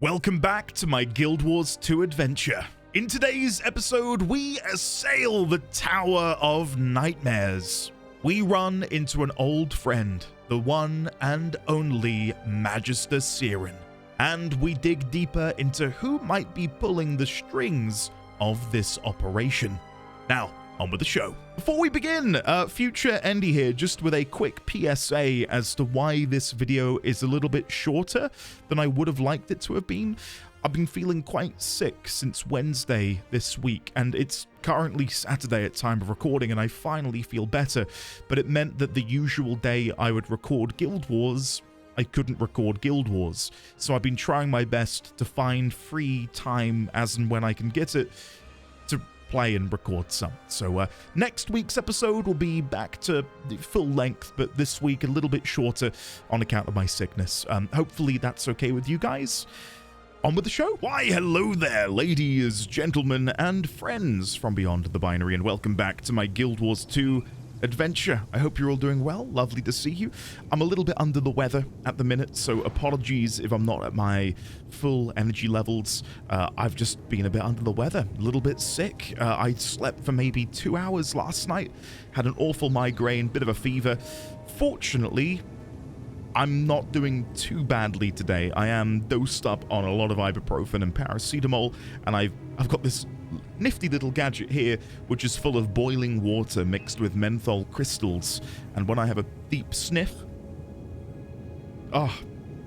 Welcome back to my Guild Wars 2 adventure. In today's episode, we assail the Tower of Nightmares. We run into an old friend, the one and only Magister Siren, and we dig deeper into who might be pulling the strings of this operation. Now, on with the show. Before we begin, future Andy here, just with a quick PSA as to why this video is a little bit shorter than I would have liked it to have been. I've been feeling quite sick since Wednesday this week, and it's currently Saturday at time of recording, and I finally feel better, but it meant that the usual day I would record Guild Wars, I couldn't record Guild Wars. So I've been trying my best to find free time as and when I can get it to play and record some. So next week's episode will be back to full length, but this week a little bit shorter on account of my sickness. Hopefully that's okay with you guys. On with the show. Why, hello there, ladies, gentlemen, and friends from beyond the binary, and welcome back to my Guild Wars 2 adventure. I hope you're all doing well. Lovely to see you. I'm a little bit under the weather at the minute, so apologies if I'm not at my full energy levels. I've just been a bit under the weather, a little bit sick. I slept for maybe 2 hours last night, had an awful migraine, bit of a fever. Fortunately, I'm not doing too badly today. I am dosed up on a lot of ibuprofen and paracetamol, and I've got this nifty little gadget here which is full of boiling water mixed with menthol crystals, and when I have a deep sniff,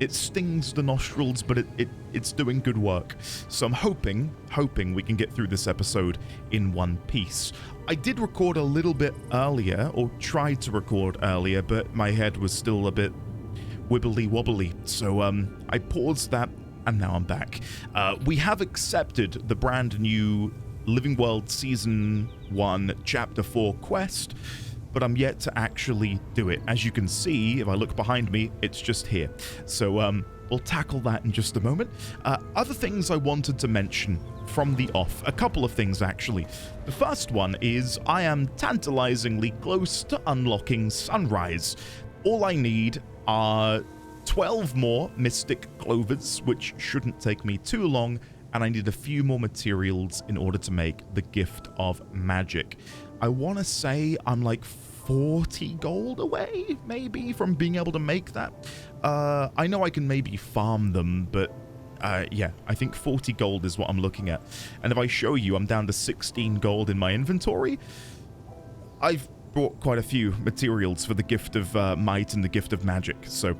it stings the nostrils, but it's doing good work. So I'm hoping we can get through this episode in one piece. I did record a little bit earlier, or tried to record earlier, but my head was still a bit wibbly wobbly, so I paused that, and now I'm back. We have accepted the brand new Living World Season 1 Chapter 4 quest, but I'm yet to actually do it. As you can see, if I look behind me, it's just here. So we'll tackle that in just a moment. Other things I wanted to mention from the off, a couple of things actually. The first one is I am tantalizingly close to unlocking Sunrise. All I need are 12 more Mystic Clovers, which shouldn't take me too long, and I need a few more materials in order to make the Gift of Magic. I want to say I'm like 40 gold away, maybe, from being able to make that. I know I can maybe farm them, but yeah, I think 40 gold is what I'm looking at. And if I show you, I'm down to 16 gold in my inventory. I've brought quite a few materials for the Gift of Might and the Gift of Magic, so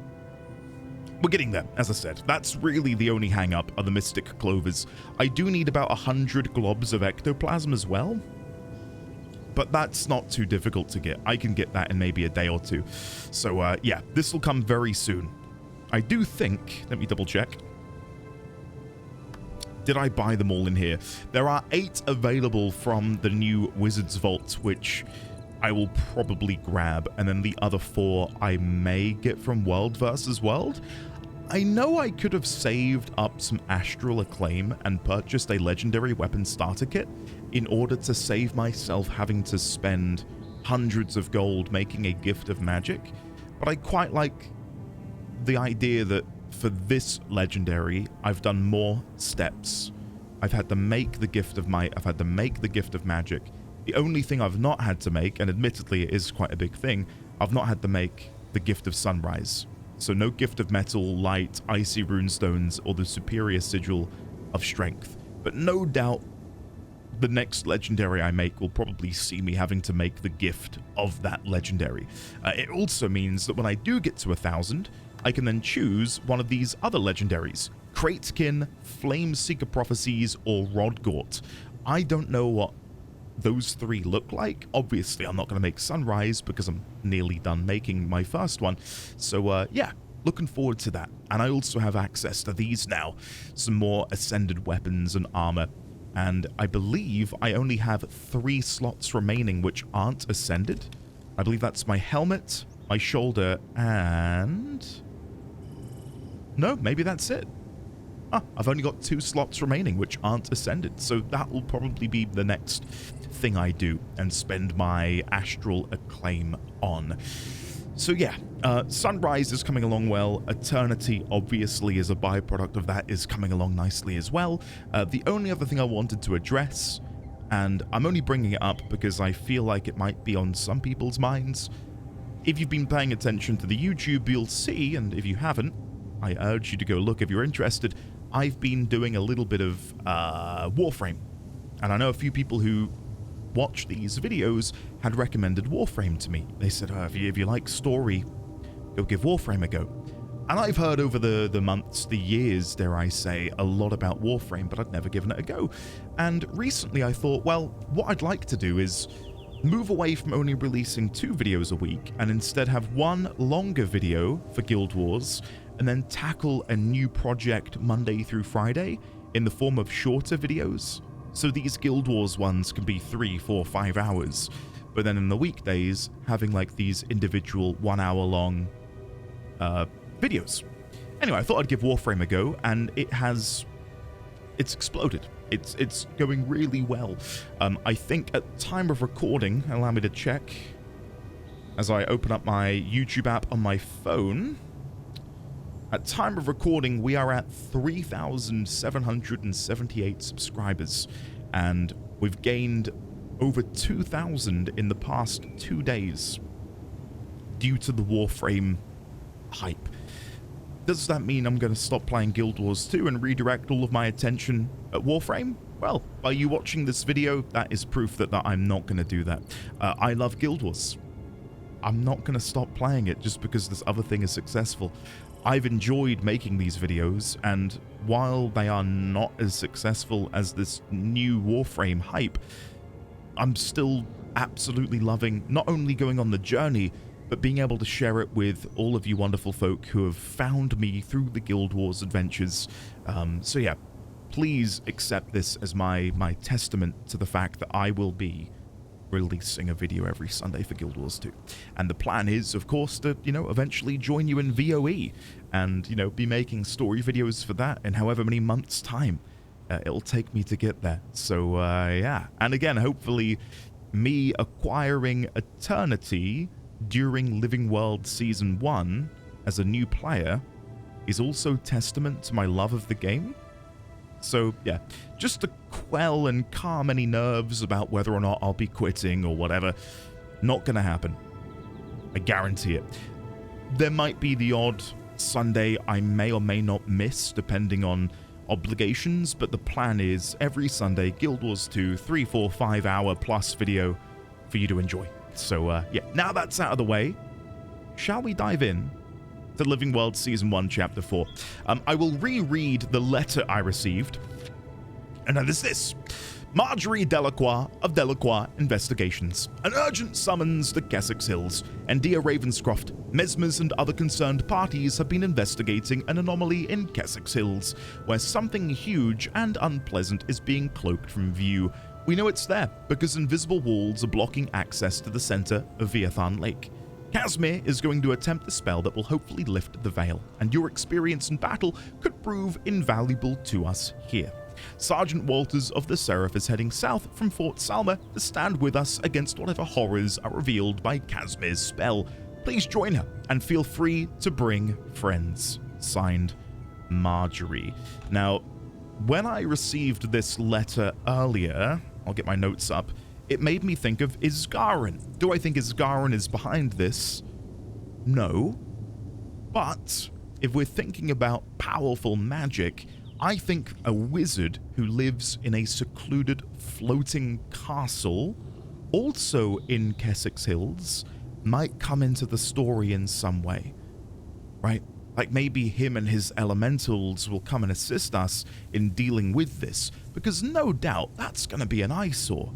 we're getting there. As I said, that's really the only hang-up are the Mystic Clovers. I do need about 100 globs of ectoplasm as well, but that's not too difficult to get. I can get that in maybe a day or two. So yeah, this will come very soon. I do think, let me double check. Did I buy them all in here? There are 8 available from the new Wizard's Vault, which I will probably grab, and then the other 4 I may get from World vs. World. I know I could have saved up some Astral Acclaim and purchased a Legendary Weapon Starter Kit in order to save myself having to spend hundreds of gold making a Gift of Magic, but I quite like the idea that for this Legendary, I've done more steps. I've had to make the Gift of Might, I've had to make the Gift of Magic. The only thing I've not had to make, and admittedly it is quite a big thing, I've not had to make the Gift of Sunrise. So no Gift of Metal, Light, Icy Runestones, or the Superior Sigil of Strength. But no doubt the next Legendary I make will probably see me having to make the Gift of that Legendary. It also means that when I do get to 1,000, I can then choose one of these other Legendaries. Kraitkin, Flame Seeker Prophecies, or Rodgort. I don't know what those 3 look like. Obviously, I'm not going to make Sunrise because I'm nearly done making my first one. So, yeah, looking forward to that. And I also have access to these now. Some more Ascended Weapons and Armor. And I believe I only have 3 slots remaining which aren't Ascended. I believe that's my helmet, my shoulder, and no, maybe that's it. I've only got 2 slots remaining which aren't Ascended, so that will probably be the next thing I do and spend my Astral Acclaim on. So yeah, Sunrise is coming along well. Eternity obviously is a byproduct of that, is coming along nicely as well. The only other thing I wanted to address, and I'm only bringing it up because I feel like it might be on some people's minds. If you've been paying attention to the YouTube, you'll see, and if you haven't, I urge you to go look if you're interested. I've been doing a little bit of Warframe, and I know a few people who watch these videos had recommended Warframe to me. They said, oh, if you like story, go give Warframe a go. And I've heard over the months, the years, dare I say, a lot about Warframe, but I'd never given it a go. And recently I thought, well, what I'd like to do is move away from only releasing 2 videos a week and instead have one longer video for Guild Wars and then tackle a new project Monday through Friday in the form of shorter videos. So these Guild Wars ones can be 3, 4, 5 hours, but then in the weekdays, having like these individual 1 hour long videos. Anyway, I thought I'd give Warframe a go, and it's exploded. It's going really well. I think at time of recording, allow me to check, as I open up my YouTube app on my phone, at time of recording, we are at 3,778 subscribers, and we've gained over 2,000 in the past 2 days due to the Warframe hype. Does that mean I'm going to stop playing Guild Wars 2 and redirect all of my attention at Warframe? Well, by you watching this video, that is proof that I'm not going to do that. I love Guild Wars. I'm not going to stop playing it just because this other thing is successful. I've enjoyed making these videos, and while they are not as successful as this new Warframe hype, I'm still absolutely loving not only going on the journey, but being able to share it with all of you wonderful folk who have found me through the Guild Wars adventures. So yeah, please accept this as my testament to the fact that I will be releasing a video every Sunday for Guild Wars 2. And the plan is, of course, to, eventually join you in VOE and, be making story videos for that in however many months' time it'll take me to get there. So, yeah. And again, hopefully me acquiring Eternity during Living World Season 1 as a new player is also testament to my love of the game. So, yeah, just to quell and calm any nerves about whether or not I'll be quitting or whatever, not gonna happen. I guarantee it. There might be the odd Sunday I may or may not miss, depending on obligations, but the plan is every Sunday, Guild Wars 2, 3, 4, 5 hour plus video for you to enjoy. So, yeah, now that's out of the way, shall we dive in to Living World Season 1, Chapter 4. I will reread the letter I received. And then there's this. Marjorie Delacroix of Delacroix Investigations. An urgent summons to Kessex Hills, and dear Ravenscroft, Mesmers and other concerned parties have been investigating an anomaly in Kessex Hills, where something huge and unpleasant is being cloaked from view. We know it's there because invisible walls are blocking access to the center of Viathan Lake. Casimir is going to attempt a spell that will hopefully lift the veil, and your experience in battle could prove invaluable to us here. Sergeant Walters of the Seraph is heading south from Fort Salma to stand with us against whatever horrors are revealed by Casimir's spell. Please join her, and feel free to bring friends. Signed, Marjorie. Now, when I received this letter earlier, I'll get my notes up, it made me think of Isgarin. Do I think Isgarin is behind this? No. But if we're thinking about powerful magic, I think a wizard who lives in a secluded floating castle, also in Kessex Hills, might come into the story in some way, right? Like maybe him and his elementals will come and assist us in dealing with this, because no doubt that's going to be an eyesore.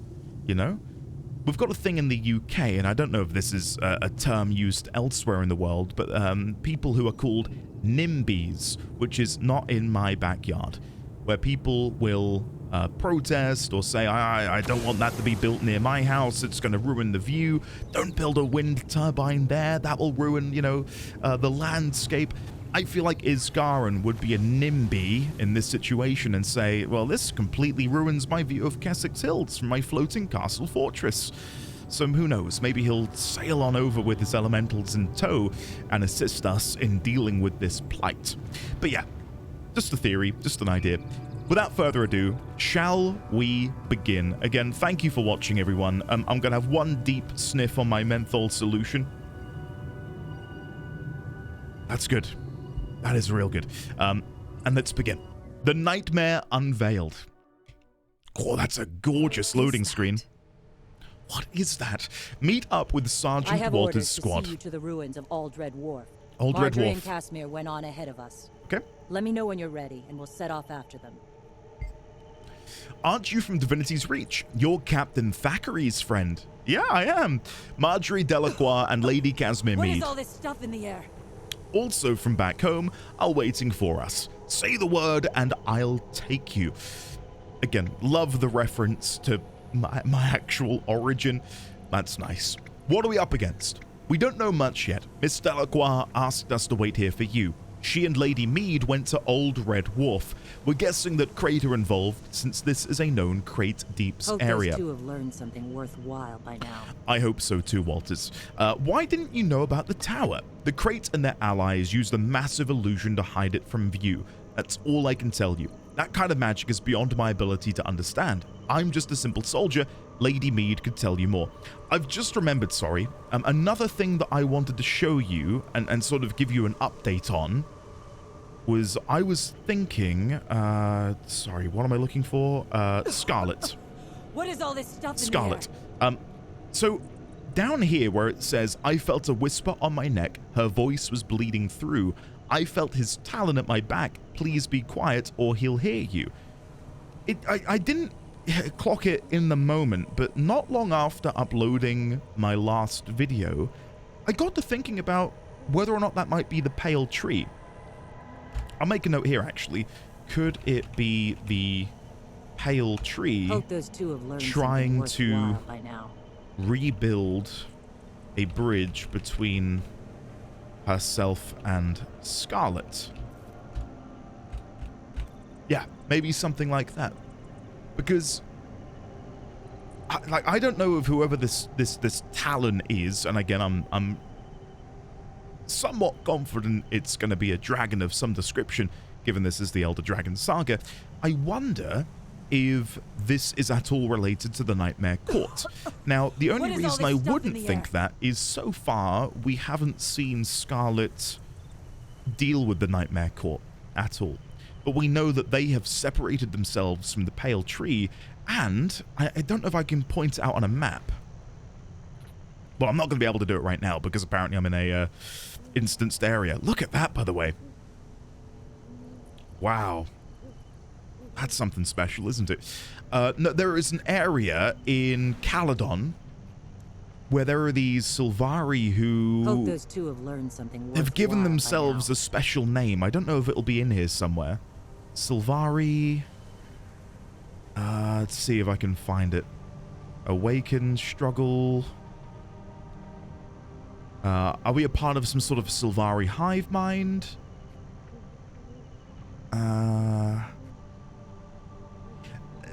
We've got a thing in the UK, and I don't know if this is a term used elsewhere in the world, but people who are called NIMBYs, which is not in my backyard, where people will protest or say, I don't want that to be built near my house, it's going to ruin the view, don't build a wind turbine there, that will ruin, the landscape. I feel like Isgarin would be a NIMBY in this situation and say, well, this completely ruins my view of Kessex Hills from my floating castle fortress. So who knows, maybe he'll sail on over with his elementals in tow and assist us in dealing with this plight. But yeah, just a theory, just an idea. Without further ado, shall we begin? Again, thank you for watching, everyone. I'm going to have one deep sniff on my menthol solution. That's good. That is real good. And let's begin. The Nightmare Unveiled. Oh, that's a gorgeous loading screen. What is that? Meet up with Sergeant Walter's squad. I have orders to see you to the ruins of Aldred Wharf. Aldred Marjorie Wharf. and Casimir went on ahead of us. Okay. Let me know when you're ready, and we'll set off after them. Aren't you from Divinity's Reach? You're Captain Thackeray's friend. Yeah, I am. Marjorie Delacroix and Lady Casimir Mead. What is all this stuff in the air? Also from back home, are waiting for us. Say the word and I'll take you. Again, love the reference to my actual origin. That's nice. What are we up against? We don't know much yet. Miss Delacroix asked us to wait here for you. She and Lady Mead went to Old Red Wharf. We're guessing that Crate are involved, since this is a known Crate Deeps area. Hope those two have learned something worthwhile by now. I hope so too, Walters. Why didn't you know about the tower? The Crate and their allies used a massive illusion to hide it from view. That's all I can tell you. That kind of magic is beyond my ability to understand. I'm just a simple soldier. Lady Mead could tell you more. I've just remembered, sorry, another thing that I wanted to show you and sort of give you an update on was I was thinking, sorry, what am I looking for? Scarlet. What is all this stuff Scarlet. So down here where it says, I felt a whisper on my neck, her voice was bleeding through. I felt his talon at my back. Please be quiet or he'll hear you. I didn't clock it in the moment, but not long after uploading my last video, I got to thinking about whether or not that might be the pale tree. I'll make a note here, actually. Could it be the pale tree Hope those two have learned trying to by now. rebuild a bridge between herself and Scarlet? Yeah, maybe something like that. Because I don't know if whoever this Talon is, and again I'm somewhat confident it's going to be a dragon of some description, given this is the Elder Dragon Saga. I wonder if this is at all related to the Nightmare Court. Now, the only reason I wouldn't think that is so far we haven't seen Scarlet deal with the Nightmare Court at all. But we know that they have separated themselves from the Pale Tree, and I don't know if I can point it out on a map. Well, I'm not going to be able to do it right now because apparently I'm in a instanced area. Look at that, by the way. Wow. That's something special, isn't it? No, there is an area in Caledon where there are these Sylvari who Hope those two have learned something have given worthwhile themselves by now. a special name. I don't know if it'll be in here somewhere. Sylvari. Let's see if I can find it. Awaken, struggle. Are we a part of some sort of Sylvari hive mind?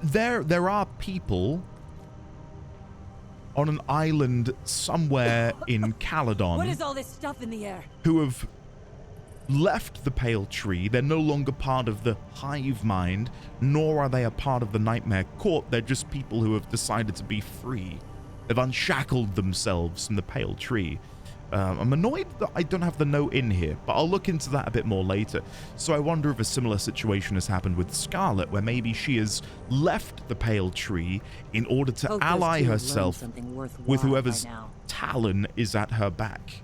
There are people on an island somewhere in Caledon. What is all this stuff in the air? Who have left the Pale Tree. They're no longer part of the hive mind, nor are they a part of the Nightmare Court. They're just people who have decided to be free. They've unshackled themselves from the Pale Tree. I'm annoyed that I don't have the note in here, but I'll look into that a bit more later. So I wonder if a similar situation has happened with Scarlet, where maybe she has left the Pale Tree in order to ally herself with whoever's talon is at her back.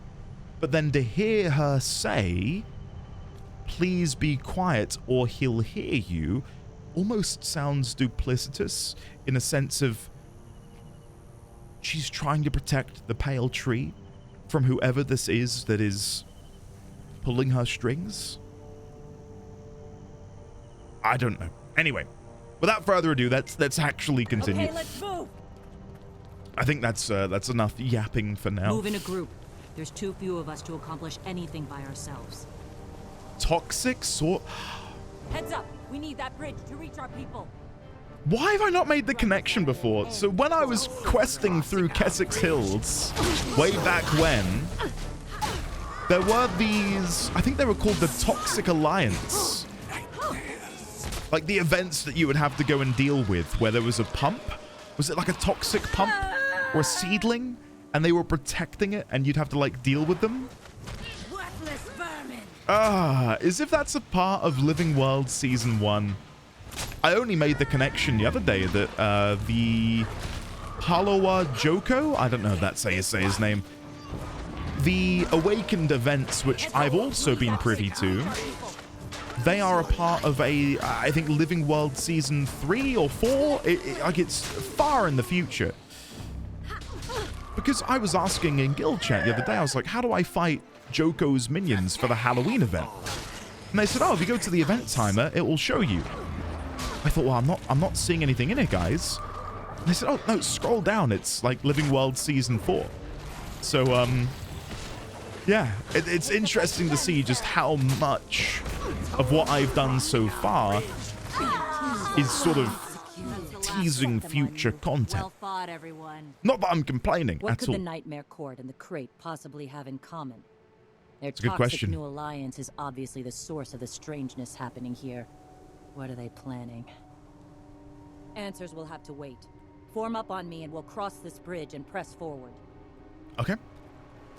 But then to hear her say, please be quiet or he'll hear you, almost sounds duplicitous in a sense of she's trying to protect the Pale Tree from whoever this is that is pulling her strings. I don't know. Anyway, without further ado, let's actually continue. Okay, let's move. I think that's enough yapping for now. Move in a group. There's too few of us to accomplish anything by ourselves. Toxic sort. Heads up! We need that bridge to reach our people. Why have I not made the connection before? So when I was questing through Kessex Hills, way back when, there were these, I think they were called the Toxic Alliance. Like the events that you would have to go and deal with, where there was a pump. Was it like a toxic pump or a seedling? And they were protecting it and you'd have to like deal with them? As if that's a part of Living World Season 1. I only made the connection the other day that the Halawa Joko, I don't know if that's how you say his name, the Awakened events, which I've also been privy to, they are a part of a, I think, Living World Season 3 or 4. Like, it's far in the future. Because I was asking in guild chat the other day, I was like, how do I fight Joko's minions for the Halloween event? And they said, oh, if you go to the event timer, it will show you. I thought, well, I'm not seeing anything in it, guys. And they said, oh, no, scroll down. It's like Living World Season 4. So, yeah, it's interesting to see just how much of what I've done so far is sort of teasing future content. Well fought, everyone. Not that I'm complaining at all. What could the Nightmare Court and the Crate possibly have in common? Their It's a good question. new alliance is obviously the source of the strangeness happening here. What are they planning? Answers will have to wait. Form up on me and we'll cross this bridge and press forward. Okay.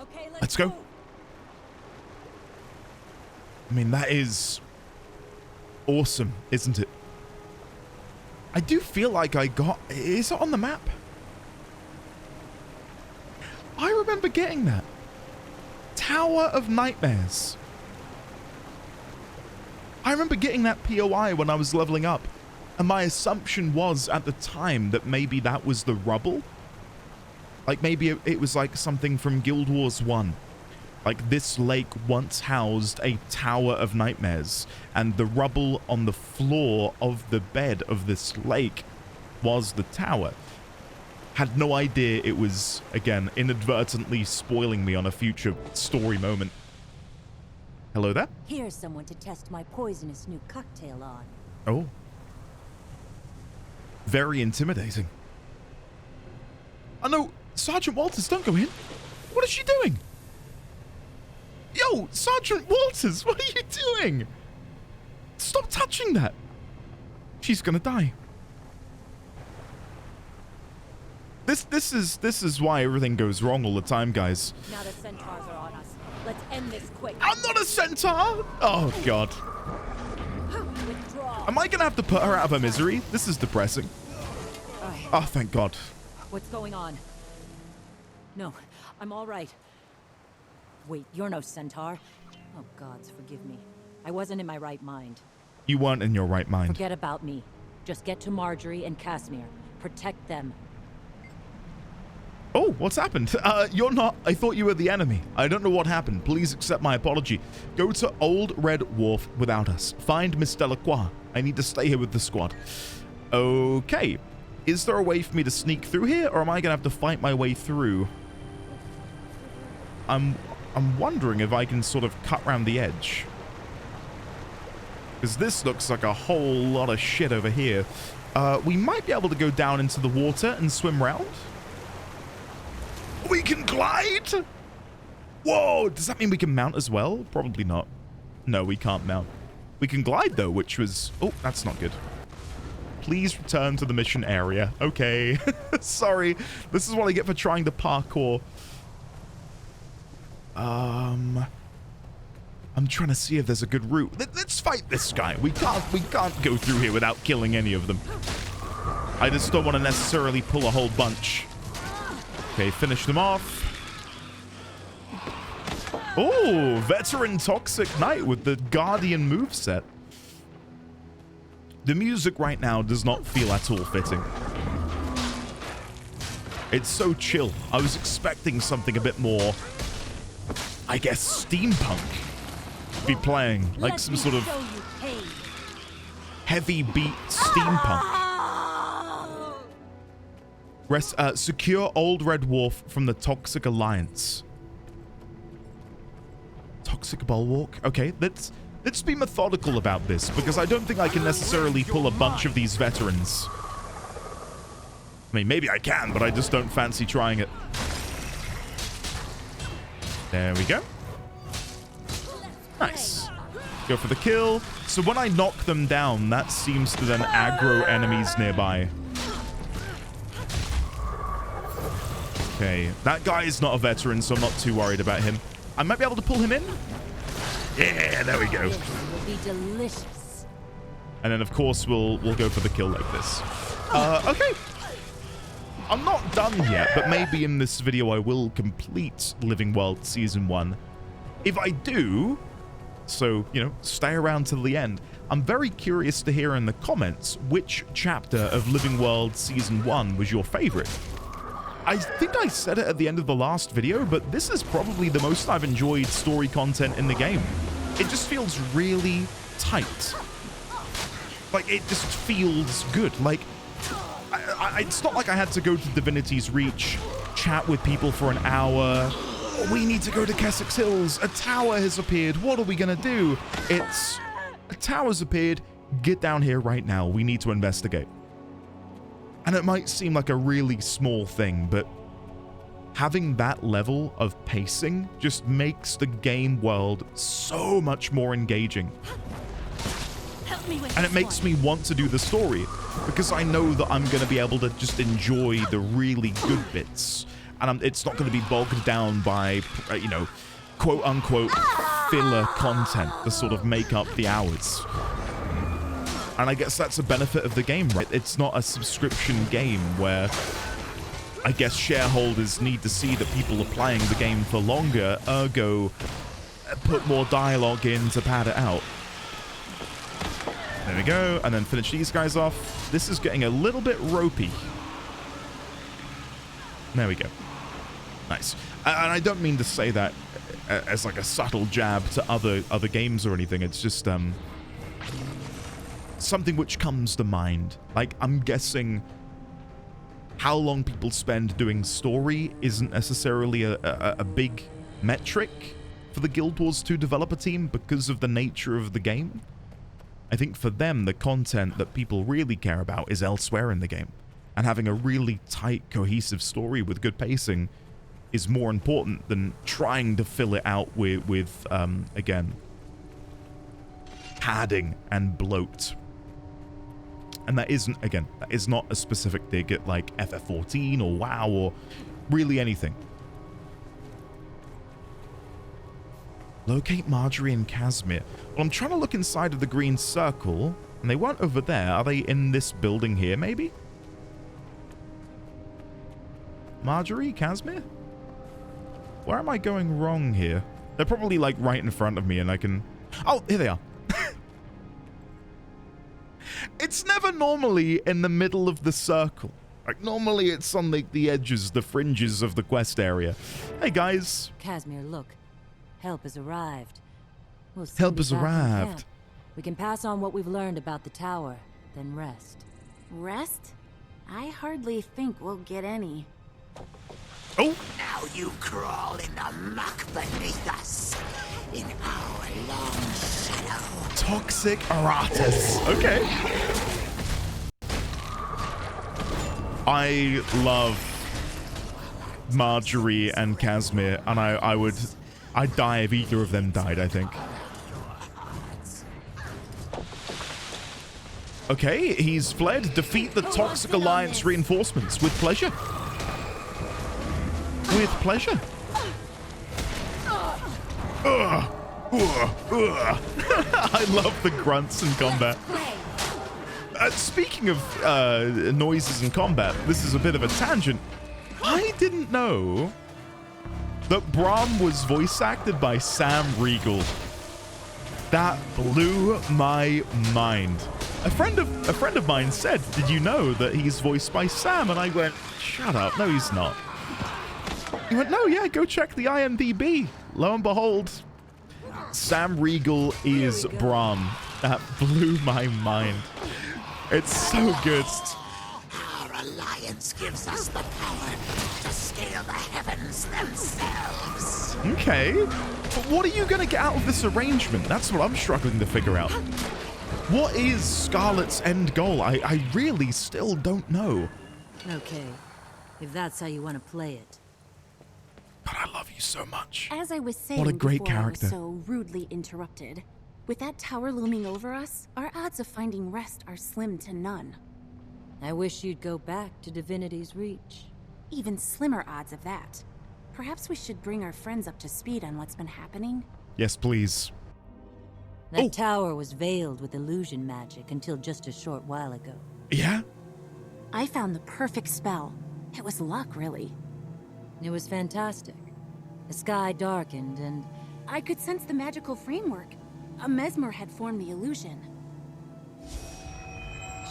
Okay, Let's go. I mean, that is awesome, isn't it? I do feel like I got... Is it on the map? I remember getting that. Tower of Nightmares. I remember getting that POI when I was leveling up. And my assumption was at the time that maybe that was the rubble. Like maybe it was like something from Guild Wars 1. Like this lake once housed a Tower of Nightmares, and the rubble on the floor of the bed of this lake was the tower. Had no idea it was, again, inadvertently spoiling me on a future story moment. Hello there? Here's someone to test my poisonous new cocktail on. Oh. Very intimidating. Oh no, Sergeant Walters, don't go in. What is she doing? Yo, Sergeant Walters, what are you doing? Stop touching that. She's gonna die. This is why everything goes wrong all the time, guys. Now the centaurs are on us. Let's end this quick. I'm not a centaur! Oh, God. Withdraw. Am I gonna have to put her out of her misery? This is depressing. Oh, thank God. What's going on? No, I'm all right. Wait, you're no centaur. Oh, gods, forgive me. I wasn't in my right mind. You weren't in your right mind. Forget about me. Just get to Marjorie and Casimir. Protect them. Oh, what's happened? You're not... I thought you were the enemy. I don't know what happened. Please accept my apology. Go to Old Red Wharf without us. Find Miss Delacroix. I need to stay here with the squad. Okay. Is there a way for me to sneak through here, or am I going to have to fight my way through? I'm wondering if I can sort of cut around the edge. Because this looks like a whole lot of shit over here. We might be able to go down into the water and swim around. We can glide? Whoa, does that mean we can mount as well? Probably not. No, we can't mount. We can glide, though, which was... Oh, that's not good. Please return to the mission area. Okay. Sorry. This is what I get for trying to parkour. I'm trying to see if there's a good route. Let's fight this guy. We can't go through here without killing any of them. I just don't want to necessarily pull a whole bunch. Okay, finish them off. Oh, Veteran Toxic Knight with the Guardian moveset. The music right now does not feel at all fitting. It's so chill. I was expecting something a bit more, I guess, steampunk to be playing. Like some sort of heavy beat steampunk. Secure Old Red Wharf from the Toxic Alliance. Toxic Bulwark? Okay, let's be methodical about this, because I don't think I can necessarily pull a bunch of these veterans I mean, maybe I can, but I just don't fancy trying it. There we go. Nice. Go for the kill. So when I knock them down, that seems to then aggro enemies nearby. Okay, that guy is not a veteran, so I'm not too worried about him. I might be able to pull him in. Yeah, there we go. This will be delicious. And then, of course, we'll go for the kill like this. Okay. I'm not done yet, but maybe in this video I will complete Living World Season 1. If I do, so, you know, stay around till the end, I'm very curious to hear in the comments which chapter of Living World Season 1 was your favorite. I think I said it at the end of the last video, but this is probably the most I've enjoyed story content in the game. It just feels really tight. Like, it just feels good. Like, it's not like I had to go to Divinity's Reach, chat with people for an hour. We need to go to Kessex Hills. A tower has appeared. What are we going to do? It's... A tower's appeared. Get down here right now. We need to investigate. And it might seem like a really small thing, but having that level of pacing just makes the game world so much more engaging. And it makes me want to do the story, because I know that I'm going to be able to just enjoy the really good bits. And it's not going to be bogged down by, you know, quote-unquote filler content to sort of make up the hours. And I guess that's a benefit of the game, right? It's not a subscription game where I guess shareholders need to see that people are playing the game for longer, ergo put more dialogue in to pad it out. There we go, and then finish these guys off. This is getting a little bit ropey. There we go. Nice. And I don't mean to say that as like a subtle jab to other games or anything. It's just something which comes to mind. Like, I'm guessing how long people spend doing story isn't necessarily a big metric for the Guild Wars 2 developer team because of the nature of the game. I think for them, the content that people really care about is elsewhere in the game. And having a really tight, cohesive story with good pacing is more important than trying to fill it out with again, padding and bloat. And that isn't, again, that is not a specific dig at like FF14 or WoW or really anything. Locate Marjorie and Casimir. Well, I'm trying to look inside of the green circle, and they weren't over there. Are they in this building here, maybe? Marjorie, Casimir? Where am I going wrong here? They're probably like right in front of me, and I can... Oh, here they are. It's never normally in the middle of the circle. Like, normally it's on the edges, the fringes of the quest area. Hey, guys. Casimir, look. Help has arrived. We'll Help has arrived. We can pass on what we've learned about the tower, then rest. Rest? I hardly think we'll get any. Oh! Now you crawl in the muck beneath us, in our long shadow. Toxic Aratus. Okay. I love Marjorie and Casimir, and I'd die if either of them died, I think. Okay, he's fled. Defeat the Toxic Alliance reinforcements with pleasure. With pleasure. I love the grunts in combat. Speaking of noises in combat, this is a bit of a tangent. I didn't know that Braum was voice acted by Sam Riegel. That blew my mind. A friend of mine said, "Did you know that he's voiced by Sam?" And I went, "Shut up! No, he's not." He went, "No, yeah, go check the IMDb." Lo and behold, Sam Riegel is Braum. That blew my mind. It's so good. Our alliance gives us the power to scale the heavens themselves. Okay, but what are you going to get out of this arrangement? That's what I'm struggling to figure out. What is Scarlet's end goal? I really still don't know. Okay, if that's how you want to play it. God, I love you so much. As I was saying What a great before character. I was so rudely interrupted, with that tower looming over us, our odds of finding rest are slim to none. I wish you'd go back to Divinity's Reach. Even slimmer odds of that. Perhaps we should bring our friends up to speed on what's been happening? Yes, please. That tower was veiled with illusion magic until just a short while ago. Yeah? I found the perfect spell. It was luck, really. It was fantastic. The sky darkened and... I could sense the magical framework. A mesmer had formed the illusion.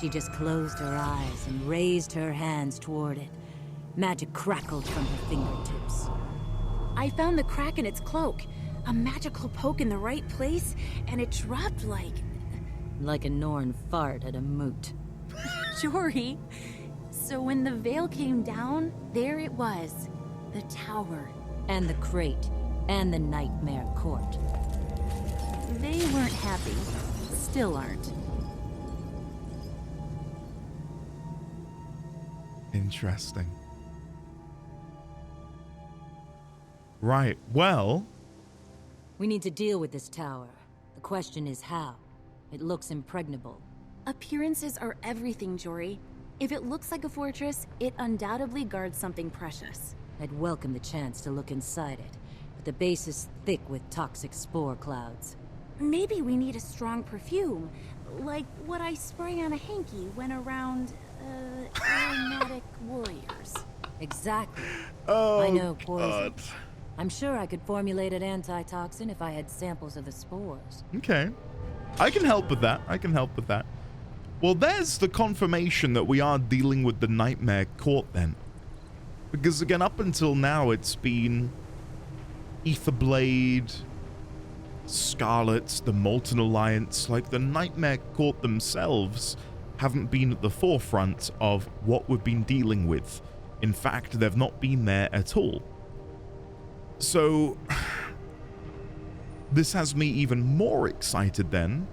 She just closed her eyes and raised her hands toward it. Magic crackled from her fingertips. I found the crack in its cloak. A magical poke in the right place, and it dropped like... Like a Norn fart at a moot. Jory. So when the veil came down, there it was. The tower. And the crate. And the Nightmare Court. They weren't happy. Still aren't. Interesting. Right, well... We need to deal with this tower. The question is how. It looks impregnable. Appearances are everything, Jory. If it looks like a fortress, it undoubtedly guards something precious. I'd welcome the chance to look inside it, but the base is thick with toxic spore clouds. Maybe we need a strong perfume, like what I spray on a hanky when around, aromatic warriors. Exactly. Oh, I know poison. God. I'm sure I could formulate an antitoxin if I had samples of the spores. Okay. I can help with that. I can help with that. Well, there's the confirmation that we are dealing with the Nightmare Court then. Because again, up until now, it's been Etherblade, Scarlet, the Molten Alliance. Like, the Nightmare Court themselves haven't been at the forefront of what we've been dealing with. In fact, they've not been there at all. So, this has me even more excited then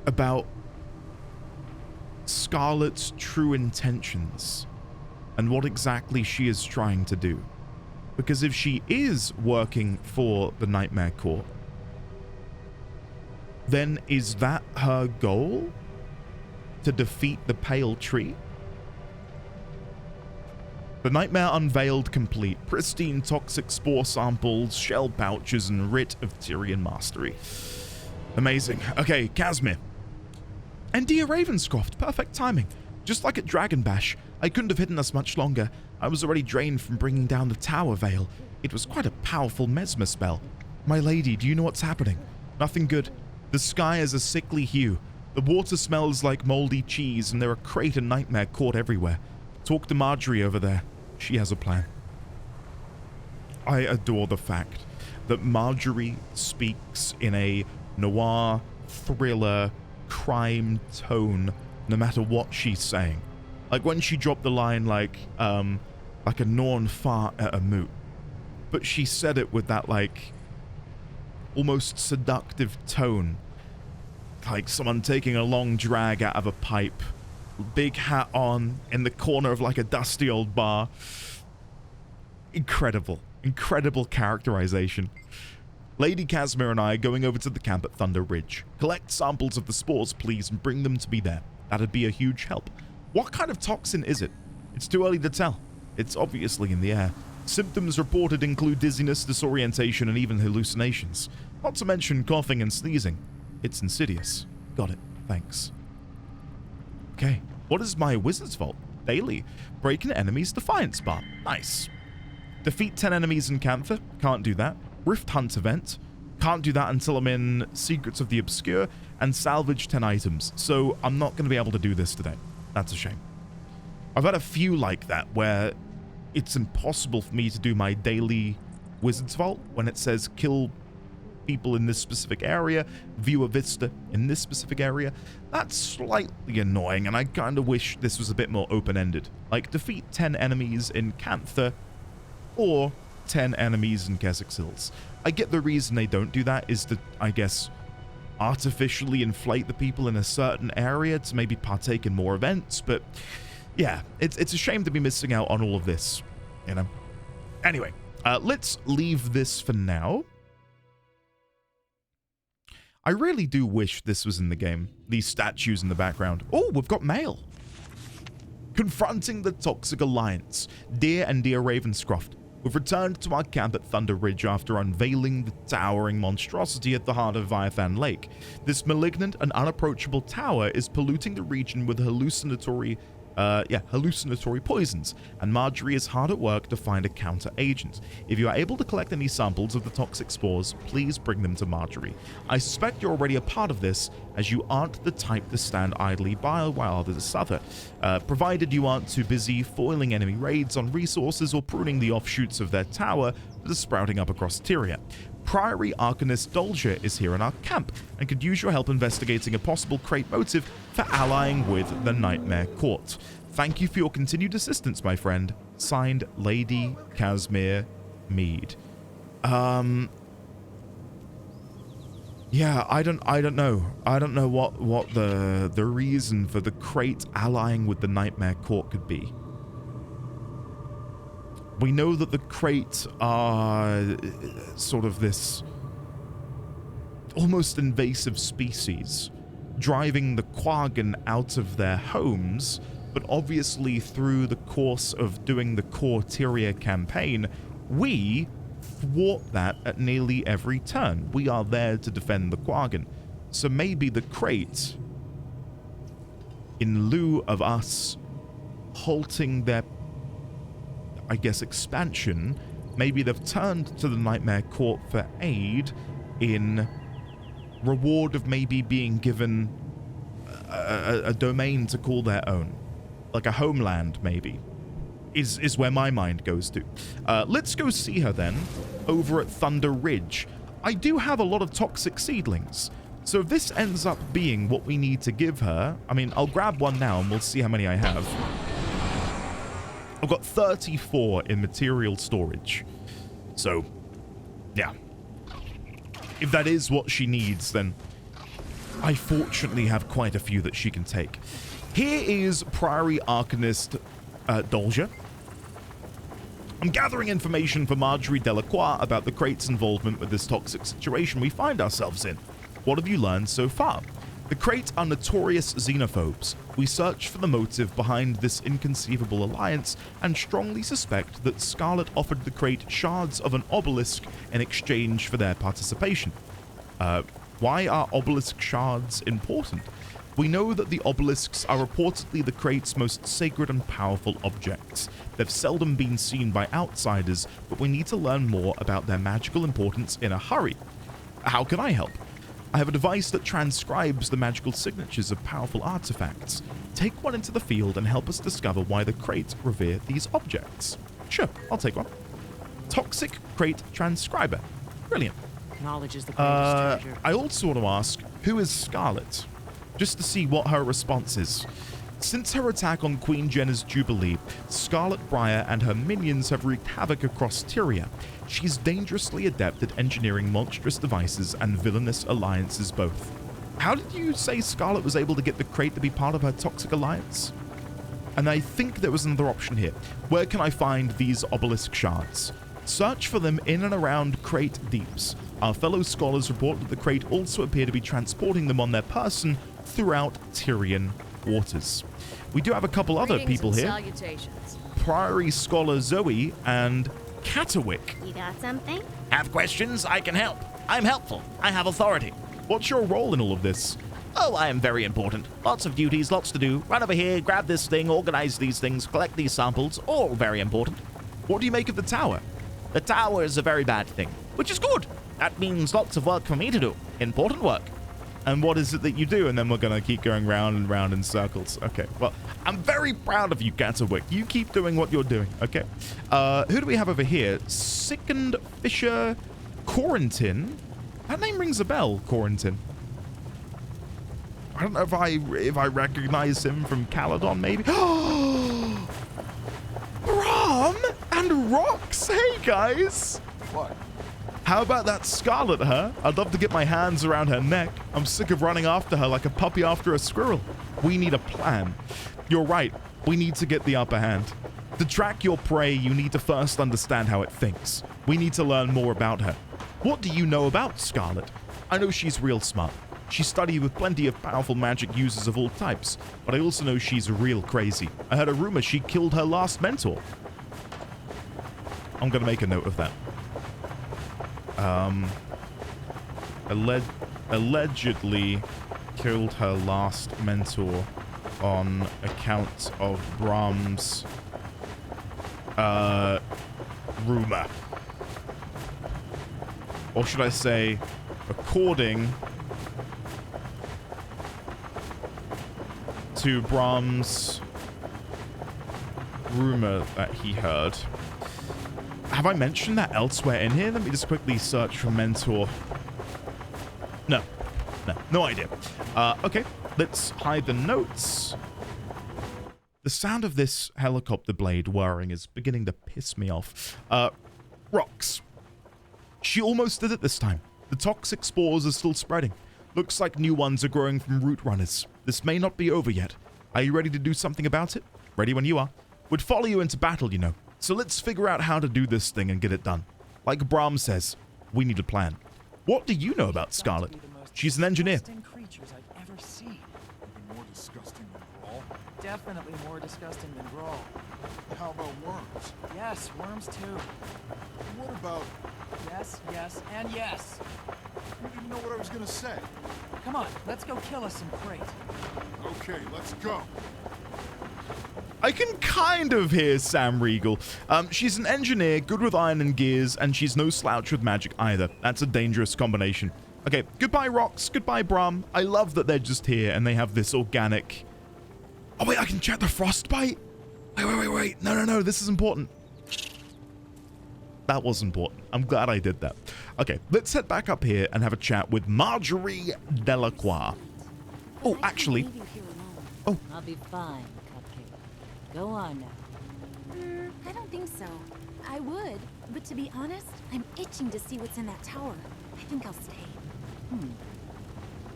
about Scarlet's true intentions and what exactly she is trying to do. Because if she is working for the Nightmare Court, then is that her goal? To defeat the Pale Tree? The Nightmare Unveiled complete. Pristine toxic spore samples, shell pouches, and writ of Tyrian mastery. Amazing. Okay, Casimir. And dear Ravenscroft, perfect timing. Just like at Dragon Bash, I couldn't have hidden us much longer. I was already drained from bringing down the tower veil. It was quite a powerful mesmer spell. My lady, do you know what's happening? Nothing good. The sky is a sickly hue. The water smells like moldy cheese, and there are Crate and Nightmare Court everywhere. Talk to Marjorie over there. She has a plan. I adore the fact that Marjorie speaks in a noir, thriller, crime tone, no matter what she's saying. Like when she dropped the line like a Norn fart at a moot. But she said it with that like almost seductive tone. Like someone taking a long drag out of a pipe. Big hat on in the corner of like a dusty old bar. Incredible. Incredible characterization. Lady Casimir and I are going over to the camp at Thunder Ridge. Collect samples of the spores, please, and bring them to me there. That'd be a huge help. What kind of toxin is it? It's too early to tell. It's obviously in the air. Symptoms reported include dizziness, disorientation, and even hallucinations. Not to mention coughing and sneezing. It's insidious. Got it. Thanks. Okay. What is my Wizard's Vault? Daily. Break an enemy's Defiance bar. Nice. Defeat 10 enemies in Cantha. Can't do that. Rift Hunt event. Can't do that until I'm in Secrets of the Obscure. And salvage 10 items. So I'm not going to be able to do this today. That's a shame. I've had a few like that where it's impossible for me to do my daily Wizard's Vault when it says kill people in this specific area, view a vista in this specific area. That's slightly annoying, and I kind of wish this was a bit more open-ended. Like, defeat 10 enemies in Cantha, or 10 enemies in Kessex Hills. I get the reason they don't do that is to, I guess, artificially inflate the people in a certain area to maybe partake in more events, but yeah, it's a shame to be missing out on all of this, you know. Anyway, let's leave this for now. I really do wish this was in the game. These statues in the background. Oh, we've got mail. Confronting the Toxic Alliance. Dear and dear Ravenscroft, we've returned to our camp at Thunder Ridge after unveiling the towering monstrosity at the heart of Viathan Lake. This malignant and unapproachable tower is polluting the region with hallucinatory poisons, and Marjorie is hard at work to find a counter-agent. If you are able to collect any samples of the toxic spores, please bring them to Marjorie. I suspect you're already a part of this, as you aren't the type to stand idly by while others suffer, provided you aren't too busy foiling enemy raids on resources or pruning the offshoots of their tower that are sprouting up across Tyria. Priory Arcanist Dolger is here in our camp and could use your help investigating a possible crate motive for allying with the Nightmare Court. Thank you for your continued assistance, my friend. Signed, Lady Casimir Mead. Yeah, I don't know. I don't know what the reason for the crate allying with the Nightmare Court could be. We know that the crate are sort of this almost invasive species, driving the Quaggan out of their homes, but obviously through the course of doing the core Tyria campaign, we thwart that at nearly every turn. We are there to defend the Quaggan. So maybe the crate, in lieu of us halting their, I guess, expansion, maybe they've turned to the Nightmare Court for aid in reward of maybe being given a domain to call their own. Like a homeland, maybe, is where my mind goes to. Let's go see her then, over at Thunder Ridge. I do have a lot of toxic seedlings, so if this ends up being what we need to give her, I mean, I'll grab one now and we'll see how many I have. I've got 34 in material storage. So, yeah. If that is what she needs, then I fortunately have quite a few that she can take. Here is Priory Arcanist Dolger. I'm gathering information for Marjorie Delacroix about the crate's involvement with this toxic situation we find ourselves in. What have you learned so far? The crate are notorious xenophobes. We search for the motive behind this inconceivable alliance and strongly suspect that Scarlet offered the crate shards of an obelisk in exchange for their participation. Why are obelisk shards important? We know that the obelisks are reportedly the crate's most sacred and powerful objects. They've seldom been seen by outsiders, but we need to learn more about their magical importance in a hurry. How can I help? I have a device that transcribes the magical signatures of powerful artifacts. Take one into the field and help us discover why the crate revere these objects. Sure, I'll take one. Toxic Crate Transcriber. Brilliant. Knowledge is the greatest treasure. I also want to ask, who is Scarlet? Just to see what her response is. Since her attack on Queen Jenna's Jubilee, Scarlet Briar and her minions have wreaked havoc across Tyria. She's dangerously adept at engineering monstrous devices and villainous alliances both. How did you say Scarlet was able to get the crate to be part of her toxic alliance? And I think there was another option here. Where can I find these obelisk shards? Search for them in and around Crate Deeps. Our fellow scholars report that the crate also appear to be transporting them on their person throughout Tyrian waters. We do have a couple other people here. Salutations. Priory Scholar Zoe and Catawick. You got something? Have questions? I can help. I'm helpful. I have authority. What's your role in all of this? Oh, I am very important. Lots of duties, lots to do. Run over here, grab this thing, organize these things, collect these samples. All very important. What do you make of the tower? The tower is a very bad thing, which is good. That means lots of work for me to do. Important work. And what is it that you do? And then we're going to keep going round and round in circles. Okay, well, I'm very proud of you, Catawick. You keep doing what you're doing, okay? Who do we have over here? Sickened Fisher Corentin. That name rings a bell, Corentin. I don't know if I recognize him from Caledon, maybe. Brom and Rox. Hey, guys. What? How about that Scarlet, huh? I'd love to get my hands around her neck. I'm sick of running after her like a puppy after a squirrel. We need a plan. You're right. We need to get the upper hand. To track your prey, you need to first understand how it thinks. We need to learn more about her. What do you know about Scarlet? I know she's real smart. She studied with plenty of powerful magic users of all types, but I also know she's real crazy. I heard a rumor she killed her last mentor. I'm gonna make a note of that. Allegedly killed her last mentor on account of Brahms' rumor. Or should I say, according to Brahms' rumor that he heard. Have I mentioned that elsewhere in here? Let me just quickly search for mentor. No idea. Okay, let's hide the notes. The sound of this helicopter blade whirring is beginning to piss me off. Rocks. She almost did it this time. The toxic spores are still spreading. Looks like new ones are growing from root runners. This may not be over yet. Are you ready to do something about it? Ready when you are. Would follow you into battle, you know. So let's figure out how to do this thing and get it done. Like Brahm says, we need a plan. What do you know about Scarlet? She's an engineer. Creatures I've ever seen. Even more disgusting than Brawl? Definitely more disgusting than Brawl. How about worms? Yes, worms too. What about... Yes, yes, and yes. You didn't know what I was gonna say. Come on, let's go kill us some crate. Okay, let's go. I can kind of hear Sam Riegel. She's an engineer, good with iron and gears, and she's no slouch with magic either. That's a dangerous combination. Okay, goodbye rocks, goodbye Brahm. I love that they're just here and they have this organic... Oh wait, I can check the frostbite? Wait. No, this is important. That was important. I'm glad I did that. Okay, let's head back up here and have a chat with Marjorie Delacroix. Oh, actually... Oh. I'll be fine, Cupcake. Go on now. I don't think so. I would, but to be honest, I'm itching to see what's in that tower. I think I'll stay.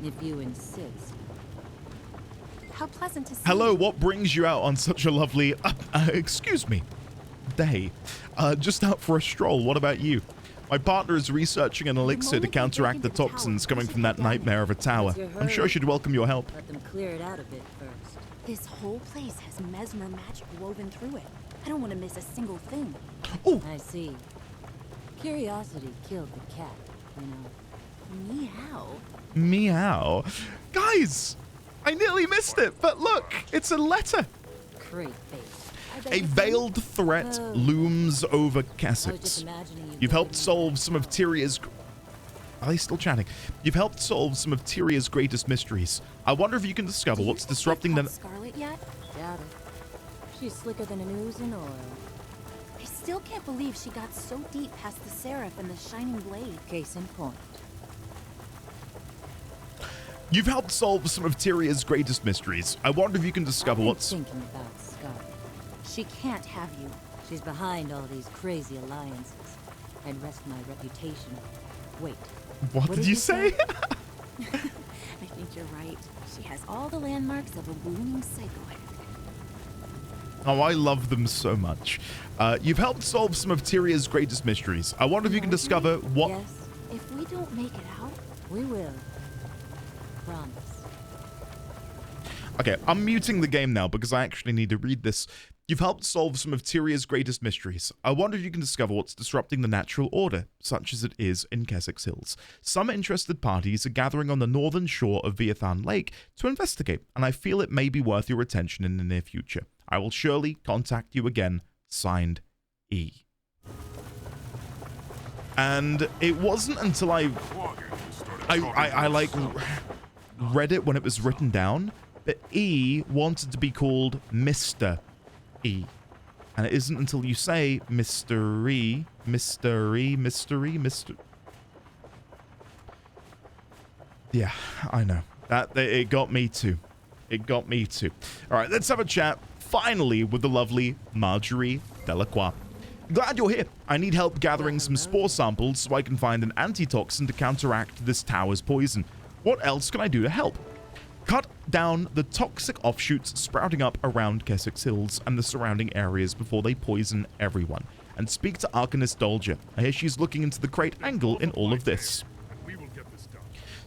If you insist. How pleasant to see Hello, you. what brings you out on such a lovely... excuse me. Day. Just out for a stroll. What about you? My partner is researching an elixir to counteract the toxins coming from that nightmare of a tower. I'm sure she'd welcome your help. Let them clear it out a bit first. This whole place has mesmer magic woven through it. I don't want to miss a single thing. Oh, I see. Curiosity killed the cat, you know. Meow. meow. Guys, I nearly missed it, but look, it's a letter. Crate face. A veiled threat looms over I was Kessex. just imagining you. You've helped solve some of Tyria's... Are they still chatting? You've helped solve some of Tyria's greatest mysteries. I wonder if you can discover what's disrupting them. Scarlet yet? Doubt it. She's slicker than an ooze in oil. I still can't believe she got so deep past the Seraph and the Shining Blade. Case in point. You've helped solve some of Tyria's greatest mysteries. I wonder if you can discover I've been what's... thinking about Scarlet. She can't have you. She's behind all these crazy alliances. I'd risk my reputation. Wait. What did you say? I think you're right. She has all the landmarks of a blooming psychohead. Oh, I love them so much. You've helped solve some of Tyria's greatest mysteries. I wonder if you can discover what... Yes, If we don't make it out, we will. Promise. Okay, I'm muting the game now because I actually need to read this. You've helped solve some of Tyria's greatest mysteries. I wonder if you can discover what's disrupting the natural order, such as it is in Kessex Hills. Some interested parties are gathering on the northern shore of Viathan Lake to investigate, and I feel it may be worth your attention in the near future. I will surely contact you again. Signed, E. And it wasn't until I read it when it was written down, but E wanted to be called Mr. E. And it isn't until you say Mr. Yeah, I know. It got me too. It got me too. All right, let's have a chat, finally, with the lovely Marjorie Delacroix. Glad you're here. I need help gathering some spore samples so I can find an antitoxin to counteract this tower's poison. What else can I do to help? Cut down the toxic offshoots sprouting up around Keswick's Hills and the surrounding areas before they poison everyone, and speak to Arcanist Dolger. I hear she's looking into the great angle in all of this.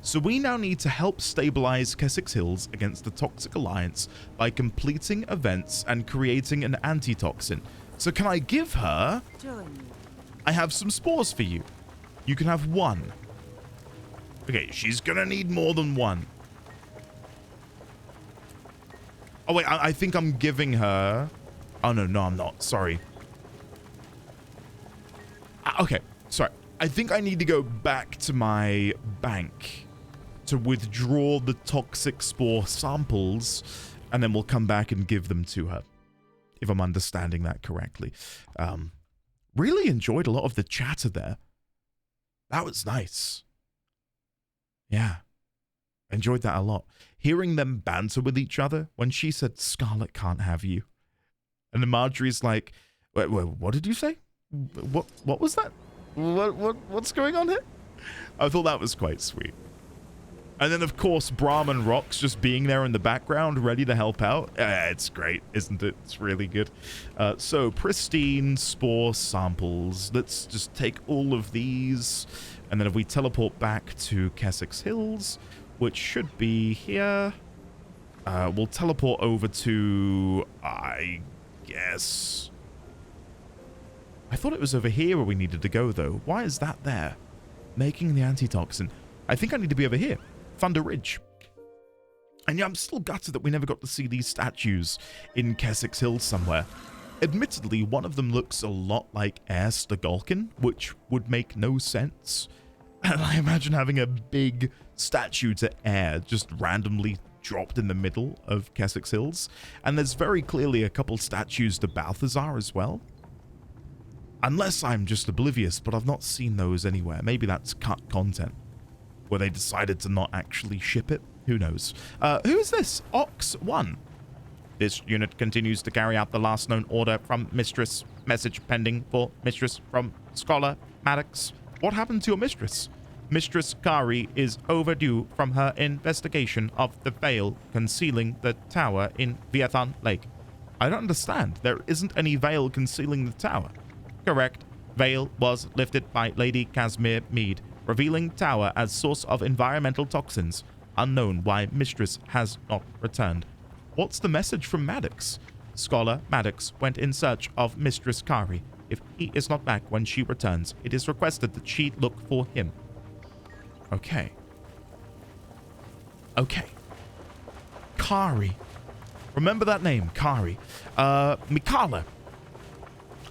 So we now need to help stabilize Keswick's Hills against the Toxic Alliance by completing events and creating an antitoxin. So can I give her... I have some spores for you. You can have one. Okay, she's gonna need more than one. Oh wait, I think I'm giving her... Oh no, I'm not. Sorry. Okay, sorry. I think I need to go back to my bank to withdraw the toxic spore samples, and then we'll come back and give them to her, if I'm understanding that correctly. Really enjoyed a lot of the chatter there. That was nice. Yeah. Enjoyed that a lot. Hearing them banter with each other when she said, Scarlet can't have you. And then Marjorie's like, wait, what did you say? What was that? What's going on here? I thought that was quite sweet. And then, of course, Brahm and Rox just being there in the background, ready to help out. It's great, isn't it? It's really good. So, pristine spore samples. Let's just take all of these. And then if we teleport back to Keswick's Hills, which should be here, we'll teleport over to, I guess... I thought it was over here where we needed to go, though. Why is that there? Making the antitoxin. I think I need to be over here. Thunder Ridge. And yeah, I'm still gutted that we never got to see these statues in Keswick's Hills somewhere. Admittedly, one of them looks a lot like Air Stagolkin, which would make no sense. And I imagine having a big statue to Air just randomly dropped in the middle of Keswick's Hills. And there's very clearly a couple statues to Balthazar as well. Unless I'm just oblivious, but I've not seen those anywhere. Maybe that's cut content, where they decided to not actually ship it. Who knows? Who is this? Ox 1. This unit continues to carry out the last known order from Mistress. Message pending for Mistress from Scholar Maddox. What happened to your mistress? Mistress Kari is overdue from her investigation of the veil concealing the tower in Viathan Lake. I don't understand. There isn't any veil concealing the tower. Correct. Veil was lifted by Lady Casimir Mead, revealing tower as source of environmental toxins. Unknown why Mistress has not returned. What's the message from Maddox? Scholar Maddox went in search of Mistress Kari. If he is not back when she returns, it is requested that she look for him. Okay. Okay. Kari. Remember that name, Kari. Mikala.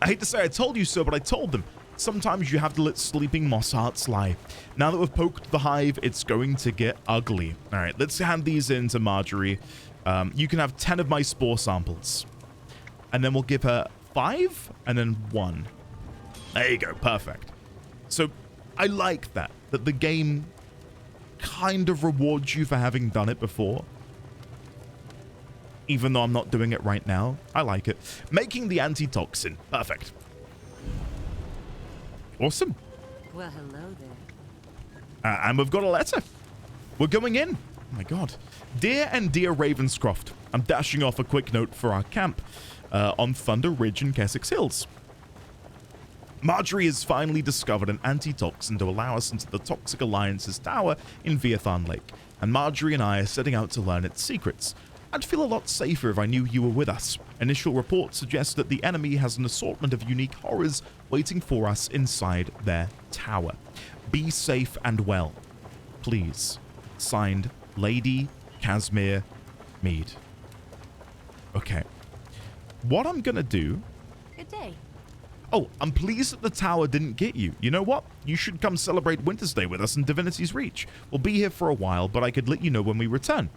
I hate to say I told you so, but I told them. Sometimes you have to let sleeping moss hearts lie. Now that we've poked the hive, it's going to get ugly. All right, let's hand these in to Marjorie. You can have 10 of my spore samples. And then we'll give her 5 and then 1. There you go, perfect. So I like that the game kind of rewards you for having done it before. Even though I'm not doing it right now. I like it. Making the antitoxin. Perfect. Awesome. Well, hello there. And we've got a letter. We're going in. Oh my god. Dear Ravenscroft, I'm dashing off a quick note for our camp on Thunder Ridge in Keswick's Hills. Marjorie has finally discovered an antitoxin to allow us into the Toxic Alliance's tower in Viathan Lake, and Marjorie and I are setting out to learn its secrets. I'd feel a lot safer if I knew you were with us. Initial reports suggest that the enemy has an assortment of unique horrors waiting for us inside their tower. Be safe and well. Please. Signed, Lady Casimir Mead. Okay. What I'm gonna do... Good day. Oh, I'm pleased that the tower didn't get you. You know what? You should come celebrate Winter's Day with us in Divinity's Reach. We'll be here for a while, but I could let you know when we return.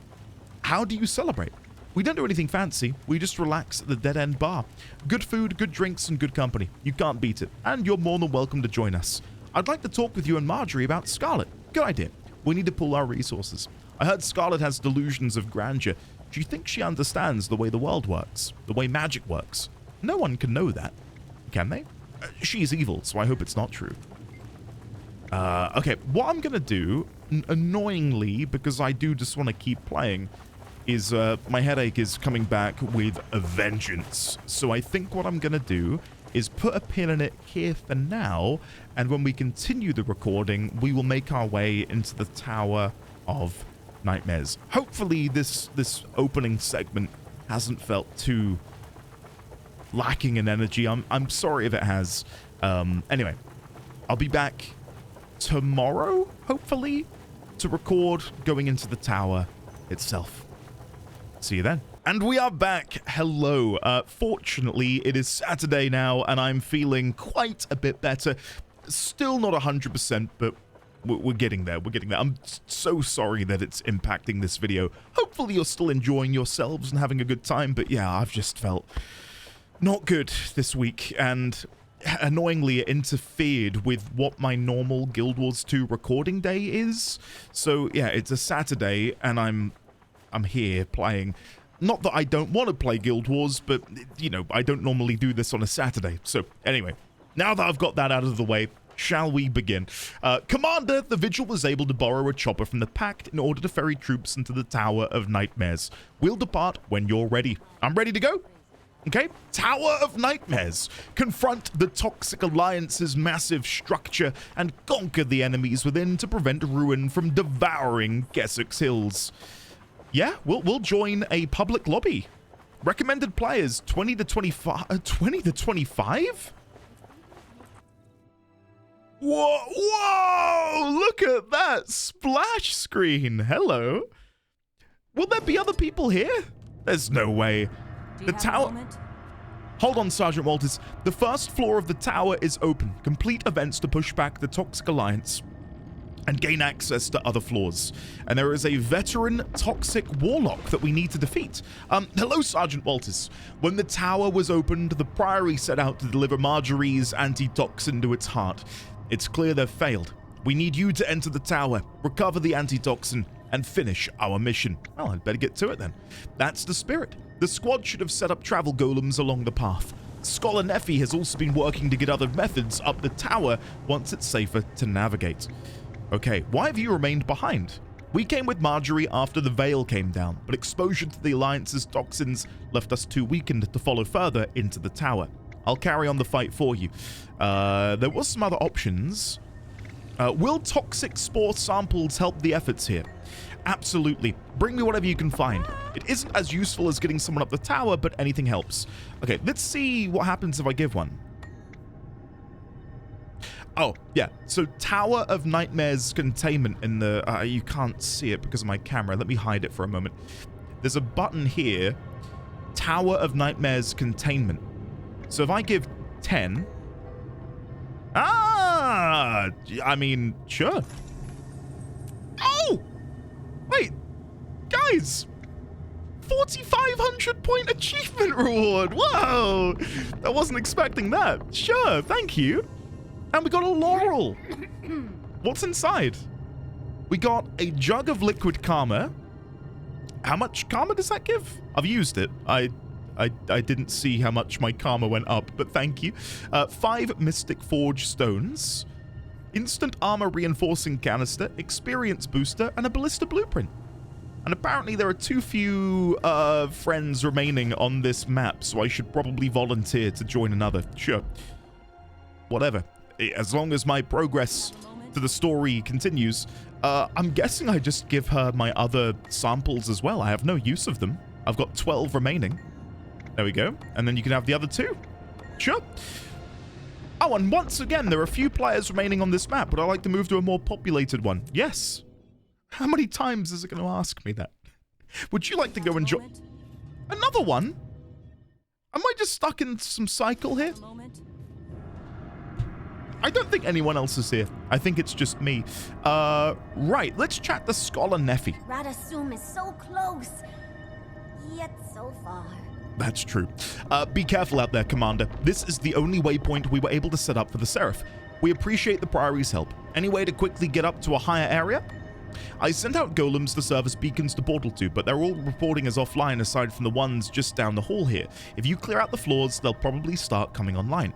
How do you celebrate? We don't do anything fancy. We just relax at the Dead End Bar. Good food, good drinks, and good company. You can't beat it. And you're more than welcome to join us. I'd like to talk with you and Marjorie about Scarlet. Good idea. We need to pool our resources. I heard Scarlet has delusions of grandeur. Do you think she understands the way the world works? The way magic works? No one can know that. Can they? She's evil, so I hope it's not true. Okay, what I'm going to do, annoyingly, because I do just want to keep playing, is my headache is coming back with a vengeance. So I think what I'm going to do is put a pin in it here for now, and when we continue the recording, we will make our way into the Tower of Nightmares. Hopefully this opening segment hasn't felt too lacking in energy. I'm sorry if it has. Anyway, I'll be back tomorrow, hopefully, to record going into the tower itself. See you then. And we are back. Hello. Fortunately, it is Saturday now, and I'm feeling quite a bit better. Still not 100%, but we're getting there. We're getting there. I'm so sorry that it's impacting this video. Hopefully, you're still enjoying yourselves and having a good time, but yeah, I've just felt not good this week, and annoyingly it interfered with what my normal Guild Wars 2 recording day is. So yeah, it's a Saturday, and I'm here playing. Not that I don't want to play Guild Wars, but, you know, I don't normally do this on a Saturday. So, anyway, now that I've got that out of the way, shall we begin? Commander, the Vigil was able to borrow a chopper from the Pact in order to ferry troops into the Tower of Nightmares. We'll depart when you're ready. I'm ready to go. Okay, Tower of Nightmares. Confront the Toxic Alliance's massive structure and conquer the enemies within to prevent ruin from devouring Gessex Hills. Yeah, we'll join a public lobby. Recommended players 20 to 25. 20 to 25? Whoa! Look at that splash screen. Hello. Will there be other people here? There's no way. The tower. Hold on, Sergeant Walters. The first floor of the tower is open. Complete events to push back the Toxic Alliance and gain access to other floors. And there is a veteran toxic warlock that we need to defeat. Hello, Sergeant Walters. When the tower was opened, the Priory set out to deliver Marjorie's antitoxin to its heart. It's clear they've failed. We need you to enter the tower, recover the antitoxin, and finish our mission. Well, I'd better get to it then. That's the spirit. The squad should have set up travel golems along the path. Scholar Neffy has also been working to get other methods up the tower once it's safer to navigate. Okay, why have you remained behind? We came with Marjorie after the veil came down, but exposure to the Alliance's toxins left us too weakened to follow further into the tower. I'll carry on the fight for you. There was some other options. Will toxic spore samples help the efforts here? Absolutely. Bring me whatever you can find. It isn't as useful as getting someone up the tower, but anything helps. Okay, let's see what happens if I give one. Oh, yeah. So Tower of Nightmares containment in the... you can't see it because of my camera. Let me hide it for a moment. There's a button here. Tower of Nightmares containment. So if I give 10... I mean, sure. Oh! Wait. Guys! 4,500 point achievement reward! Whoa! I wasn't expecting that. Sure, thank you. And we got a laurel. What's inside? We got a jug of liquid karma. How much karma does that give? I've used it. I didn't see how much my karma went up, but thank you. 5 Mystic Forge stones, instant armor reinforcing canister, experience booster, and a ballista blueprint. And apparently there are too few friends remaining on this map, so I should probably volunteer to join another. Sure. Whatever. As long as my progress to the story continues. I'm guessing I just give her my other samples as well. I have no use of them. I've got 12 remaining. There we go. And then you can have the other 2. Sure. Oh, and once again, there are a few players remaining on this map, but I'd like to move to a more populated one. Yes. How many times is it going to ask me that? Would you like to go and join... Another one? Am I just stuck in some cycle here? I don't think anyone else is here. I think it's just me. Right, let's chat to Scholar Neffy. Radasum is so close, yet so far. That's true. Be careful out there, Commander. This is the only waypoint we were able to set up for the Seraph. We appreciate the Priory's help. Any way to quickly get up to a higher area? I sent out golems to service beacons to Portal 2, but they're all reporting as offline aside from the ones just down the hall here. If you clear out the floors, they'll probably start coming online.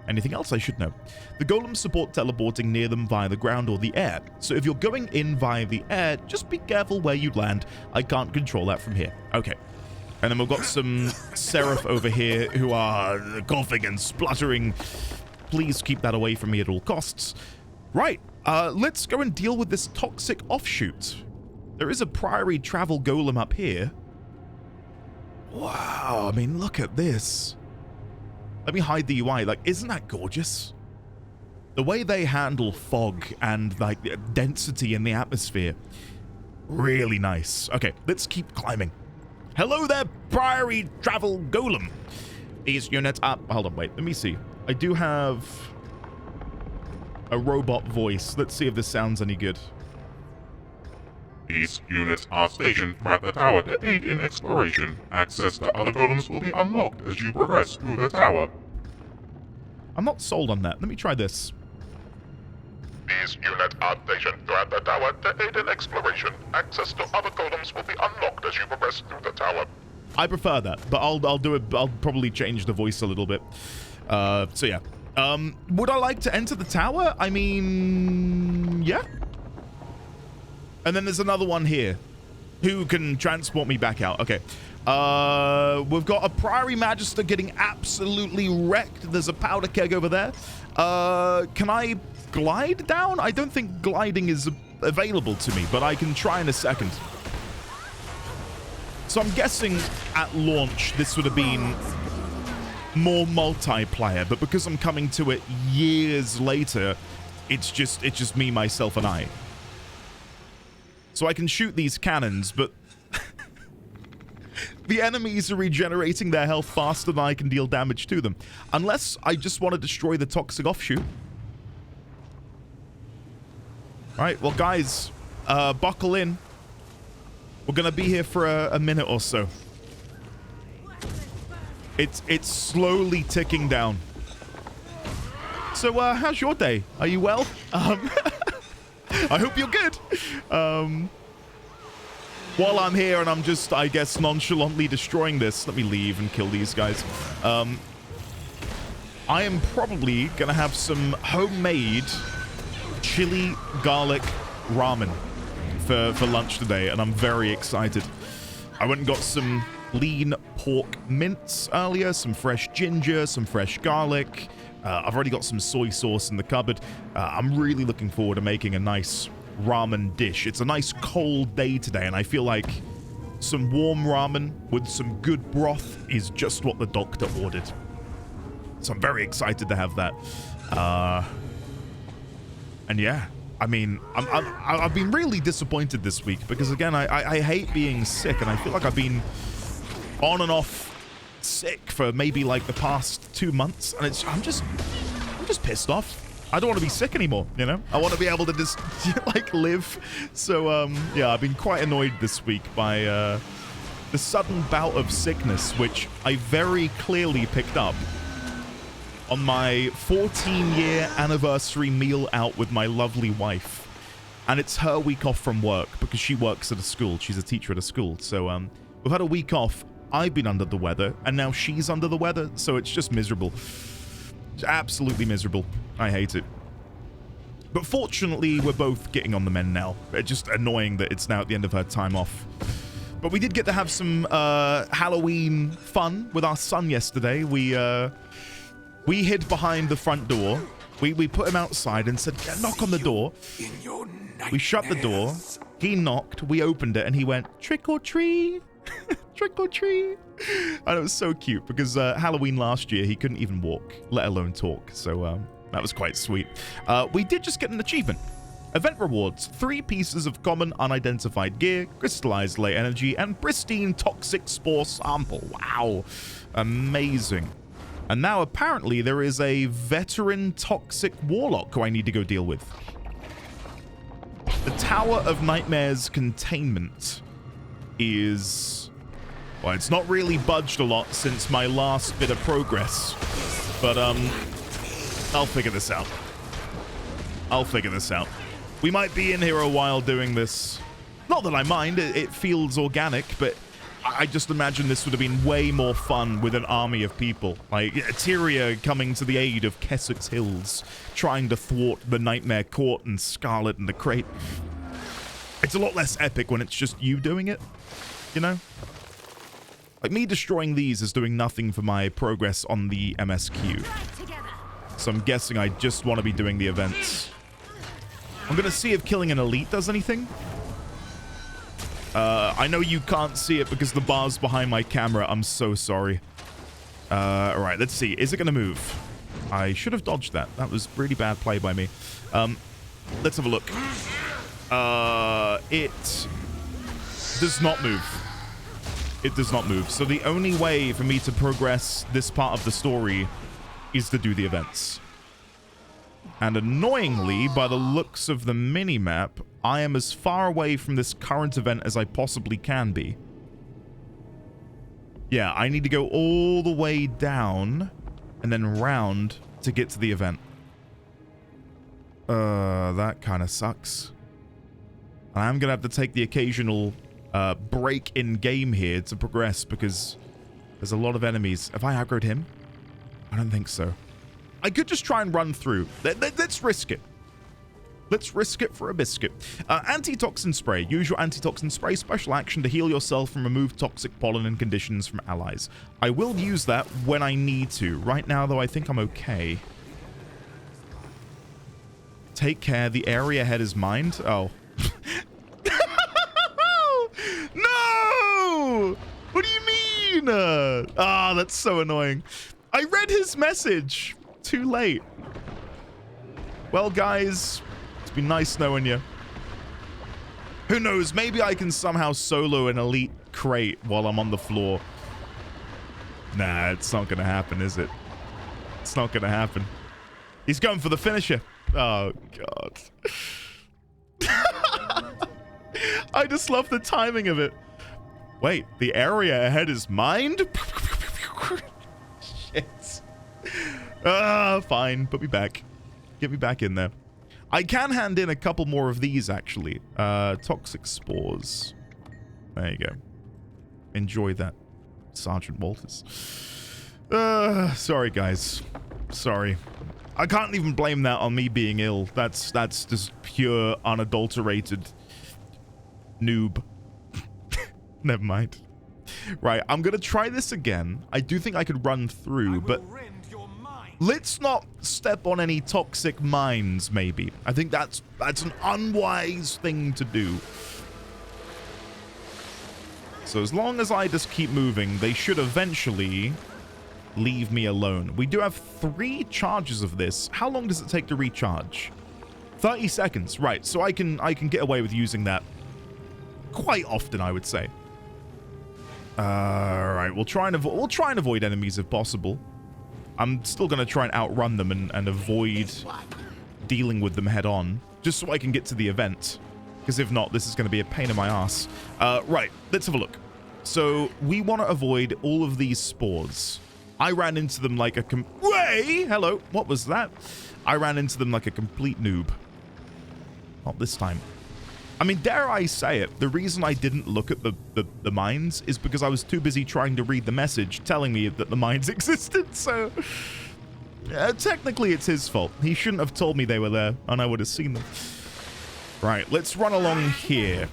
Anything else I should know? The golems support teleporting near them via the ground or the air, so if you're going in via the air, just be careful where you land. I can't control that from here. Okay. And then we've got some Seraph over here who are coughing and spluttering. Please keep that away from me at all costs. Right, let's go and deal with this toxic offshoot. There is a Priory travel golem up here. Wow, I mean, look at this. Let me hide the UI. Like, isn't that gorgeous? The way they handle fog and, like, density in the atmosphere. Really nice. Okay, let's keep climbing. Hello there, Priory Travel Golem. These units are... Hold on, wait. Let me see. I do have a robot voice. Let's see if this sounds any good. These units are stationed at the tower to aid in exploration. Access to other golems will be unlocked as you progress through the tower. I'm not sold on that. Let me try this. These units are stationed at the tower to aid in exploration. Access to other golems will be unlocked as you progress through the tower. I prefer that, but I'll do it. I'll probably change the voice a little bit. So yeah. Would I like to enter the tower? I mean, yeah. And then there's another one here who can transport me back out. Okay. We've got a Priory Magister getting absolutely wrecked. There's a powder keg over there. Can I glide down? I don't think gliding is available to me, but I can try in a second. So I'm guessing at launch this would have been more multiplayer, but because I'm coming to it years later, it's just me, myself, and I. So I can shoot these cannons, but the enemies are regenerating their health faster than I can deal damage to them. Unless I just want to destroy the toxic offshoot. Alright, well guys, buckle in. We're going to be here for a minute or so. It's slowly ticking down. So, how's your day? Are you well? I hope you're good. While I'm here and I'm just, I guess, nonchalantly destroying this, let me leave and kill these guys. I am probably going to have some homemade chili garlic ramen for lunch today, and I'm very excited. I went and got some lean pork mince earlier, some fresh ginger, some fresh garlic. I've already got some soy sauce in the cupboard. I'm really looking forward to making a nice ramen dish. It's a nice cold day today, and I feel like some warm ramen with some good broth is just what the doctor ordered. So I'm very excited to have that. And yeah, I mean, I've been really disappointed this week because, again, I hate being sick, and I feel like I've been on and off sick for maybe like the past 2 months, and I'm just pissed off. I don't want to be sick anymore, you know? I want to be able to just like live. So yeah, I've been quite annoyed this week by the sudden bout of sickness, which I very clearly picked up on my 14-year anniversary meal out with my lovely wife. And it's her week off from work because she works at a school. She's a teacher at a school. So we've had a week off. I've been under the weather, and now she's under the weather, so it's just miserable. It's absolutely miserable. I hate it. But fortunately, we're both getting on the mend now. It's just annoying that it's now at the end of her time off. But we did get to have some Halloween fun with our son yesterday. We hid behind the front door. We put him outside and said, knock on the door. We shut the door. He knocked. We opened it, and he went, trick or treat. Trick or treat. And it was so cute because Halloween last year he couldn't even walk, let alone talk. So that was quite sweet. We did just get an achievement. Event rewards: 3 pieces of common unidentified gear, crystallized light energy, and pristine toxic spore sample. Wow, amazing. And now apparently there is a veteran toxic warlock who I need to go deal with. The Tower of Nightmare's containment is, well, it's not really budged a lot since my last bit of progress, but I'll figure this out. We might be in here a while doing this. Not that I mind, it feels organic, but I just imagine this would have been way more fun with an army of people. Like, Tyria coming to the aid of Keswick's Hills, trying to thwart the Nightmare Court and Scarlet and the Crate. It's a lot less epic when it's just you doing it, you know? Like, me destroying these is doing nothing for my progress on the MSQ. So I'm guessing I just want to be doing the events. I'm going to see if killing an elite does anything. I know you can't see it because the bar's behind my camera. I'm so sorry. Alright, let's see. Is it going to move? I should have dodged that. That was really bad play by me. Let's have a look. It does not move. It does not move. So the only way for me to progress this part of the story is to do the events. And annoyingly, by the looks of the mini-map, I am as far away from this current event as I possibly can be. Yeah, I need to go all the way down and then round to get to the event. That kind of sucks. I'm going to have to take the occasional break in game here to progress because there's a lot of enemies. Have I aggroed him? I don't think so. I could just try and run through. Let's risk it. Let's risk it for a biscuit. Antitoxin spray. Use your antitoxin spray special action to heal yourself and remove toxic pollen and conditions from allies. I will use that when I need to. Right now, though, I think I'm okay. Take care. The area ahead is mined. Oh. No! What do you mean? That's so annoying. I read his message. Too late. Well, guys, it's been nice knowing you. Who knows? Maybe I can somehow solo an elite crate while I'm on the floor. Nah, it's not gonna happen, is it? It's not gonna happen. He's going for the finisher. Oh, God. I just love the timing of it. Wait, the area ahead is mined? Shit. Fine. Put me back. Get me back in there. I can hand in a couple more of these, actually. Toxic spores. There you go. Enjoy that, Sergeant Walters. Sorry, guys. Sorry. I can't even blame that on me being ill. That's just pure, unadulterated noob. Never mind. Right, I'm gonna try this again. I do think I could run through, but let's not step on any toxic mines, maybe. I think that's an unwise thing to do. So as long as I just keep moving, they should eventually leave me alone. We do have 3 charges of this. How long does it take to recharge? 30 seconds. Right, so I can get away with using that quite often, I would say. Right, we'll try and avoid enemies if possible. I'm still going to try and outrun them and avoid dealing with them head on, just so I can get to the event. Because if not, this is going to be a pain in my ass. Right, let's have a look. So we want to avoid all of these spores. I ran into them like a hello, what was that? I ran into them like a complete noob. Not this time. I mean, dare I say it, the reason I didn't look at the mines is because I was too busy trying to read the message telling me that the mines existed, so technically it's his fault. He shouldn't have told me they were there, and I would have seen them. Right, let's run along here.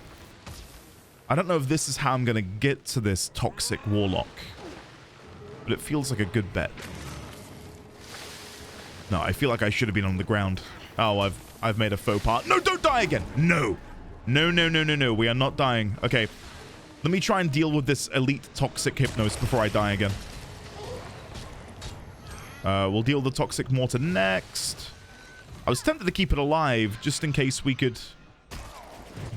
I don't know if this is how I'm going to get to this toxic warlock, but it feels like a good bet. No, I feel like I should have been on the ground. Oh, I've made a faux pas. No, don't die again. No. No, no, no, no, no. We are not dying. Okay. Let me try and deal with this elite toxic hypnos before I die again. We'll deal the toxic mortar next. I was tempted to keep it alive just in case we could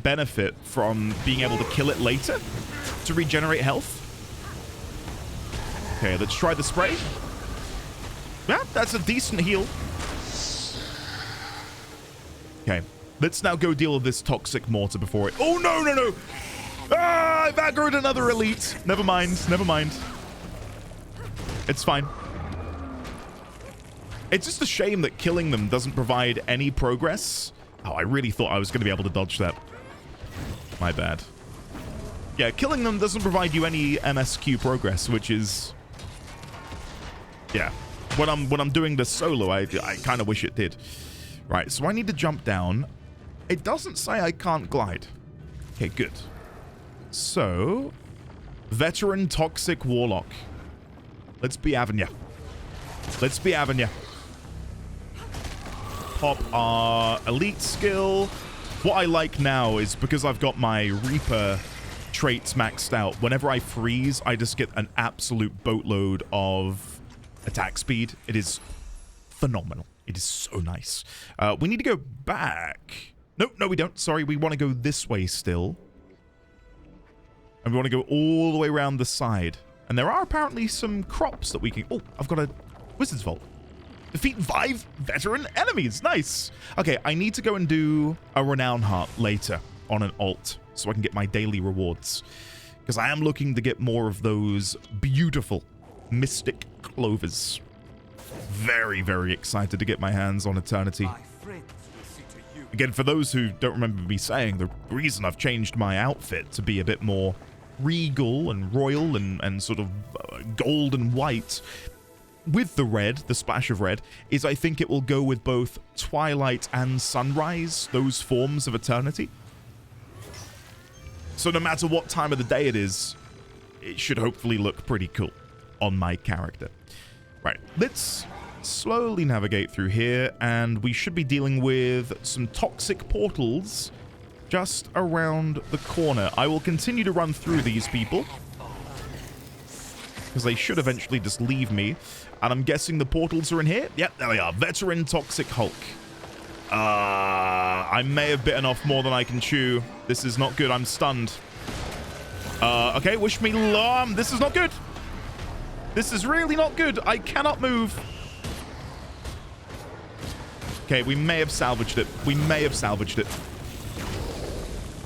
benefit from being able to kill it later to regenerate health. Okay, let's try the spray. Yeah, that's a decent heal. Okay. Let's now go deal with this toxic mortar before it... Oh, no, no, no! Ah, I've aggroed another elite. Never mind, never mind. It's fine. It's just a shame that killing them doesn't provide any progress. Oh, I really thought I was going to be able to dodge that. My bad. Yeah, killing them doesn't provide you any MSQ progress, which is... Yeah. When I'm doing this solo, I kind of wish it did. Right, so I need to jump down. It doesn't say I can't glide. Okay, good. So... Veteran Toxic Warlock. Let's be having ya. Let's be having ya. Pop our elite skill. What I like now is because I've got my Reaper traits maxed out, whenever I freeze, I just get an absolute boatload of attack speed. It is phenomenal. It is so nice. We need to go back. No, we don't. Sorry, we want to go this way still. And we want to go all the way around the side. And there are apparently some crops that we can... Oh, I've got a Wizard's Vault. Defeat 5 veteran enemies. Nice. Okay, I need to go and do a Renown Heart later on an alt so I can get my daily rewards. Because I am looking to get more of those beautiful Mystic Clovers. Very, very excited to get my hands on Eternity. Again, for those who don't remember me saying, the reason I've changed my outfit to be a bit more regal and royal and sort of gold and white with the red, the splash of red, is I think it will go with both Twilight and Sunrise, those forms of Eternity. So no matter what time of the day it is, it should hopefully look pretty cool on my character. Right, let's slowly navigate through here, and we should be dealing with some toxic portals just around the corner. I will continue to run through these people, because they should eventually just leave me. And I'm guessing the portals are in here? Yep, there they are. Veteran Toxic Hulk. I may have bitten off more than I can chew. This is not good. I'm stunned. Okay, wish me luck. This is not good. This is really not good. I cannot move. Okay, we may have salvaged it. We may have salvaged it.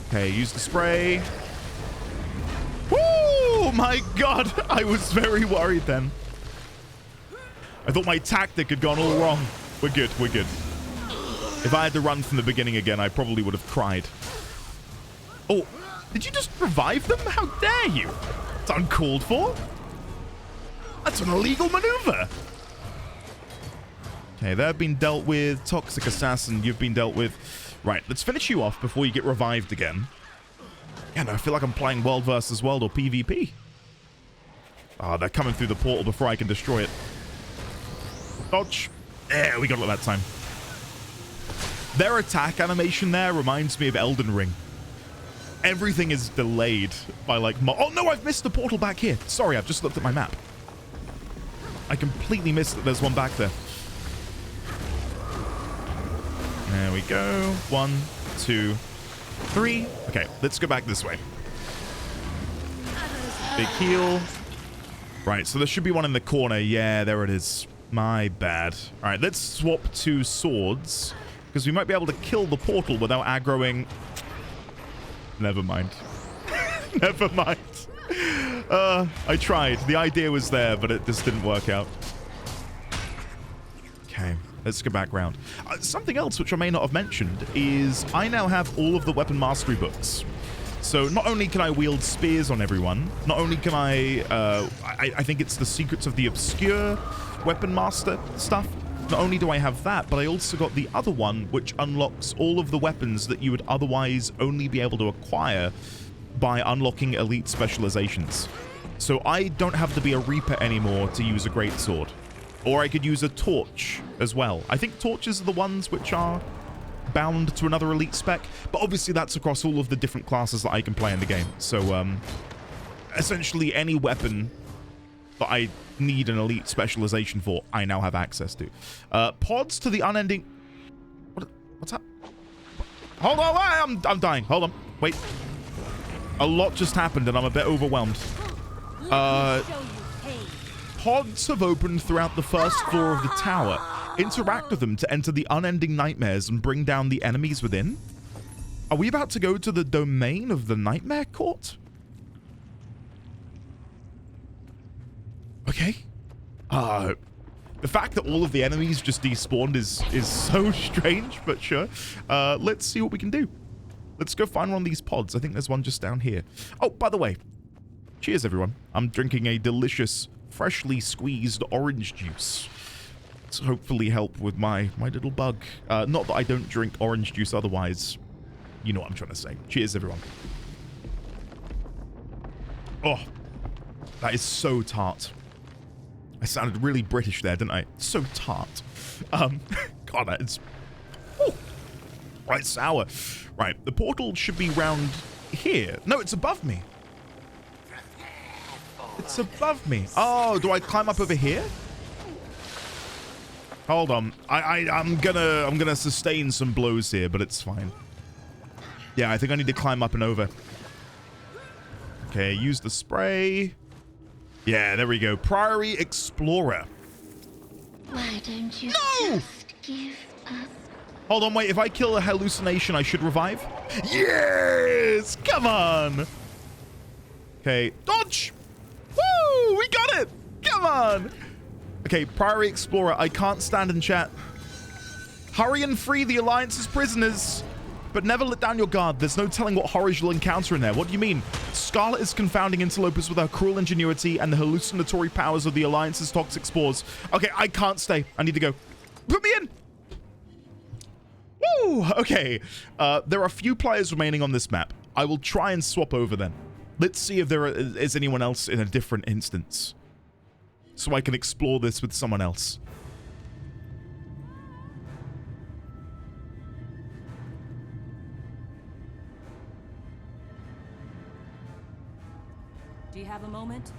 Okay, use the spray. Woo! My God, I was very worried then. I thought my tactic had gone all wrong. We're good, we're good. If I had to run from the beginning again, I probably would have cried. Oh, did you just revive them? How dare you? It's uncalled for. That's an illegal maneuver. Okay, they've been dealt with. Toxic Assassin, you've been dealt with. Right, let's finish you off before you get revived again. Yeah, no, I feel like I'm playing World versus World or PvP. Oh, they're coming through the portal before I can destroy it. Dodge. Yeah, we got it that time. Their attack animation there reminds me of Elden Ring. Everything is delayed by like... Oh, no, I've missed the portal back here. Sorry, I've just looked at my map. I completely missed that there's one back there. There we go. 1, 2, 3. Okay, let's go back this way. Big heal. Right, so there should be one in the corner. Yeah, there it is. My bad. All right, let's swap to swords, because we might be able to kill the portal without aggroing. Never mind. Never mind. I tried. The idea was there, but it just didn't work out. Okay, let's go back round. Something else which I may not have mentioned is I now have all of the weapon mastery books. So not only can I wield spears on everyone, not only can I think it's the Secrets of the Obscure weapon master stuff. Not only do I have that, but I also got the other one, which unlocks all of the weapons that you would otherwise only be able to acquire by unlocking elite specializations. So I don't have to be a Reaper anymore to use a greatsword. Or I could use a torch as well. I think torches are the ones which are bound to another elite spec, but obviously that's across all of the different classes that I can play in the game. So essentially any weapon that I need an elite specialization for, I now have access to. Pods to the unending... What's that? Hold on, I'm dying. Hold on. Wait. A lot just happened and I'm a bit overwhelmed. Pods have opened throughout the first floor of the tower. Interact with them to enter the unending nightmares and bring down the enemies within. Are we about to go to the domain of the Nightmare Court? Okay. The fact that all of the enemies just despawned is so strange, but sure. Let's see what we can do. Let's go find one of these pods. I think there's one just down here. Oh, by the way, cheers, everyone. I'm drinking a delicious, freshly squeezed orange juice. To hopefully help with my little bug. Not that I don't drink orange juice otherwise. You know what I'm trying to say. Cheers, everyone. Oh, that is so tart. I sounded really British there, didn't I? So tart. God, that is quite sour. Right, the portal should be round here. No, it's above me. It's above me. Oh, do I climb up over here? Hold on. I'm gonna sustain some blows here, but it's fine. Yeah, I think I need to climb up and over. Okay, use the spray. Yeah, there we go. Priory Explorer. Why don't you No! just give up? Hold on, wait. If I kill a hallucination, I should revive? Yes! Come on! Okay, dodge! Woo! We got it! Come on! Okay, Priory Explorer. I can't stand in chat. Hurry and free the Alliance's prisoners. But never let down your guard. There's no telling what horrors you'll encounter in there. What do you mean? Scarlet is confounding interlopers with her cruel ingenuity and the hallucinatory powers of the Alliance's toxic spores. Okay, I can't stay. I need to go. Put me in! Woo! Okay. There are a few players remaining on this map. I will try and swap over then. Let's see if there is anyone else in a different instance. So I can explore this with someone else. Do you have a moment?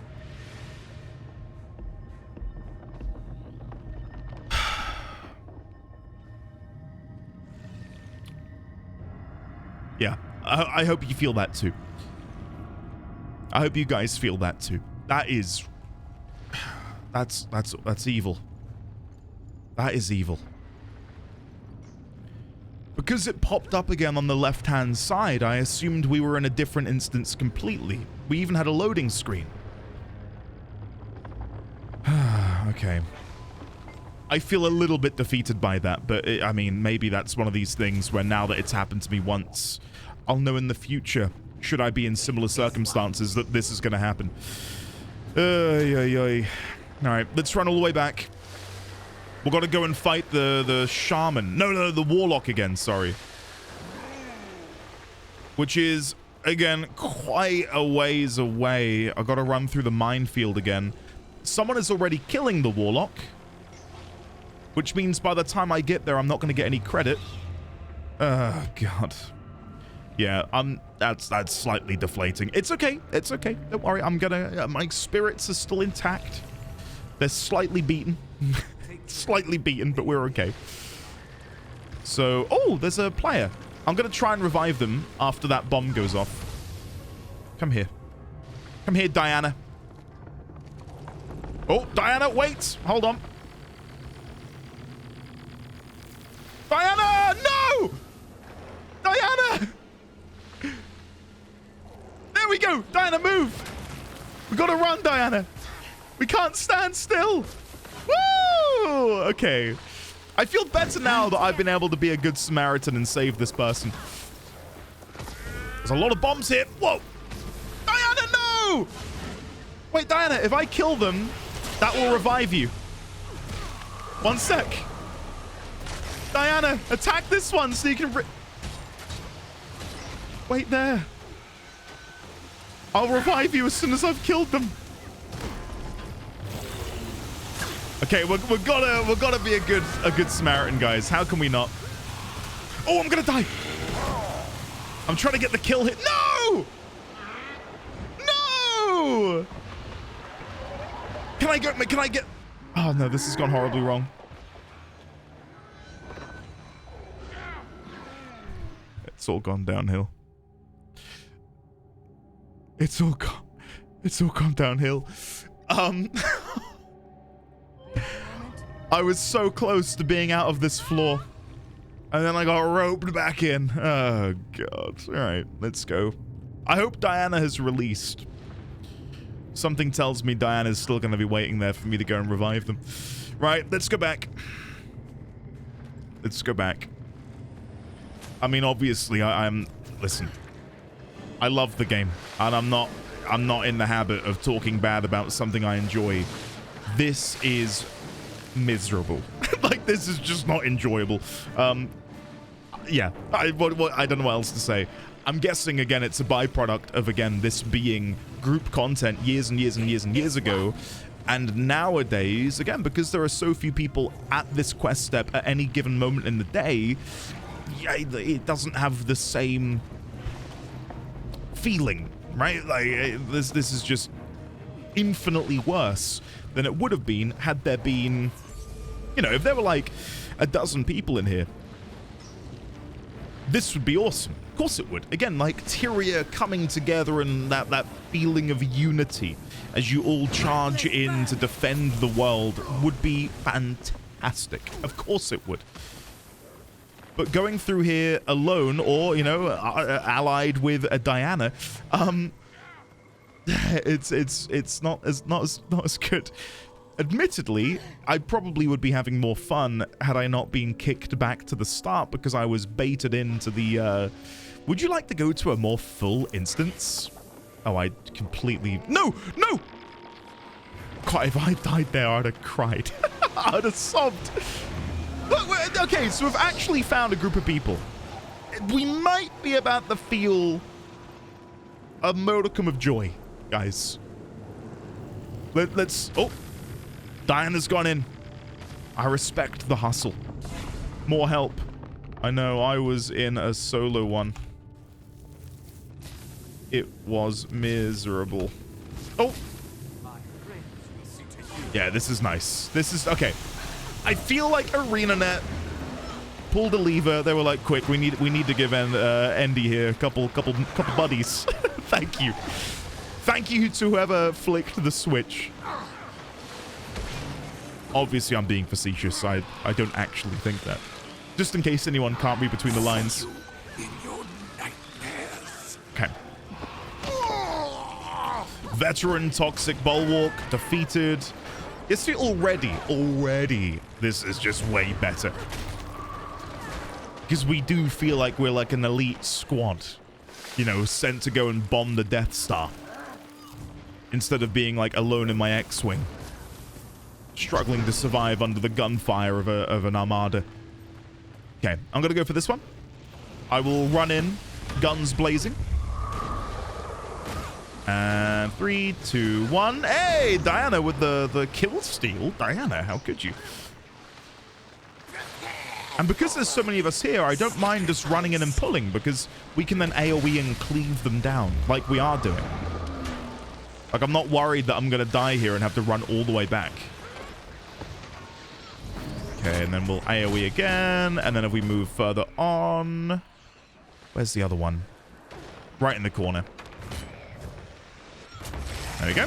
Yeah, I hope you feel that too. I hope you guys feel that too. That is... That's evil. That is evil. Because it popped up again on the left-hand side, I assumed we were in a different instance completely. We even had a loading screen. Okay. I feel a little bit defeated by that, but I mean, maybe that's one of these things where now that it's happened to me once, I'll know in the future, should I be in similar circumstances, that this is going to happen. Alright, let's run all the way back. We've got to go and fight the shaman. No, the warlock again, sorry. Which is, again, quite a ways away. I've got to run through the minefield again. Someone is already killing the warlock. Which means by the time I get there, I'm not going to get any credit. Oh, God. Yeah, that's slightly deflating. It's okay. It's okay. Don't worry. I'm gonna... my spirits are still intact. They're slightly beaten. Slightly beaten, but we're okay. So... Oh, there's a player. I'm gonna try and revive them after that bomb goes off. Come here. Come here, Diana. Oh, Diana, wait. Hold on. Diana! No! Diana! There we go! Diana, move! We gotta run, Diana! We can't stand still! Woo! Okay. I feel better now that I've been able to be a good Samaritan and save this person. There's a lot of bombs here. Whoa! Diana, no! Wait, Diana, if I kill them, that will revive you. One sec. Diana, attack this one so you can... Wait there. I'll revive you as soon as I've killed them. Okay, we're gotta be a good Samaritan, guys. How can we not? Oh, I'm gonna die. I'm trying to get the kill hit. No! No! Can I get... Oh no, this has gone horribly wrong. It's all gone downhill. It's all gone downhill. I was so close to being out of this floor. And then I got roped back in. Oh, God. All right, let's go. I hope Diana has released. Something tells me Diana's still going to be waiting there for me to go and revive them. Right, let's go back. Let's go back. I mean, obviously, I'm listen, I love the game, and I'm not in the habit of talking bad about something I enjoy. This is miserable. Like, this is just not enjoyable. Yeah, I don't know what else to say. I'm guessing, again, it's a byproduct of, again, this being group content years and years and years and years ago. And nowadays, again, because there are so few people at this quest step at any given moment in the day, yeah, it doesn't have the same feeling, right? Like, this is just infinitely worse than it would have been had there been, you know, if there were like a dozen people in here. This would be awesome. Of course it would. Again, like Tyria coming together and that feeling of unity as you all charge in to defend the world would be fantastic. Of course it would. But going through here alone, or, you know, allied with a Diana, it's not as good. Admittedly, I probably would be having more fun had I not been kicked back to the start because I was baited into the, would you like to go to a more full instance? Oh, I completely... No! No! God, if I died there, I'd have cried. I'd have sobbed. Look, okay, so we've actually found a group of people. We might be about to feel a modicum of joy, guys. Let's... Oh! Diana's gone in. I respect the hustle. More help. I know, I was in a solo one. It was miserable. Oh! Yeah, this is nice. This is... Okay. I feel like ArenaNet pulled a lever. They were like, quick, we need to give Andy here a couple buddies. Thank you. Thank you to whoever flicked the switch. Obviously, I'm being facetious. I don't actually think that. Just in case anyone can't read between the lines. Okay. Veteran Toxic Bulwark defeated. You see, already, this is just way better. Because we do feel like we're like an elite squad. You know, sent to go and bomb the Death Star. Instead of being like alone in my X-Wing. Struggling to survive under the gunfire of an armada. Okay, I'm gonna go for this one. I will run in, guns blazing. And 3, 2, 1. Hey, Diana with the kill steal. Diana, how could you? And because there's so many of us here, I don't mind just running in and pulling, because we can then AoE and cleave them down, like we are doing. Like, I'm not worried that I'm gonna die here and have to run all the way back. Okay, and then we'll AoE again, and then if we move further on... Where's the other one? Right in the corner. There we go.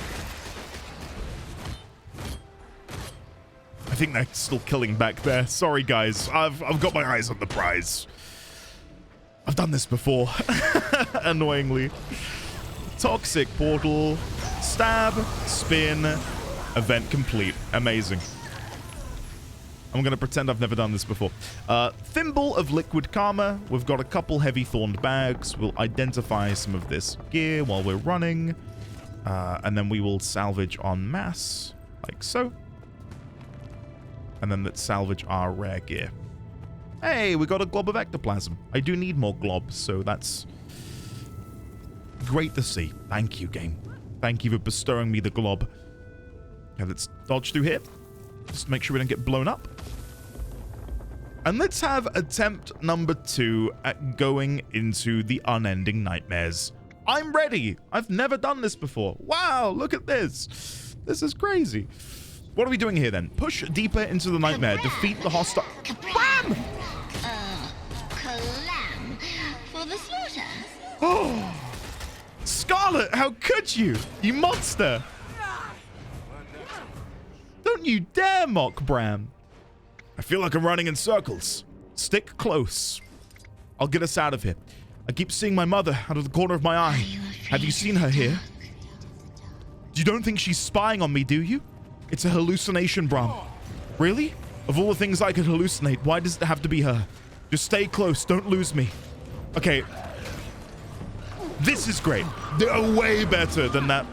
I think they're still killing back there. Sorry, guys. I've got my eyes on the prize. I've done this before. Annoyingly. Toxic portal. Stab. Spin. Event complete. Amazing. I'm going to pretend I've never done this before. Thimble of Liquid Karma. We've got a couple heavy thorned bags. We'll identify some of this gear while we're running. And then we will salvage en masse, like so. And then let's salvage our rare gear. Hey, we got a glob of ectoplasm. I do need more globs, so that's great to see. Thank you, game. Thank you for bestowing me the glob. Okay, let's dodge through here. Just make sure we don't get blown up. And let's have attempt number 2 at going into the unending nightmares. I'm ready. I've never done this before. Wow, look at this. This is crazy. What are we doing here then? Push deeper into the nightmare. Defeat the hostile... Bam! Clam for the slaughter. Oh! Scarlet, how could you? You monster! Don't you dare mock Bram. I feel like I'm running in circles. Stick close. I'll get us out of here. I keep seeing my mother out of the corner of my eye. Have you seen her here? You don't think she's spying on me, do you? It's a hallucination, Bram. Really? Of all the things I could hallucinate, why does it have to be her? Just stay close. Don't lose me. Okay. This is great. They're way better than that.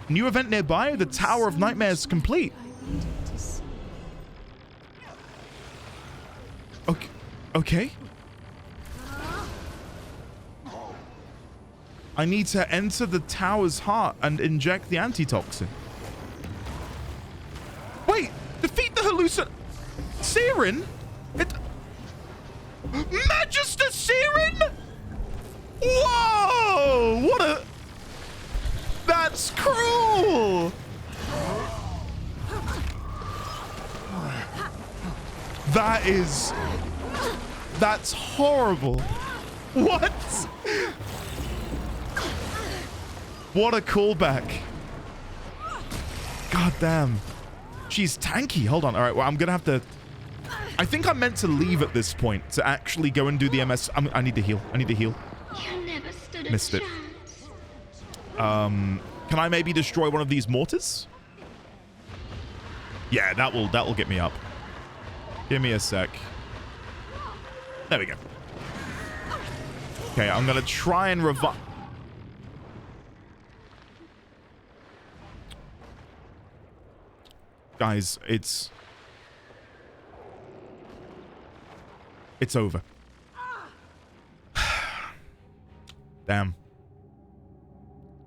New event nearby. The Tower of Nightmares complete. Okay. Okay. I need to enter the tower's heart and inject the antitoxin. Wait, defeat the hallucin... Siren? Magister Siren? Whoa! What a... That's cruel! That is... That's horrible. What? What a callback. God damn. She's tanky. Hold on. All right, well, I'm going to have to... I think I'm meant to leave at this point to actually go and do the MS... I need to heal. I need to heal. You never stood a Missed it. chance. Can I maybe destroy one of these mortars? Yeah, that will get me up. Give me a sec. There we go. Okay, I'm going to try and revive... Guys, it's over. Damn.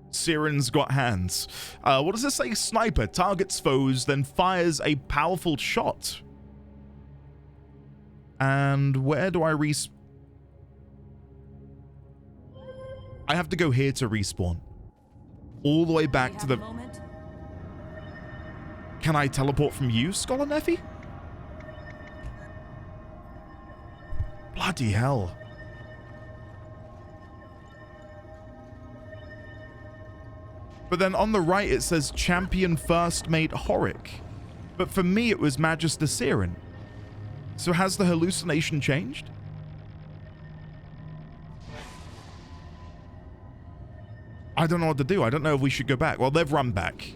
Siren's got hands. What does this say? Sniper targets foes, then fires a powerful shot. And where do I respawn? I have to go here to respawn. All the way back to the... Can I teleport from you, Scholar Neffy? Bloody hell. But then on the right it says Champion First Mate Horic. But for me it was Magister Siren. So has the hallucination changed? I don't know what to do. I don't know if we should go back. Well, they've run back.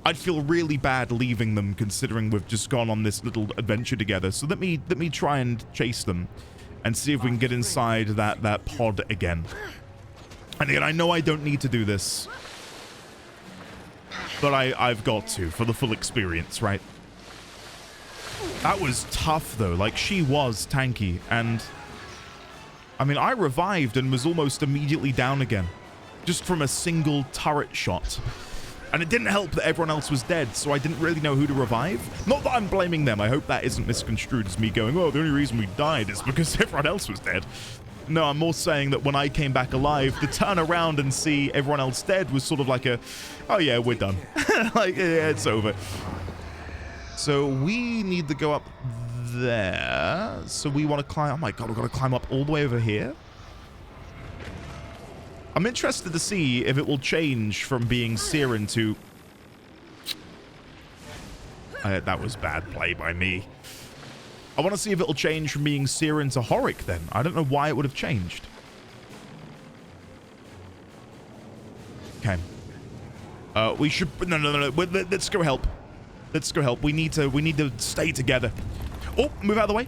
I'd feel really bad leaving them considering we've just gone on this little adventure together. So let me try and chase them and see if we can get inside that pod again. And again, I know I don't need to do this, but I've got to for the full experience, right? That was tough though. Like, she was tanky, and I mean, I revived and was almost immediately down again just from a single turret shot. And it didn't help that everyone else was dead, so I didn't really know who to revive. Not that I'm blaming them. I hope that isn't misconstrued as me going, oh, the only reason we died is because everyone else was dead. No, I'm more saying that when I came back alive, to turn around and see everyone else dead was sort of like a, oh yeah, we're done. Like, yeah, it's over. So we need to go up there. So we want to climb. Oh my God, we've got to climb up all the way over here. I'm interested to see if it will change from being Siren to... that was bad play by me. I want to see if it'll change from being Siren to Horic then. I don't know why it would have changed. Okay. We should... No. Let's go help. Let's go help. We need to stay together. Oh, move out of the way.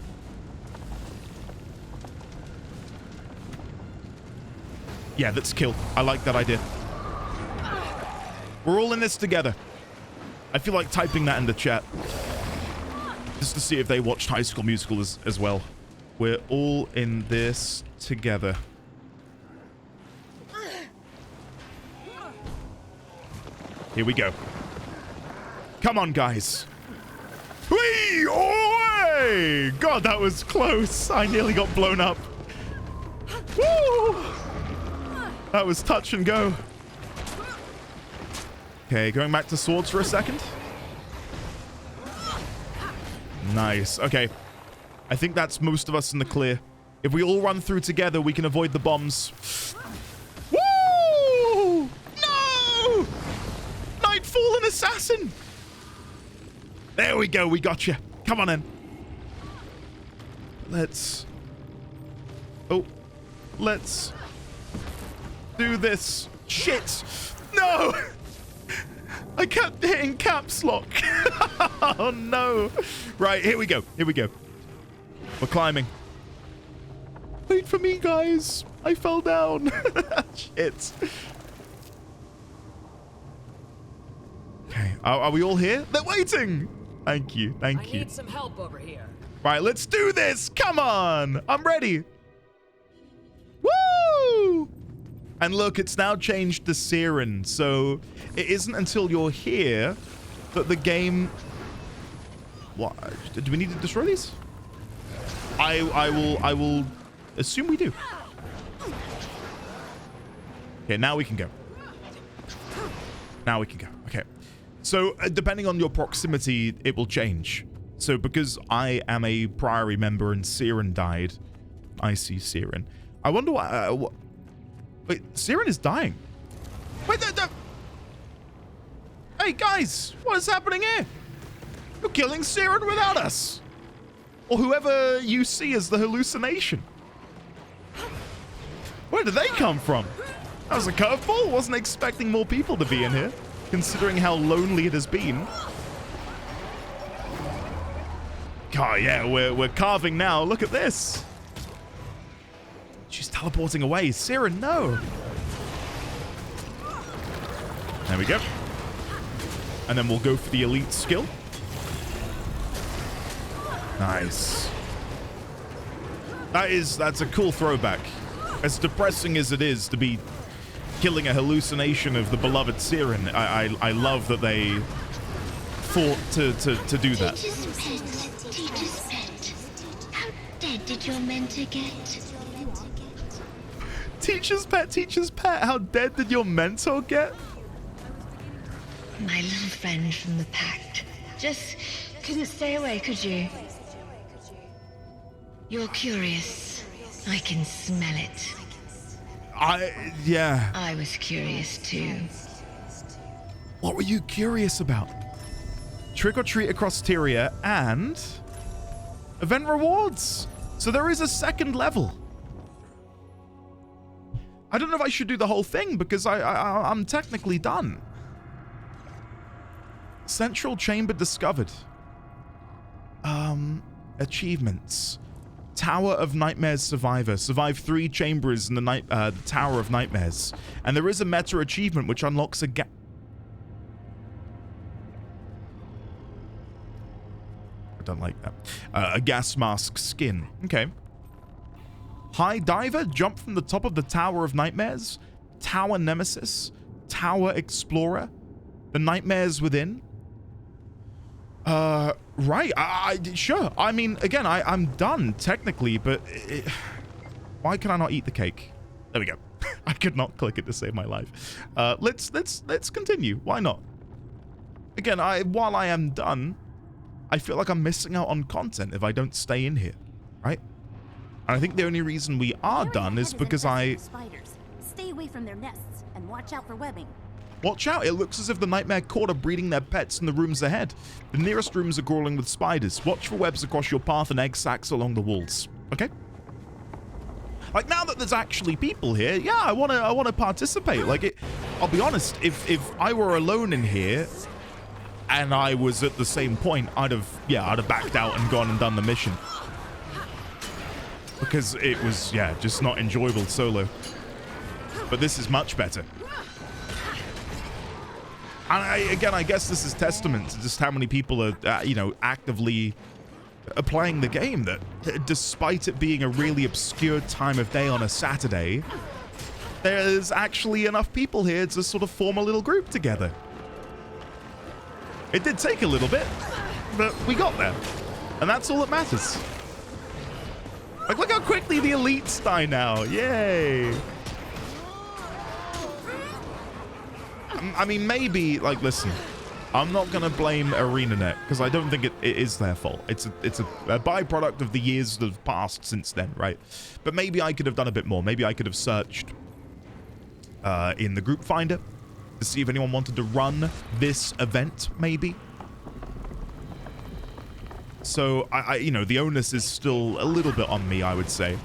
Yeah, let's kill. I like that idea. We're all in this together. I feel like typing that in the chat. Just to see if they watched High School Musical as well. We're all in this together. Here we go. Come on, guys. Whee! Away! God, that was close. I nearly got blown up. Woo! That was touch and go. Okay, going back to swords for a second. Nice. Okay. I think that's most of us in the clear. If we all run through together, we can avoid the bombs. Woo! No! Nightfallen Assassin! There we go. We got you. Come on in. Let's... Oh. Let's... do this. Shit. No! I kept hitting caps lock. Oh no. Right, here we go. Here we go. We're climbing. Wait for me, guys. I fell down. Shit. Okay, are we all here? They're waiting. Thank you, thank you. I need some help over here. Right, let's do this. Come on. I'm ready. Woo! And look, it's now changed to Siren, so it isn't until you're here that the game... What? Do we need to destroy these? I will assume we do. Okay, now we can go. Now we can go. Okay. So, depending on your proximity, it will change. So, because I am a Priory member and Siren died, I see Siren. I wonder why... wait, Siren is dying. Wait, hey, guys! What is happening here? You're killing Siren without us! Or whoever you see as the hallucination. Where did they come from? That was a curveball. Wasn't expecting more people to be in here, considering how lonely it has been. Oh yeah, we're carving now. Look at this. She's teleporting away. Siren, no. There we go. And then we'll go for the elite skill. Nice. That's a cool throwback. As depressing as it is to be killing a hallucination of the beloved Siren, I love that they thought to do that. Teacher's pet. How dead did your mentor get? Teacher's pet, how dead did your mentor get? My little friend from the pact. Just couldn't stay away, could you? You're curious. I can smell it. Yeah. I was curious too. What were you curious about? Trick or treat across Tyria and event rewards. So there is a second level. I don't know if I should do the whole thing because I'm technically done. Central chamber discovered. Achievements. Tower of Nightmares survivor. Survive 3 chambers in the Tower of Nightmares. And there is a meta achievement which unlocks a gap. I don't like that. A gas mask skin. Okay. High diver. Jump from the top of the Tower of Nightmares. Tower Nemesis. Tower Explorer. The Nightmares Within. Right. Sure. I mean, again, I'm done technically, but why can I not eat the cake? There we go. I could not click it to save my life. Let's continue. Why not? Again, while I am done, I feel like I'm missing out on content if I don't stay in here, right? And I think the only reason we are done is because spiders. Stay away from their nests and watch out for webbing. Watch out, it looks as if the Nightmare Court are breeding their pets in the rooms ahead. The nearest rooms are crawling with spiders. Watch for webs across your path and egg sacs along the walls. Okay? Like, now that there's actually people here, yeah, I wanna participate. Like, I'll be honest, if I were alone in here and I was at the same point, I'd have backed out and gone and done the mission. Because it was, yeah, just not enjoyable solo. But this is much better. And again, I guess this is testament to just how many people are, actively playing the game. That despite it being a really obscure time of day on a Saturday, there's actually enough people here to sort of form a little group together. It did take a little bit, but we got there. And that's all that matters. Like, look how quickly the elites die now. Yay. I mean, maybe, like, listen, I'm not going to blame ArenaNet because I don't think it is their fault. It's a byproduct of the years that have passed since then, right? But maybe I could have done a bit more. Maybe I could have searched in the group finder to see if anyone wanted to run this event, maybe. So, the onus is still a little bit on me, I would say.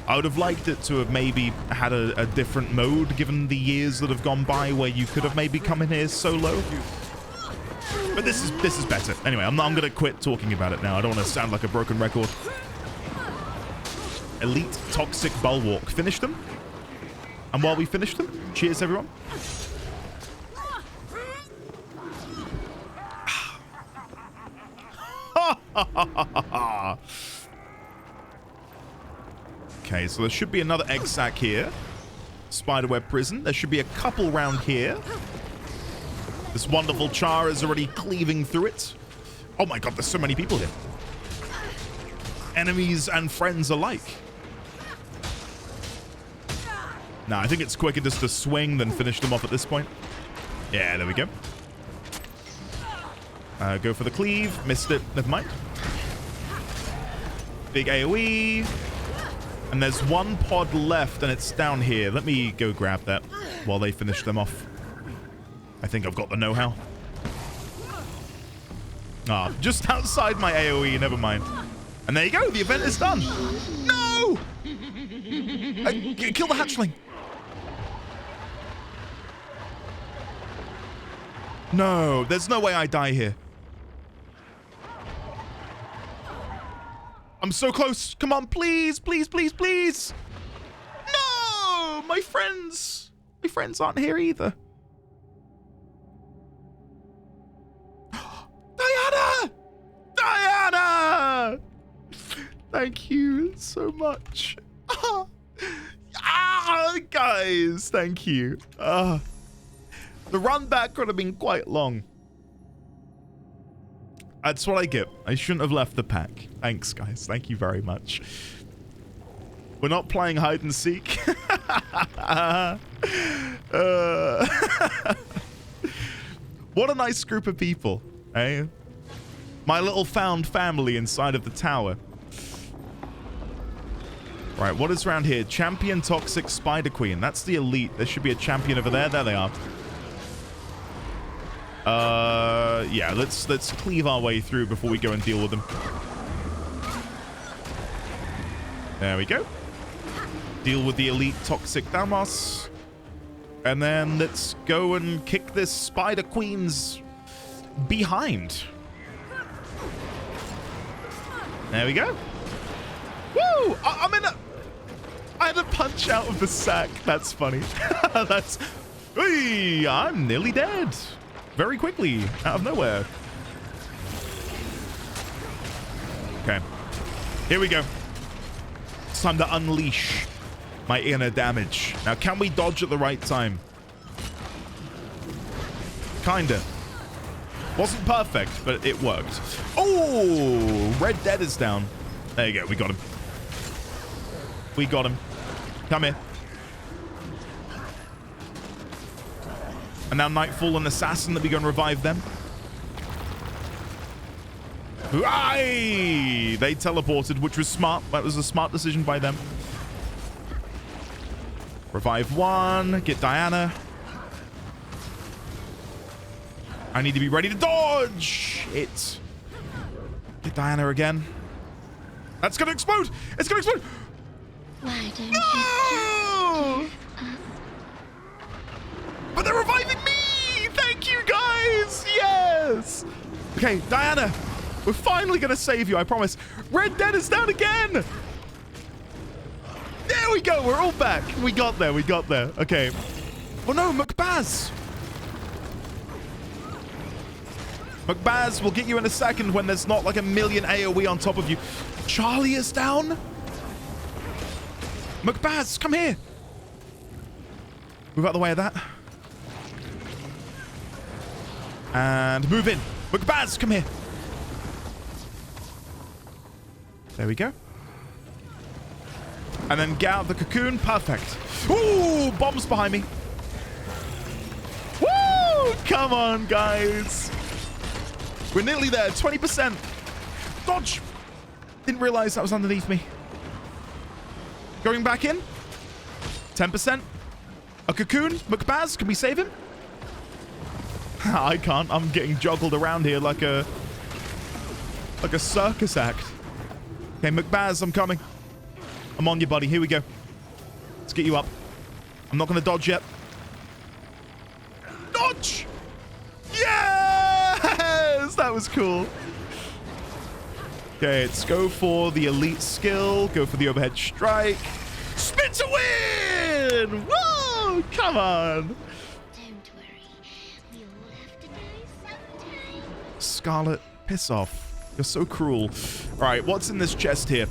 I would have liked it to have maybe had a different mode, given the years that have gone by, where you could have maybe come in here solo. But this is better. Anyway, I'm gonna quit talking about it now. I don't want to sound like a broken record. Elite Toxic Bulwark. Finish them. And while we finish them, cheers, everyone. Okay, so there should be another egg sac here. Spiderweb prison. There should be a couple round here. This wonderful char is already cleaving through it. Oh my god, there's so many people here. Enemies and friends alike. Nah, I think it's quicker just to swing than finish them off at this point. Yeah, there we go. Go for the cleave. Missed it. Never mind. Big AoE. And there's one pod left, and it's down here. Let me go grab that while they finish them off. I think I've got the know-how. Ah, just outside my AoE. Never mind. And there you go. The event is done. No! Kill the hatchling. No, there's no way I die here. I'm so close. Come on, please, please, please, please. No, my friends aren't here either. Diana! Thank you so much. Guys, thank you. The run back could have been quite long. That's what I get. I shouldn't have left the pack. Thanks, guys. Thank you very much. We're not playing hide and seek. What a nice group of people, eh? My little found family inside of the tower. Right, what is around here? Champion Toxic Spider Queen. That's the elite. There should be a champion over there. There they are. Yeah, let's cleave our way through before we go and deal with them. There we go. Deal with the elite Toxic Damas. And then let's go and kick this Spider Queen's behind. There we go. Woo! I'm in a... I had a punch out of the sack. That's funny. That's... Hey, I'm nearly dead. Very quickly, out of nowhere. Okay. Here we go. It's time to unleash my inner damage. Now, can we dodge at the right time? Kinda. Wasn't perfect, but it worked. Oh, Red Dead is down. There you go. We got him. We got him. Come here. And now Nightfall and Assassin, let me go and revive them. Aye! They teleported, which was smart. That was a smart decision by them. Revive one. Get Diana. I need to be ready to dodge it. Get Diana again. That's gonna explode! It's gonna explode! Why don't No! But they're reviving me! Thank you, guys! Yes! Okay, Diana, we're finally gonna save you, I promise. Red Dead is down again! There we go, we're all back. We got there, we got there. Okay. Oh no, McBaz! McBaz will get you in a second when there's not like a million AoE on top of you. Charlie is down? McBaz, come here! Move out of the way of that. And move in. McBaz, come here. There we go. And then get out of the cocoon. Perfect. Ooh, bombs behind me. Woo! Come on, guys. We're nearly there. 20%. Dodge. Didn't realize that was underneath me. Going back in. 10%. A cocoon. McBaz, can we save him? I can't. I'm getting juggled around here like a circus act. Okay, McBaz, I'm coming. I'm on you, buddy. Here we go. Let's get you up. I'm not going to dodge yet. Dodge! Yes! That was cool. Okay, let's go for the elite skill. Go for the overhead strike. Spin to win! Whoa! Come on. Don't worry. We all have to die sometime. Scarlet, piss off. You're so cruel. All right, what's in this chest here?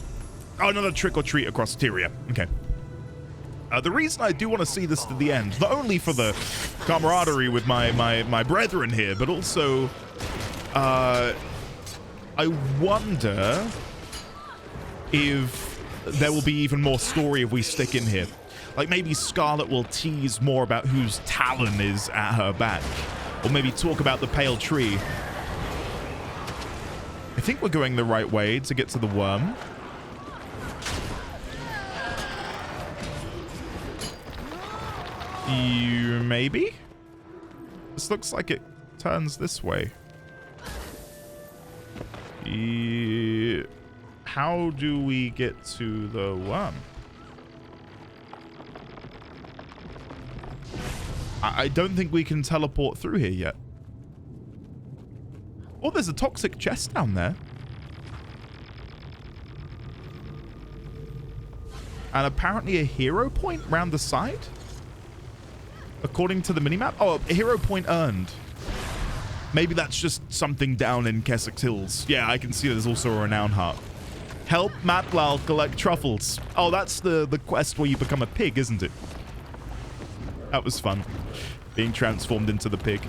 Oh, another trick or treat across Tyria. Okay. The reason I do want to see this to the end, not only for the camaraderie with my brethren here, but also, I wonder if there will be even more story if we stick in here. Like maybe Scarlet will tease more about whose talon is at her back, or maybe talk about the pale tree. I think we're going the right way to get to the worm. Maybe? This looks like it turns this way. How do we get to the worm? I don't think we can teleport through here yet. Oh, there's a toxic chest down there. And apparently a hero point round the side? According to the minimap? Oh, a hero point earned. Maybe that's just something down in Kessex Hills. Yeah, I can see there's also a renown heart. Help Matlal collect truffles. Oh, that's the quest where you become a pig, isn't it? That was fun. Being transformed into the pig.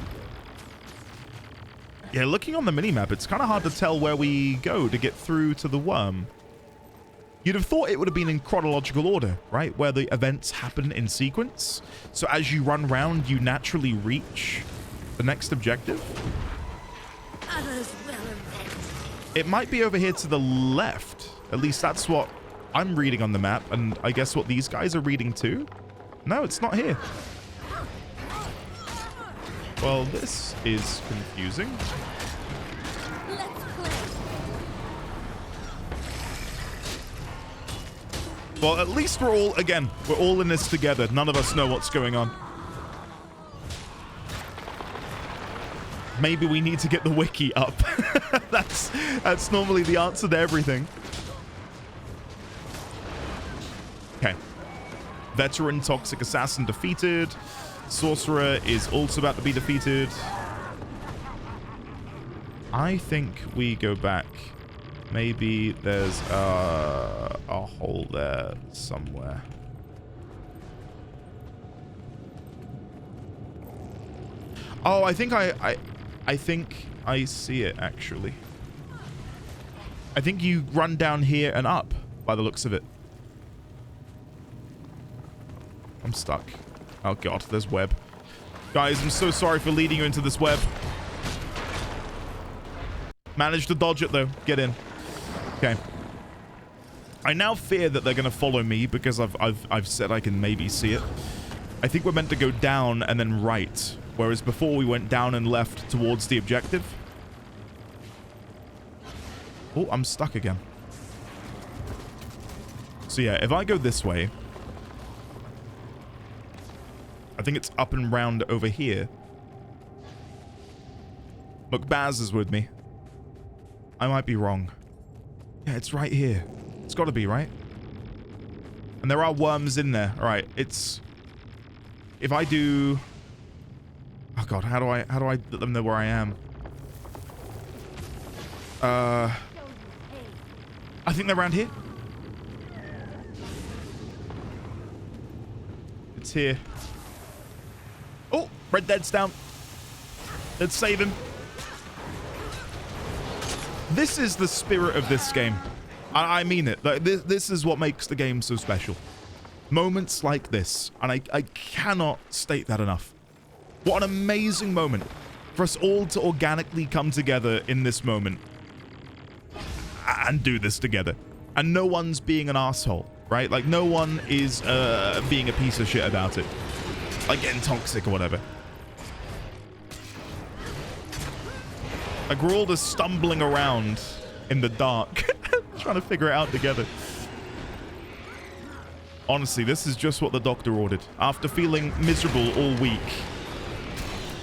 Yeah, looking on the minimap, it's kind of hard to tell where we go to get through to the worm. You'd have thought it would have been in chronological order, right? Where the events happen in sequence. So as you run round, you naturally reach the next objective. Others will avenge. It might be over here to the left. At least that's what I'm reading on the map. And I guess what these guys are reading too? No, it's not here. Well, this is confusing. Let's play. Well, at least we're all in this together. None of us know what's going on. Maybe we need to get the wiki up. That's normally the answer to everything. Okay. Veteran toxic assassin defeated. Sorcerer is also about to be defeated. I think we go back. Maybe there's a hole there somewhere. Oh, I think I see it actually. I think you run down here and up by the looks of it. I'm stuck. Oh god, there's web. Guys, I'm so sorry for leading you into this web. Managed to dodge it though. Get in. Okay. I now fear that they're gonna follow me because I've said I can maybe see it. I think we're meant to go down and then right, whereas before we went down and left towards the objective. Oh, I'm stuck again. So yeah, if I go this way, I think it's up and round over here. Look, Baz is with me. I might be wrong. Yeah, it's right here. It's got to be, right? And there are worms in there. All right, it's... If I do... Oh god, how do I let them know where I am? I think they're around here. It's here. Oh, Red Dead's down. Let's save him. This is the spirit of this game. I mean it. Like, this is what makes the game so special. Moments like this. And I cannot state that enough. What an amazing moment for us all to organically come together in this moment and do this together. And no one's being an asshole, right? Like, no one is being a piece of shit about it. Like getting toxic or whatever. Like we're all just stumbling around in the dark, trying to figure it out together. Honestly, this is just what the doctor ordered. After feeling miserable all week,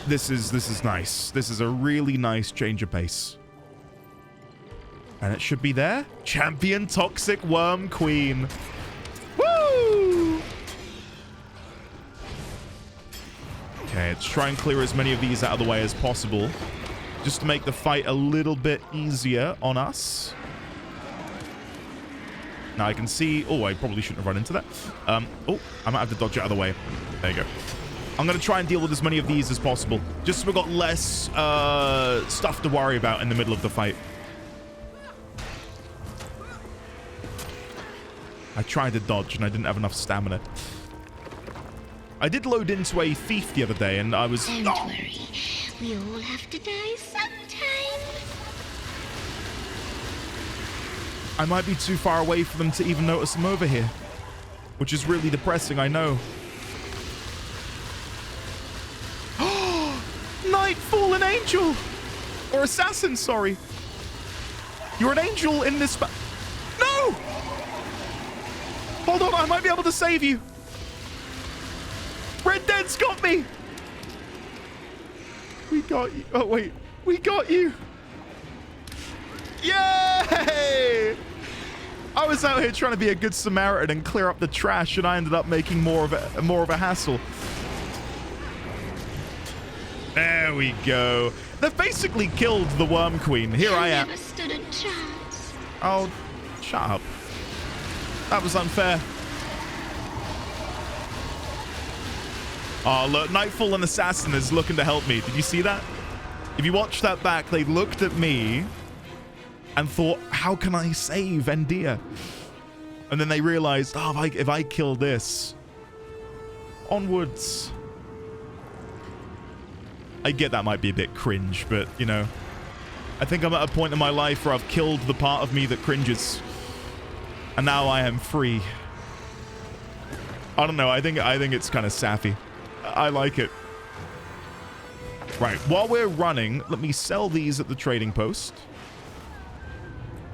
this is nice. This is a really nice change of pace. And it should be there. Champion Toxic Worm Queen. Woo! Okay, let's try and clear as many of these out of the way as possible, just to make the fight a little bit easier on us. Now I can see... Oh, I probably shouldn't have run into that. Oh, I might have to dodge it out of the way. There you go. I'm going to try and deal with as many of these as possible, just so we've got less stuff to worry about in the middle of the fight. I tried to dodge, and I didn't have enough stamina. I did load into a thief the other day, and I was... Don't worry. We all have to die sometime. I might be too far away for them to even notice I'm over here, which is really depressing, I know. Night Fallen Angel! Or Assassin, sorry. You're an angel in this... No! Hold on, I might be able to save you. Red Dead's got me! We got you. Oh, wait. We got you. Yay! I was out here trying to be a good Samaritan and clear up the trash, and I ended up making more of a hassle. There we go. They've basically killed the Worm Queen. Here I am. Never stood a chance. Oh, shut up. That was unfair. Oh, look, Nightfall and Assassin is looking to help me. Did you see that? If you watch that back, they looked at me and thought, how can I save Endia? And then they realized, oh, if I kill this, onwards. I get that might be a bit cringe, but, you know, I think I'm at a point in my life where I've killed the part of me that cringes. And now I am free. I don't know. I think it's kind of sappy. I like it. Right. While we're running, let me sell these at the trading post.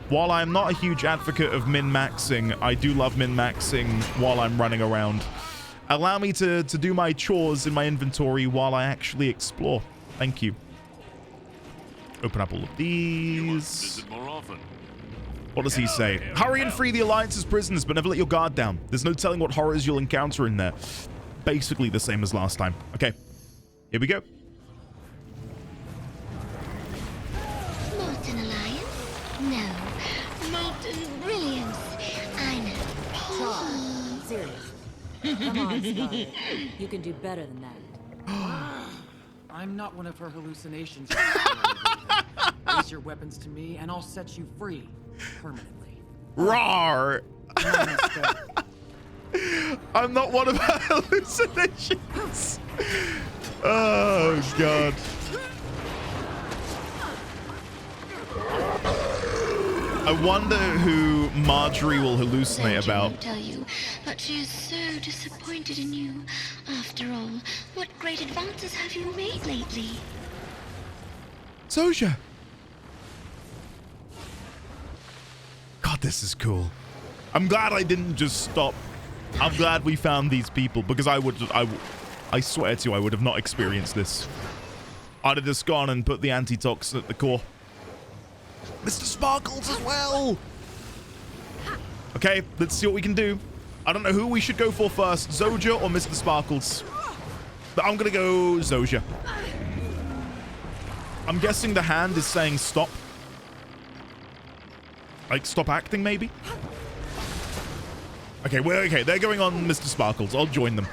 While I'm not a huge advocate of min-maxing, I do love min-maxing while I'm running around. Allow me to do my chores in my inventory while I actually explore. Thank you. Open up all of these. What does he say? Hurry and free the Alliance's prisoners, but never let your guard down. There's no telling what horrors you'll encounter in there. Basically the same as last time. Okay, here we go. Molten Alliance? No. Molten Brilliance. I know. Try. Seriously. Come on, Scarlet. You can do better than that. I'm not one of her hallucinations. Raise your weapons to me, and I'll set you free permanently. Rawr! I'm not one of her hallucinations. Oh, God. I wonder who Marjorie will hallucinate about. Won't tell you, but she is so disappointed in you. After all, what great advances have you made lately? Zojia. God, this is cool. I'm glad I didn't just stop. I'm glad we found these people, because I swear to you, I would have not experienced this. I'd have just gone and put the antitoxin at the core. Mr. Sparkles as well. Okay, let's see what we can do. I don't know who we should go for first, Zojia or Mr. Sparkles. But I'm gonna go Zojia. I'm guessing the hand is saying stop. Like, stop acting, maybe? Okay, well, okay, they're going on Mr. Sparkles. I'll join them.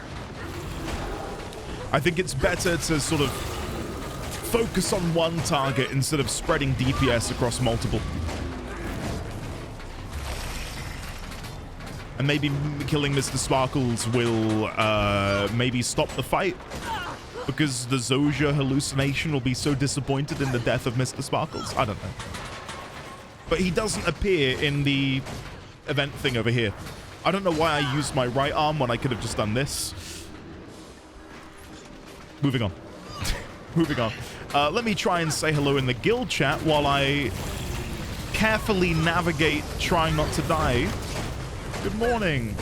I think it's better to sort of focus on one target instead of spreading DPS across multiple. And maybe killing Mr. Sparkles will maybe stop the fight, because the Zojia hallucination will be so disappointed in the death of Mr. Sparkles. I don't know. But he doesn't appear in the event thing over here. I don't know why I used my right arm when I could have just done this. Moving on. Moving on. Let me try and say hello in the guild chat while I carefully navigate trying not to die. Good morning.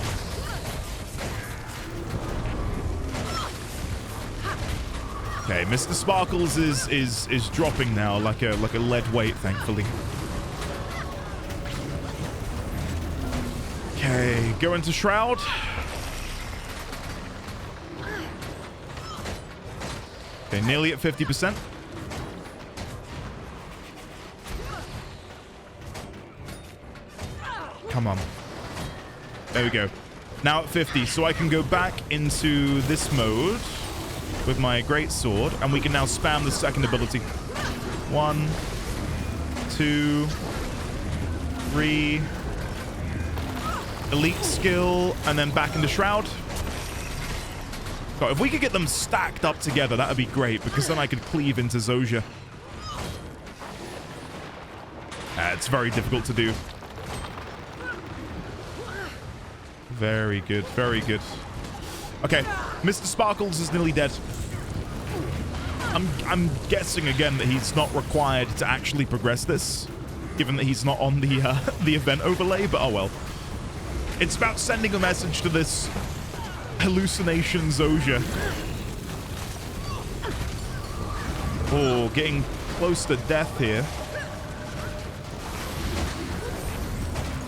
Okay, Mr. Sparkles is dropping now like a lead weight, thankfully. Okay, go into Shroud. Okay, nearly at 50%. Come on. There we go. Now at 50, so I can go back into this mode with my great sword, and we can now spam the second ability. 1, 2, 3. Elite skill, and then back into Shroud. God, if we could get them stacked up together, that would be great, because then I could cleave into Zojia. It's very difficult to do. Very good, very good. Okay, Mr. Sparkles is nearly dead. I'm guessing again that he's not required to actually progress this, given that he's not on the event overlay, but oh well. It's about sending a message to this hallucination Zojia. Oh, getting close to death here.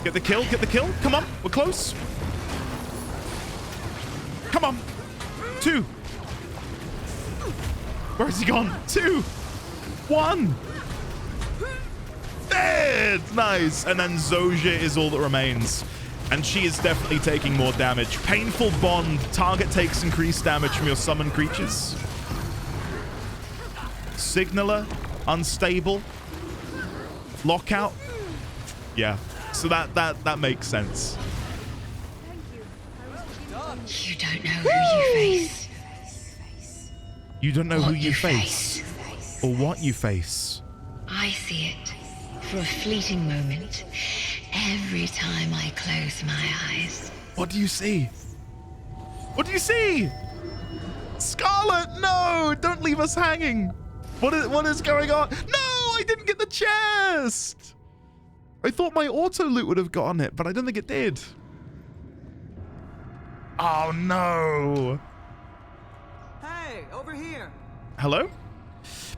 Get the kill, get the kill. Come on, we're close. Come on. 2. Where has he gone? 2. 1. Dead. Nice. And then Zojia is all that remains. And she is definitely taking more damage. Painful Bond. Target takes increased damage from your summoned creatures. Signaler. Unstable. Lockout. Yeah. So that makes sense. You don't know who you face. You don't know What who you you face. Or what you face. I see it for a fleeting moment every time I close my eyes. What do you see? What do you see? Scarlet, no! Don't leave us hanging. What is going on? No, I didn't get the chest. I thought my auto loot would have gotten it, but I don't think it did. Oh no. Hey, over here. Hello?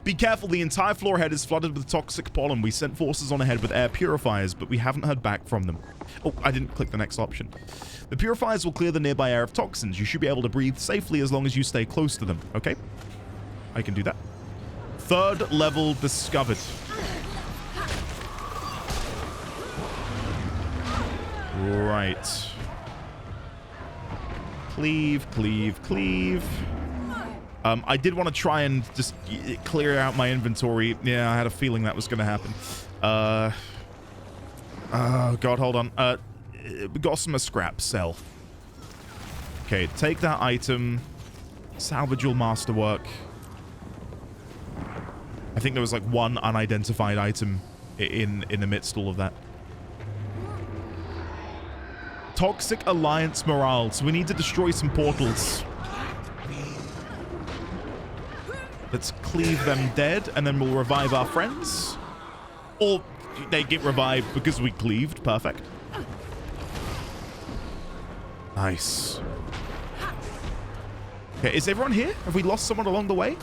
Be careful, the entire floor ahead is flooded with toxic pollen. We sent forces on ahead with air purifiers, but we haven't heard back from them. Oh, I didn't click the next option. The purifiers will clear the nearby air of toxins. You should be able to breathe safely as long as you stay close to them, okay? I can do that. 3rd level discovered. Right. Cleave, cleave, cleave. I did want to try and just clear out my inventory. Yeah, I had a feeling that was going to happen. Oh, God, hold on. We got some scrap. Sell. Okay, take that item. Salvage your masterwork. I think there was like one unidentified item in amidst all of that. Toxic Alliance morale. So we need to destroy some portals. Let's cleave them dead, and then we'll revive our friends. Or they get revived because we cleaved. Perfect. Nice. Okay, is everyone here? Have we lost someone along the way?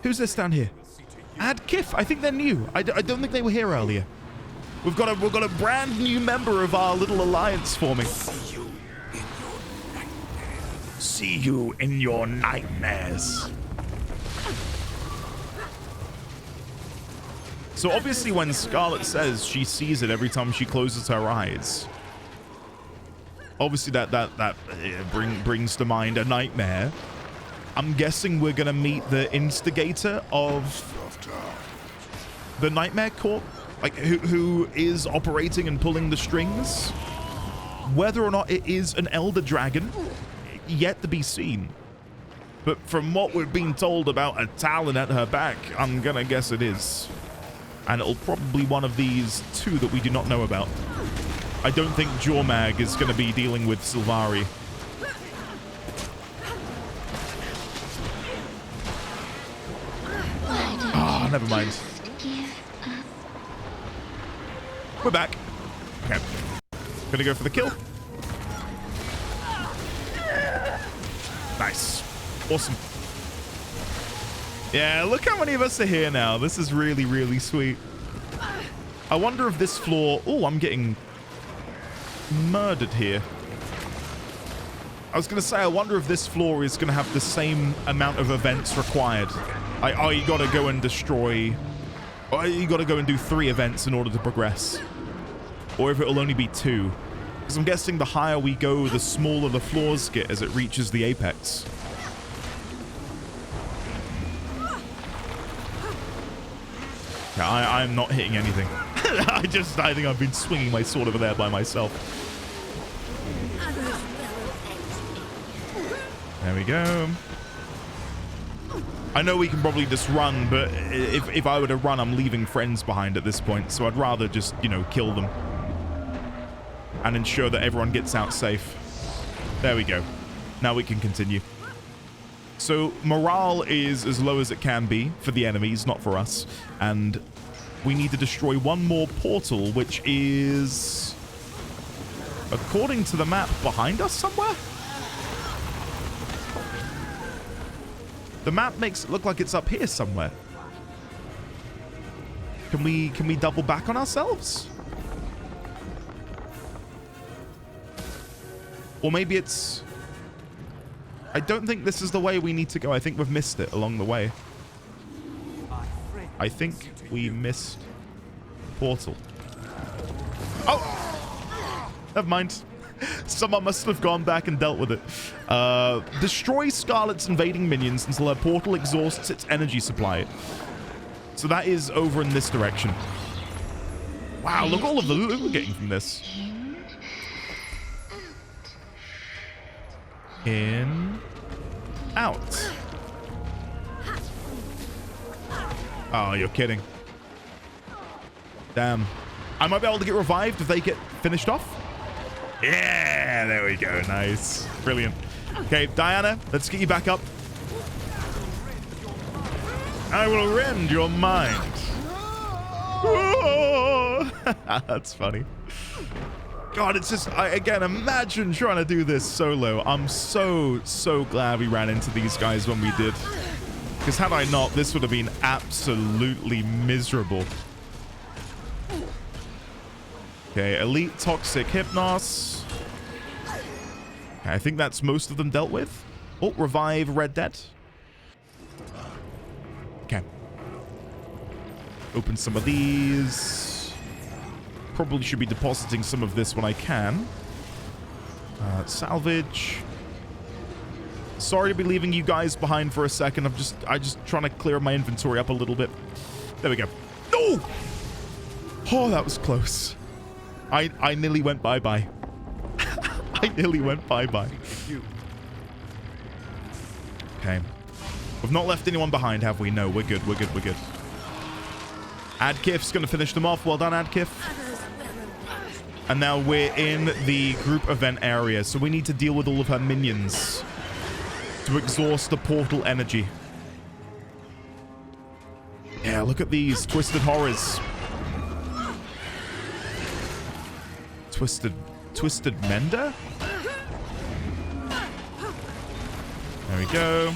Who's this down here? Ad Kif. I think they're new. I don't think they were here earlier. We've got a brand new member of our little alliance forming. See you in your nightmares. So obviously when Scarlet says she sees it every time she closes her eyes, obviously that brings to mind a nightmare. I'm guessing we're gonna meet the instigator of the Nightmare Corp, like who is operating and pulling the strings. Whether or not it is an Elder Dragon, yet to be seen. But from what we're being told about a talon at her back, I'm gonna guess it is. And it'll probably one of these two that we do not know about. I don't think Jormag is going to be dealing with Sylvari. Ah, never mind. We're back. Okay. Gonna go for the kill. Nice. Awesome. Yeah, look how many of us are here now. This is really, really sweet. I wonder if this floor... Oh, I'm getting murdered here. I was going to say, I wonder if this floor is going to have the same amount of events required. Oh, you got to go and destroy... Oh, you got to go and do 3 events in order to progress. Or if it'll only be 2. Because I'm guessing the higher we go, the smaller the floors get as it reaches the apex. Yeah, I'm not hitting anything. I think I've been swinging my sword over there by myself. There we go. I know we can probably just run, but if I were to run, I'm leaving friends behind at this point, so I'd rather just, you know, kill them. And ensure that everyone gets out safe. There we go. Now we can continue. So morale is as low as it can be for the enemies, not for us. And we need to destroy one more portal, which is, according to the map, behind us somewhere? The map makes it look like it's up here somewhere. Can we double back on ourselves? Or maybe it's... I don't think this is the way we need to go. I think we've missed it along the way. I think we missed the portal. Oh! Never mind. Someone must have gone back and dealt with it. Destroy Scarlet's invading minions until her portal exhausts its energy supply. So that is over in this direction. Wow, look at all of the loot we're getting from this. In. Out. Oh, you're kidding. Damn. I might be able to get revived if they get finished off. Yeah, there we go. Nice. Brilliant. Okay, Diana, let's get you back up. I will rend your mind. That's funny. God, it's just, again, imagine trying to do this solo. I'm so glad we ran into these guys when we did. Because had I not, this would have been absolutely miserable. Okay, Elite Toxic Hypnos. Okay, I think that's most of them dealt with. Oh, Revive Red Dead. Okay. Open some of these. Probably should be depositing some of this when I can. Salvage. Sorry to be leaving you guys behind for a second. I'm just trying to clear my inventory up a little bit. There we go. No! Oh, that was close. I nearly went bye-bye. I nearly went bye-bye. Okay. We've not left anyone behind, have we? No, we're good. We're good. We're good. Adkif's going to finish them off. Well done, Adkif. And now we're in the group event area, so we need to deal with all of her minions to exhaust the portal energy. Yeah, look at these twisted horrors. Twisted Mender? There we go.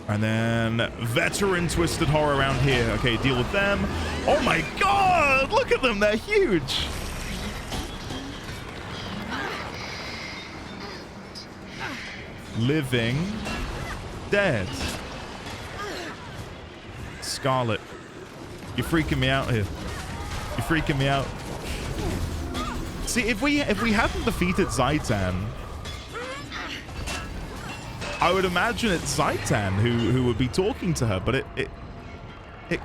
And then veteran Twisted Horror around here. Okay, deal with them. Oh my god! Look at them, they're huge! Living dead. Scarlet. You're freaking me out here. You're freaking me out. See, if we hadn't defeated Zaitan, I would imagine it's Zaitan who would be talking to her, but it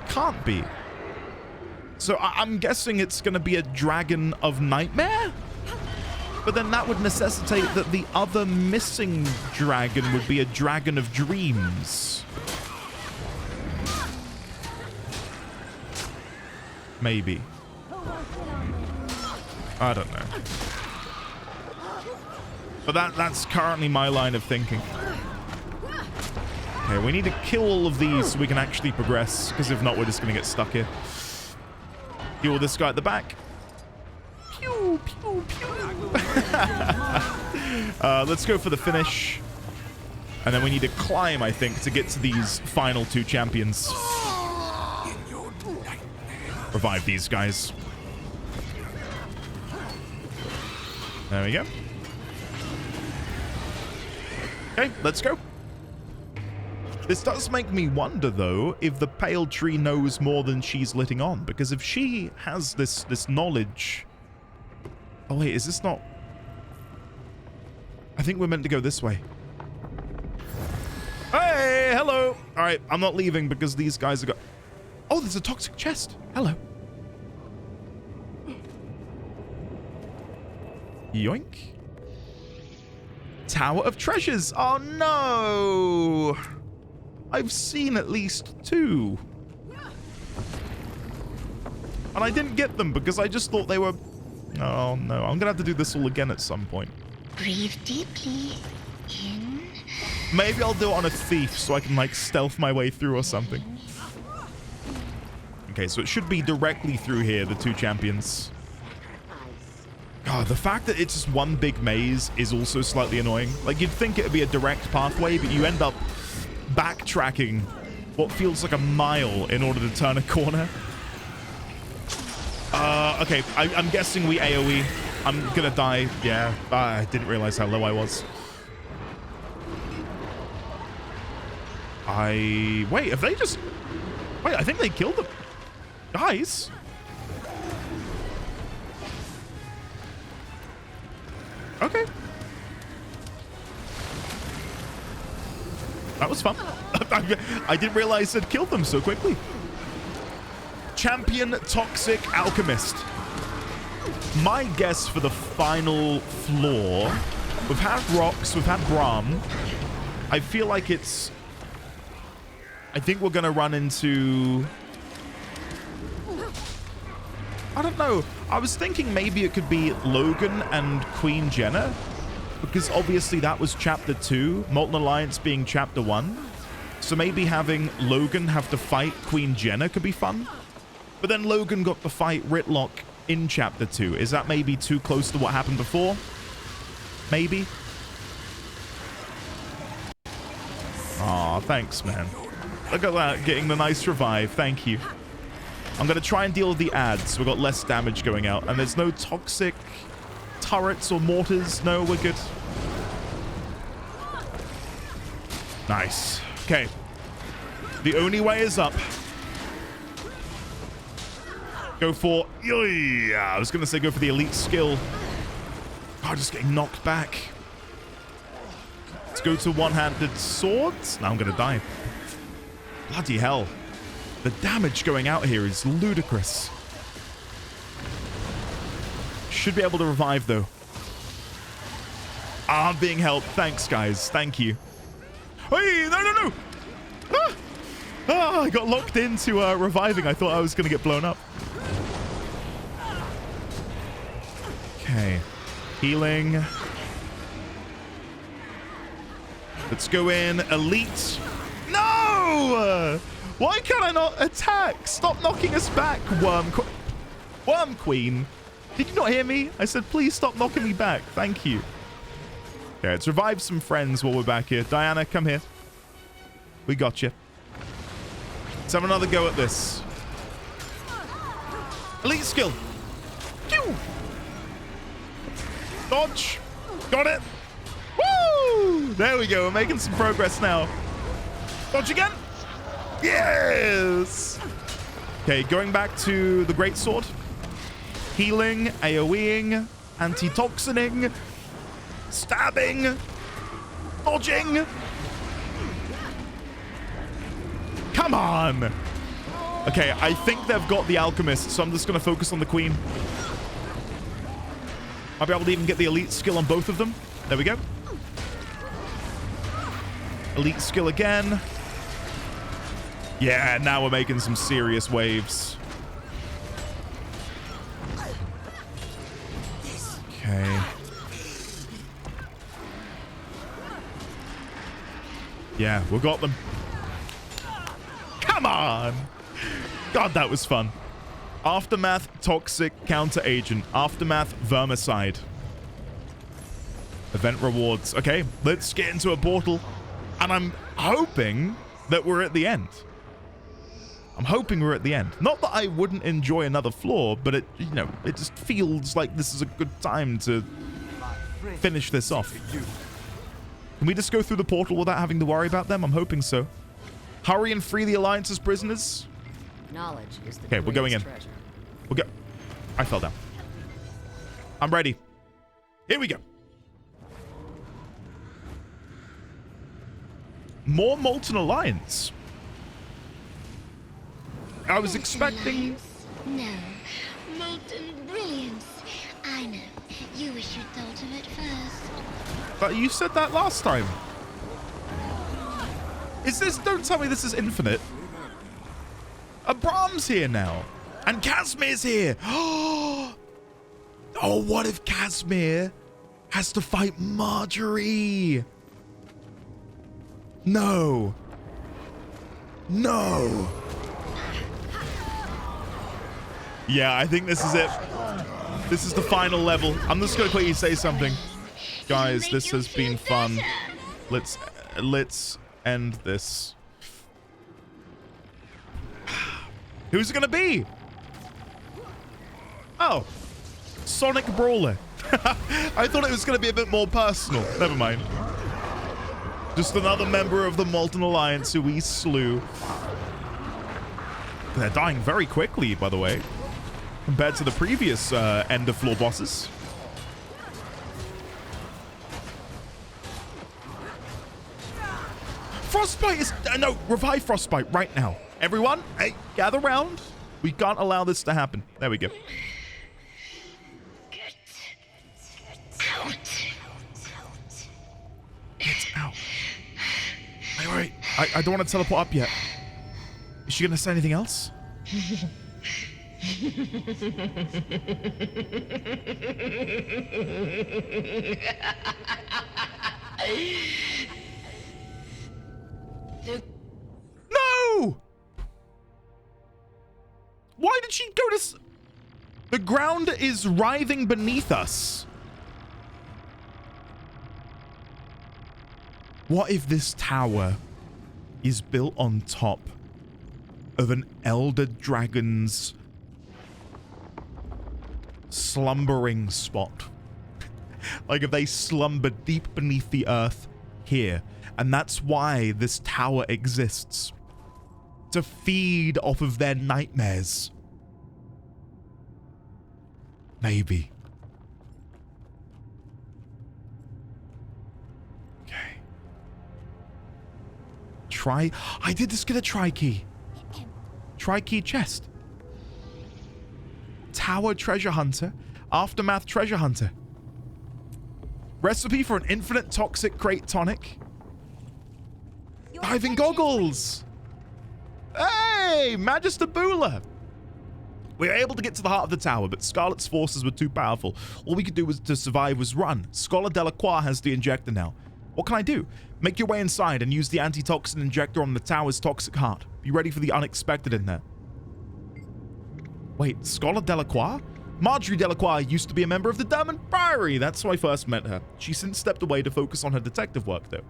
can't be. So I'm guessing it's going to be a Dragon of Nightmare? But then that would necessitate that the other missing dragon would be a Dragon of Dreams. Maybe. I don't know. But that's currently my line of thinking. Okay, we need to kill all of these so we can actually progress, because if not, we're just going to get stuck here. Deal with this guy at the back. Pew, pew, pew. Let's go for the finish. And then we need to climb, I think, to get to these final 2 champions. Revive these guys. There we go. Okay, let's go. This does make me wonder, though, if the pale tree knows more than she's letting on. Because if she has this knowledge... Oh, wait, is this not... I think we're meant to go this way. Hey, hello. All right, I'm not leaving because these guys are got... Oh, there's a toxic chest. Hello. Yoink. Tower of Treasures. Oh, no. I've seen at least 2. And I didn't get them because I just thought they were... Oh, no. I'm going to have to do this all again at some point. Breathe deeply. In. Maybe I'll do it on a thief so I can, like, stealth my way through or something. Okay, so it should be directly through here, the 2 champions. God, the fact that it's just one big maze is also slightly annoying. Like, you'd think it would be a direct pathway, but you end up backtracking what feels like a mile in order to turn a corner. Okay, I'm guessing we AoE. I'm gonna die. Yeah, I didn't realize how low I was. Wait, have they just... Wait, I think they killed them. Guys? Okay. That was fun. I didn't realize it killed them so quickly. Champion Toxic Alchemist. My guess for the final floor... We've had Rox, we've had Brahm. I feel like it's... I think we're going to run into... I don't know. I was thinking maybe it could be Logan and Queen Jenna. Because obviously that was Chapter 2. Molten Alliance being Chapter 1. So maybe having Logan have to fight Queen Jenna could be fun. But then Logan got to fight Ritlock in Chapter 2. Is that maybe too close to what happened before? Maybe. Aw, thanks, man. Look at that, getting the nice revive. Thank you. I'm going to try and deal with the ads. We've got less damage going out. And there's no toxic turrets or mortars. No, we're good. Nice. Okay. The only way is up. Go for... Yeah, I was going to say go for the elite skill. Oh, just getting knocked back. Let's go to one-handed swords. Now I'm going to die. Bloody hell. The damage going out here is ludicrous. Should be able to revive, though. I'm being helped. Thanks, guys. Thank you. Hey, no. Ah! Ah, I got locked into reviving. I thought I was going to get blown up. Okay. Healing. Let's go in. Elite. No! Why can't I not attack? Stop knocking us back, Worm Queen. Did you not hear me? I said, please stop knocking me back. Thank you. Okay, let's revive some friends while we're back here. Diana, come here. We got you. Let's have another go at this. Elite skill. Pew! Dodge. Got it. Woo! There we go. We're making some progress now. Dodge again. Yes! Okay, going back to the Greatsword. Healing, AoEing, anti-toxining, stabbing, dodging. Come on! Okay, I think they've got the Alchemist, so I'm just going to focus on the Queen. I'll be able to even get the elite skill on both of them. There we go. Elite skill again. Yeah, now we're making some serious waves. Okay. Yeah, we got them. Come on! God, that was fun. Aftermath, Toxic, Counter Agent. Aftermath, Vermicide. Event rewards. Okay, let's get into a portal. And I'm hoping that we're at the end. I'm hoping we're at the end. Not that I wouldn't enjoy another floor, but it, you know, it just feels like this is a good time to finish this off. Can we just go through the portal without having to worry about them? I'm hoping so. Hurry and free the Alliance's prisoners. Knowledge is the Okay, we're going in. treasure. We'll go. I fell down. I'm ready. Here we go. More Molten Alliance. I was expecting... No. Molten brilliance. I know. You wish you'd thought of it first. But you said that last time. Is this... Don't tell me this is infinite. Abram's here now. And Casimir's here. Oh, what if Casimir has to fight Marjorie? No. No. Yeah, I think this is it. This is the final level. I'm just going to quickly say something. Guys, this has been fun. Let's end this. Who's it going to be? Oh, Sonic Brawler. I thought it was going to be a bit more personal. Never mind. Just another member of the Molten Alliance who we slew. They're dying very quickly, by the way, compared to the previous end of floor bosses. Frostbite is... no, revive Frostbite right now. Everyone, hey, gather round. We can't allow this to happen. There we go. Get out. Get out. Wait. I don't want to teleport up yet. Is she going to say anything else? No! Why did she go to... The ground is writhing beneath us. What if this tower is built on top of an elder dragon's slumbering spot? Like if they slumber deep beneath the earth here. And that's why this tower exists. To feed off of their nightmares. Maybe. Okay. I did just get a tri-key. Tri-key chest. Tower treasure hunter. Aftermath treasure hunter. Recipe for an infinite toxic crate tonic. Diving goggles. Hey, Magister Bula. We were able to get to the heart of the tower, but Scarlet's forces were too powerful. All we could do to survive was run. Scholar Delacroix has the injector now. What can I do? Make your way inside and use the antitoxin injector on the tower's toxic heart. Be ready for the unexpected in there. Wait, Scholar Delacroix? Marjorie Delacroix used to be a member of the Dermot Priory. That's how I first met her. She's since stepped away to focus on her detective work, though.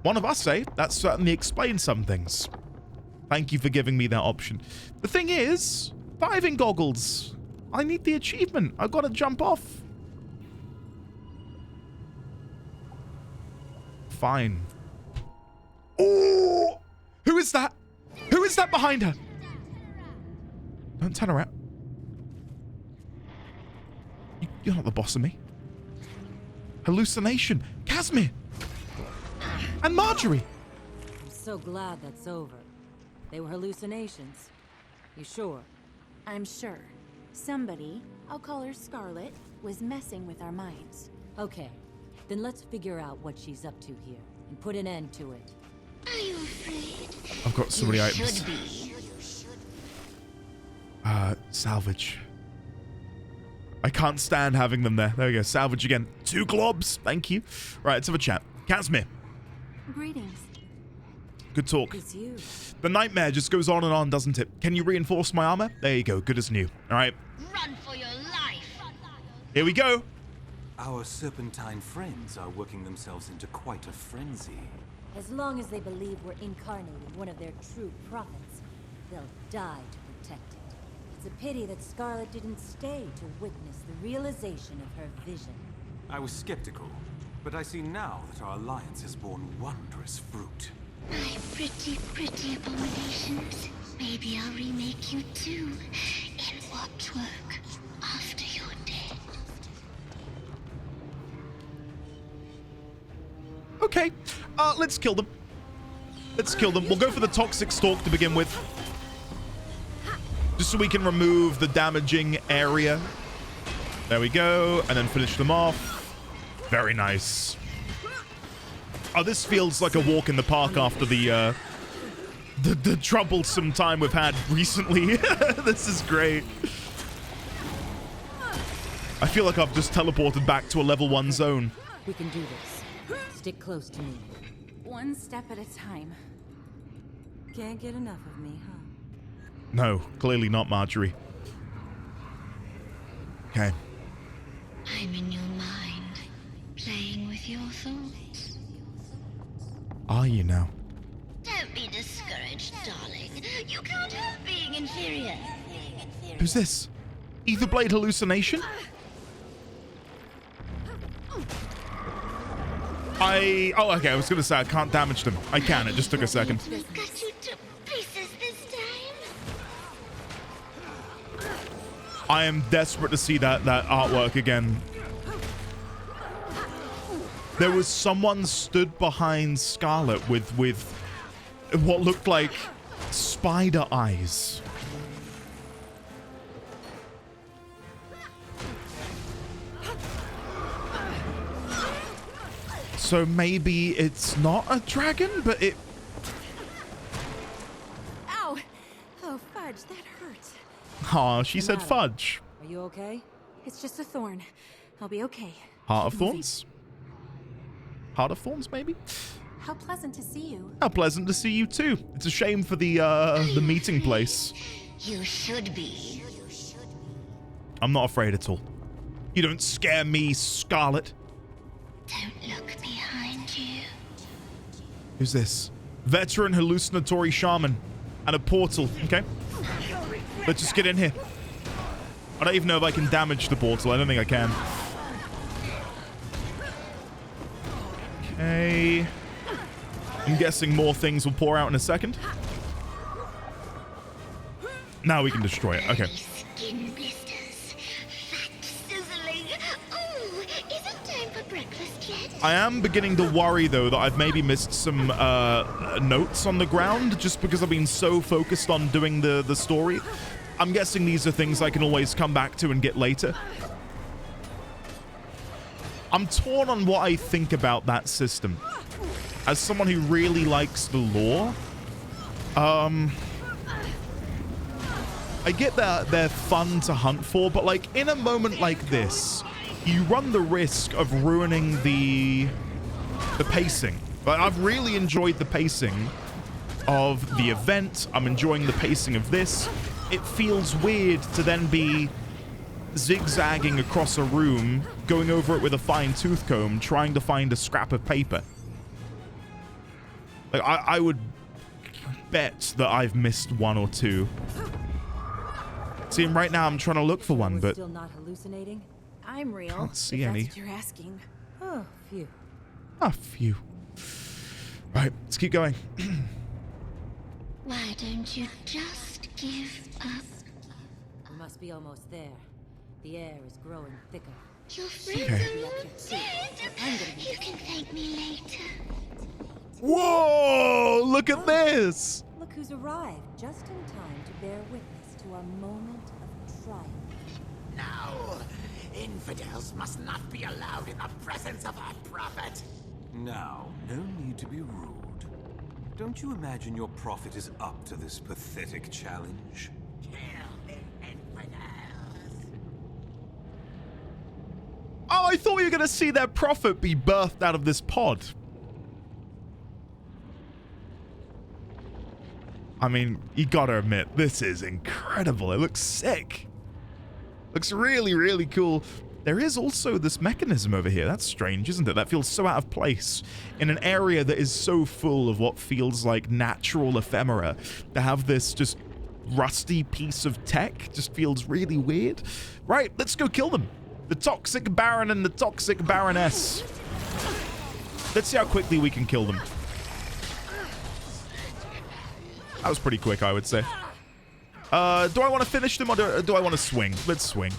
One of us, eh? That certainly explains some things. Thank you for giving me that option. The thing is, diving goggles. I need the achievement. I've got to jump off. Fine. Oh! Who is that? Who is that behind her? Don't turn around. You're not the boss of me. Hallucination. Casimir. And Marjorie. I'm so glad that's over. They were hallucinations. You sure? I'm sure. Somebody, I'll call her Scarlet, was messing with our minds. Okay, then let's figure out what she's up to here and put an end to it. Are you afraid? I've got so many items. Should be. Salvage. I can't stand having them there. There we go. Salvage again. 2 globs. Thank you. Right, let's have a chat. Casimir. Greetings. Good talk. It's you. The nightmare just goes on and on, doesn't it? Can you reinforce my armor? There you go. Good as new. All right. Run for your life. Here we go. Our serpentine friends are working themselves into quite a frenzy. As long as they believe we're incarnating one of their true prophets, they'll die to protect it. It's a pity that Scarlet didn't stay to witness the realization of her vision. I was skeptical, but I see now that our alliance has borne wondrous fruit. My pretty, pretty abominations. Maybe I'll remake you too, in watchwork, after you're dead. Okay, let's kill them. Let's kill them. We'll go for the toxic stalk to begin with. Just so we can remove the damaging area. There we go, and then finish them off. Very nice. Oh, this feels like a walk in the park after the troublesome time we've had recently. This is great. I feel like I've just teleported back to a level 1 zone. We can do this. Stick close to me. One step at a time. Can't get enough of me, huh? No, clearly not, Marjorie. Okay. I'm in your mind, playing with your thoughts. Are you now? Don't be discouraged, darling. You can't help being inferior. Who's this? Etherblade hallucination? Oh, okay, I was gonna say I can't damage them. I can, it just took a second. Cut you to pieces this time. I am desperate to see that artwork again. There was someone stood behind Scarlet with what looked like spider eyes. So maybe it's not a dragon, but it... Ow! Oh, fudge, that hurts. Aw, she said fudge. Are you okay? It's just a thorn. I'll be okay. Heart of Thorns? Heart of Thorns, maybe? How pleasant to see you. How pleasant to see you too. It's a shame for the meeting place. You should be. I'm not afraid at all. You don't scare me, Scarlet. Don't look behind you. Who's this? Veteran hallucinatory shaman. And a portal. Okay. Let's just get in here. I don't even know if I can damage the portal. I don't think I can. Okay. I'm guessing more things will pour out in a second. Now we can destroy it. Okay. Skin blisters. Fat sizzling. Oh, is it time for breakfast yet? I am beginning to worry, though, that I've maybe missed some notes on the ground just because I've been so focused on doing the story. I'm guessing these are things I can always come back to and get later. I'm torn on what I think about that system. As someone who really likes the lore, I get that they're fun to hunt for, but like in a moment like this, you run the risk of ruining the pacing. But I've really enjoyed the pacing of the event. I'm enjoying the pacing of this. It feels weird to then be zigzagging across a room, going over it with a fine tooth comb, trying to find a scrap of paper. Like, I would bet that I've missed one or two. See, right now I'm trying to look for one, but Still not hallucinating? I'm real. Can't see if any. That's what you're asking. Oh, phew. a few. Right, let's keep going. Why don't you just give up? We must be almost there. The air is growing thicker. Your friends Okay. are all dead. You can thank me later. Whoa! Look at this! Look who's arrived, just in time to bear witness to our moment of triumph. No! Infidels must not be allowed in the presence of our prophet! Now, no need to be rude. Don't you imagine your prophet is up to this pathetic challenge? Kill the infidels! Oh, I thought we were going to see their prophet be birthed out of this pod. I mean, you gotta admit, this is incredible. It looks sick. Looks really, really cool. There is also this mechanism over here. That's strange, isn't it? That feels so out of place in an area that is so full of what feels like natural ephemera. To have this just rusty piece of tech just feels really weird. Right, let's go kill them. The Toxic Baron and the Toxic Baroness. Let's see how quickly we can kill them. That was pretty quick, I would say. Do I want to finish them or do I want to swing? Let's swing.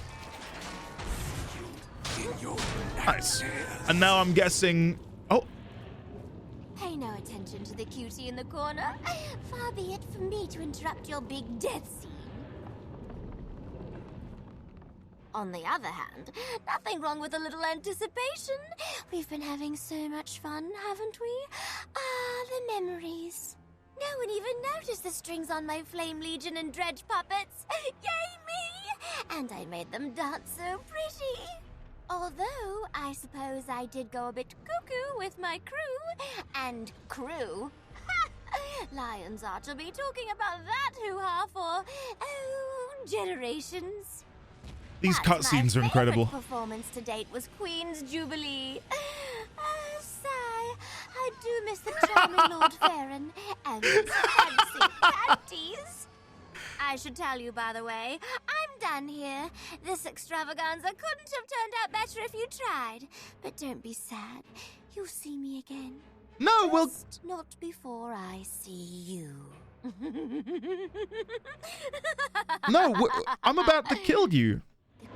Nice. And now I'm guessing... Oh. Pay no attention to the cutie in the corner. Far be it from me to interrupt your big death scene. On the other hand, nothing wrong with a little anticipation. We've been having so much fun, haven't we? Ah, the memories. No one even noticed the strings on my Flame Legion and Dredge puppets. Yay me! And I made them dance so pretty. Although, I suppose I did go a bit cuckoo with my crew. And crew? Lions ought to be talking about that hoo-ha for, generations. These cutscenes are incredible. My performance to date was Queen's Jubilee. Sigh. I do miss the charming Lord Farron and his fancy panties. I should tell you, by the way, I'm done here. This extravaganza couldn't have turned out better if you tried. But don't be sad. You'll see me again. No, we'll... Not before I see you. No, I'm about to kill you.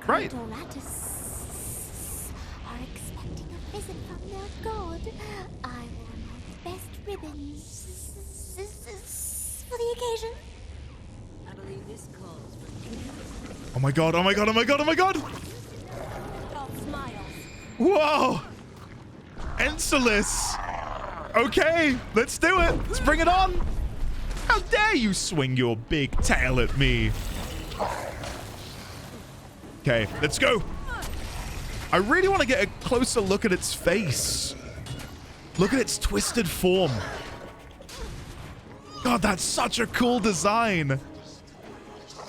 Right. The Cordoratus are expecting a visit from their god. I wore my best ribbons for the occasion. I believe this calls for... Oh my god, oh my god, oh my god, oh my god! Whoa! Encelis! Okay, let's do it! Let's bring it on! How dare you swing your big tail at me! Okay, let's go! I really want to get a closer look at its face. Look at its twisted form. God, that's such a cool design.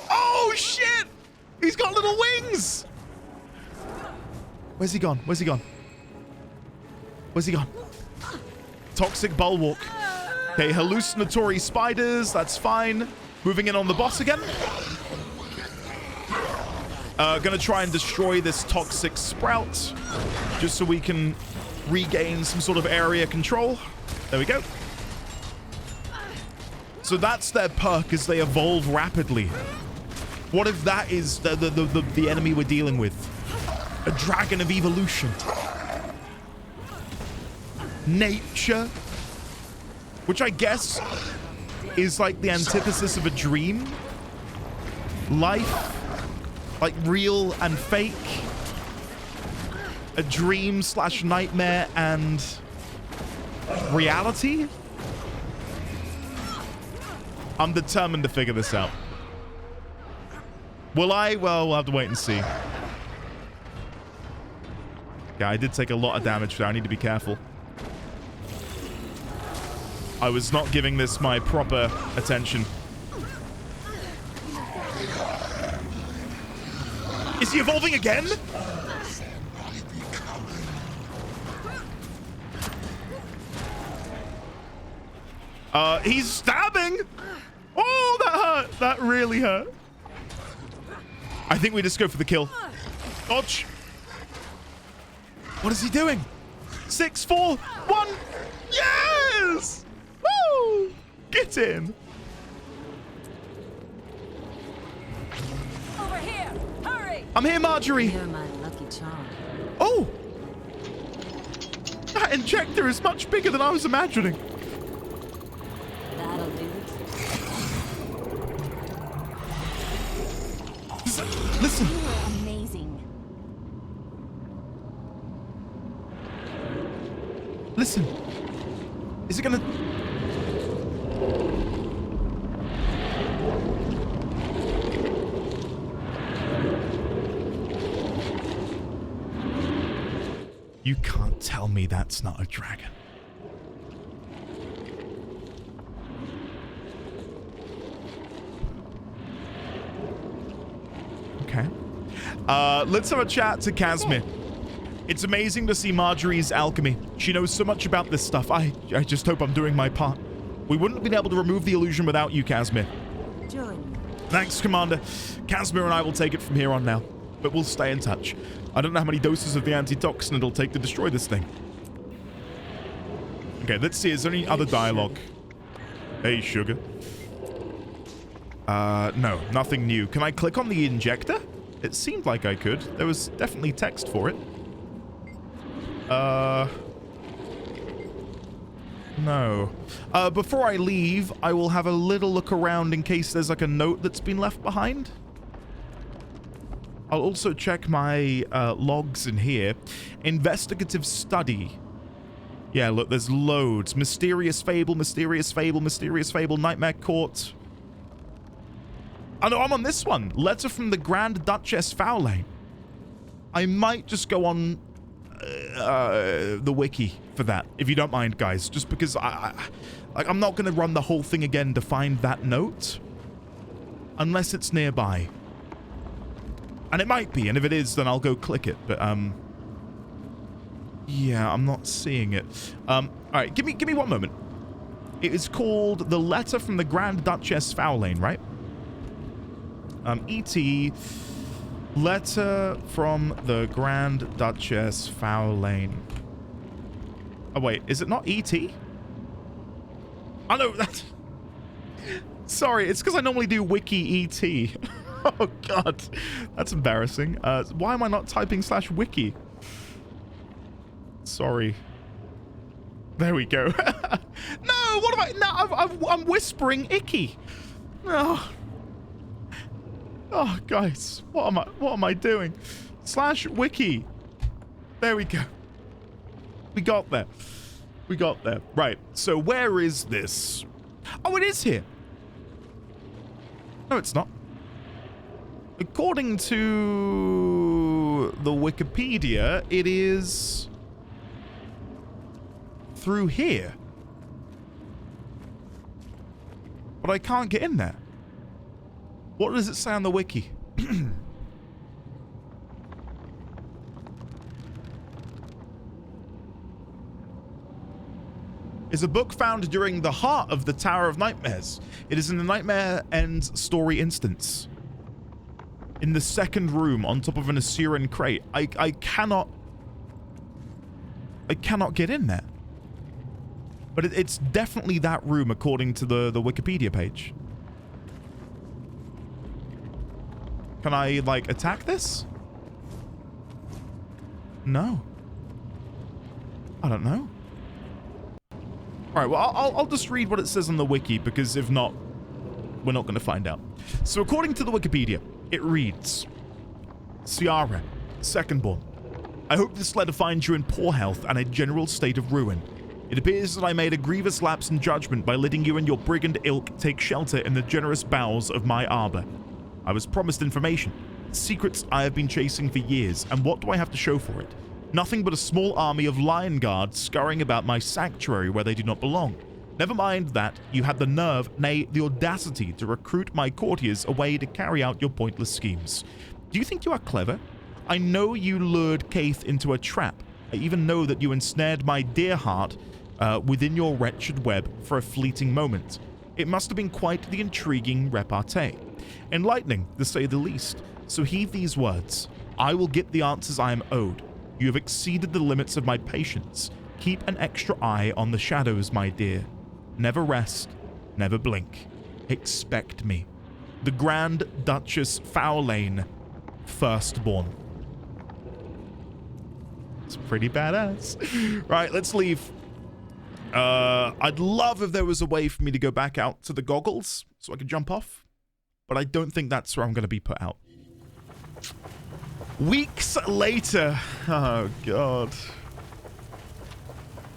Oh, shit! He's got little wings! Where's he gone? Where's he gone? Where's he gone? Toxic Bulwark. Okay, hallucinatory spiders. That's fine. Moving in on the boss again. Gonna try and destroy this toxic sprout. Just so we can regain some sort of area control. There we go. So that's their perk as they evolve rapidly. What if that is the enemy we're dealing with? A dragon of evolution. Nature. Which I guess is like the antithesis of a dream. Life. Like real and fake. A dream / nightmare and reality. I'm determined to figure this out. Will I? Well, we'll have to wait and see. Yeah, I did take a lot of damage there. I need to be careful. I was not giving this my proper attention. Is he evolving again? He's stabbing! Oh, that hurt! That really hurt. I think we just go for the kill. Dodge. What is he doing? 6, 4, 1. Yes! Woo! Get in. Over here! Hurry! I'm here, Marjorie. You're my lucky charm. Oh! That injector is much bigger than I was imagining. That'll do. Listen. You are amazing. Listen. Is it gonna... You can't tell me that's not a dragon. Okay. Let's have a chat to Casimir. It's amazing to see Marjorie's alchemy. She knows so much about this stuff. I just hope I'm doing my part. We wouldn't have been able to remove the illusion without you, Casimir. Join me. Thanks, Commander. Casimir and I will take it from here on now. but we'll stay in touch. I don't know how many doses of the antitoxin it'll take to destroy this thing. Okay, let's see. Is there any other dialogue? Hey, sugar. No, nothing new. Can I click on the injector? It seemed like I could. There was definitely text for it. No. Before I leave, I will have a little look around in case there's like a note that's been left behind. I'll also check my logs in here. Investigative study. Yeah, look, there's loads. Mysterious fable, mysterious fable, mysterious fable, Nightmare Court. Oh no, I'm on this one. Letter from the Grand Duchess Fowlane. I might just go on the wiki for that, if you don't mind, guys. Just because I'm not going to run the whole thing again to find that note. Unless it's nearby. And it might be, and if it is, then I'll go click it. But, yeah, I'm not seeing it. Alright, give me one moment. It is called The Letter from the Grand Duchess Fowlane, right? E.T. Letter from the Grand Duchess Fowlane. Oh, wait, is it not E.T.? Oh, no, that's... Sorry, it's because I normally do wiki E.T. Oh, God. That's embarrassing. Why am I not typing /wiki? Sorry. There we go. No, what am I... No, I'm whispering icky. Oh. Oh, guys. What am I doing? /wiki. There we go. We got there. We got there. Right. So where is this? Oh, it is here. No, it's not. According to the Wikipedia, it is through here. But I can't get in there. What does it say on the wiki? Is a book found during the heart of the Tower of Nightmares. It is in the Nightmare Ends story instance. In the second room on top of an Assyrian crate. I cannot get in there. But it's definitely that room according to the Wikipedia page. Can I, like, attack this? No. I don't know. Alright, well, I'll just read what it says on the wiki, because if not, we're not going to find out. So according to the Wikipedia, it reads, Ciara, secondborn. I hope this letter finds you in poor health and a general state of ruin. It appears that I made a grievous lapse in judgment by letting you and your brigand ilk take shelter in the generous bowels of my arbor. I was promised information, secrets I have been chasing for years, and what do I have to show for it? Nothing but a small army of lion guards scurrying about my sanctuary where they do not belong. Never mind that, you had the nerve, nay, the audacity to recruit my courtiers away to carry out your pointless schemes. Do you think you are clever? I know you lured Kaith into a trap. I even know that you ensnared my dear heart within your wretched web for a fleeting moment. It must have been quite the intriguing repartee. Enlightening, to say the least. So heed these words. I will get the answers I am owed. You have exceeded the limits of my patience. Keep an extra eye on the shadows, my dear. Never rest, never blink. Expect me. The Grand Duchess Fowlane, firstborn. It's pretty badass. Right, let's leave. I'd love if there was a way for me to go back out to the goggles so I could jump off, but I don't think that's where I'm going to be put out. Weeks later. Oh, God.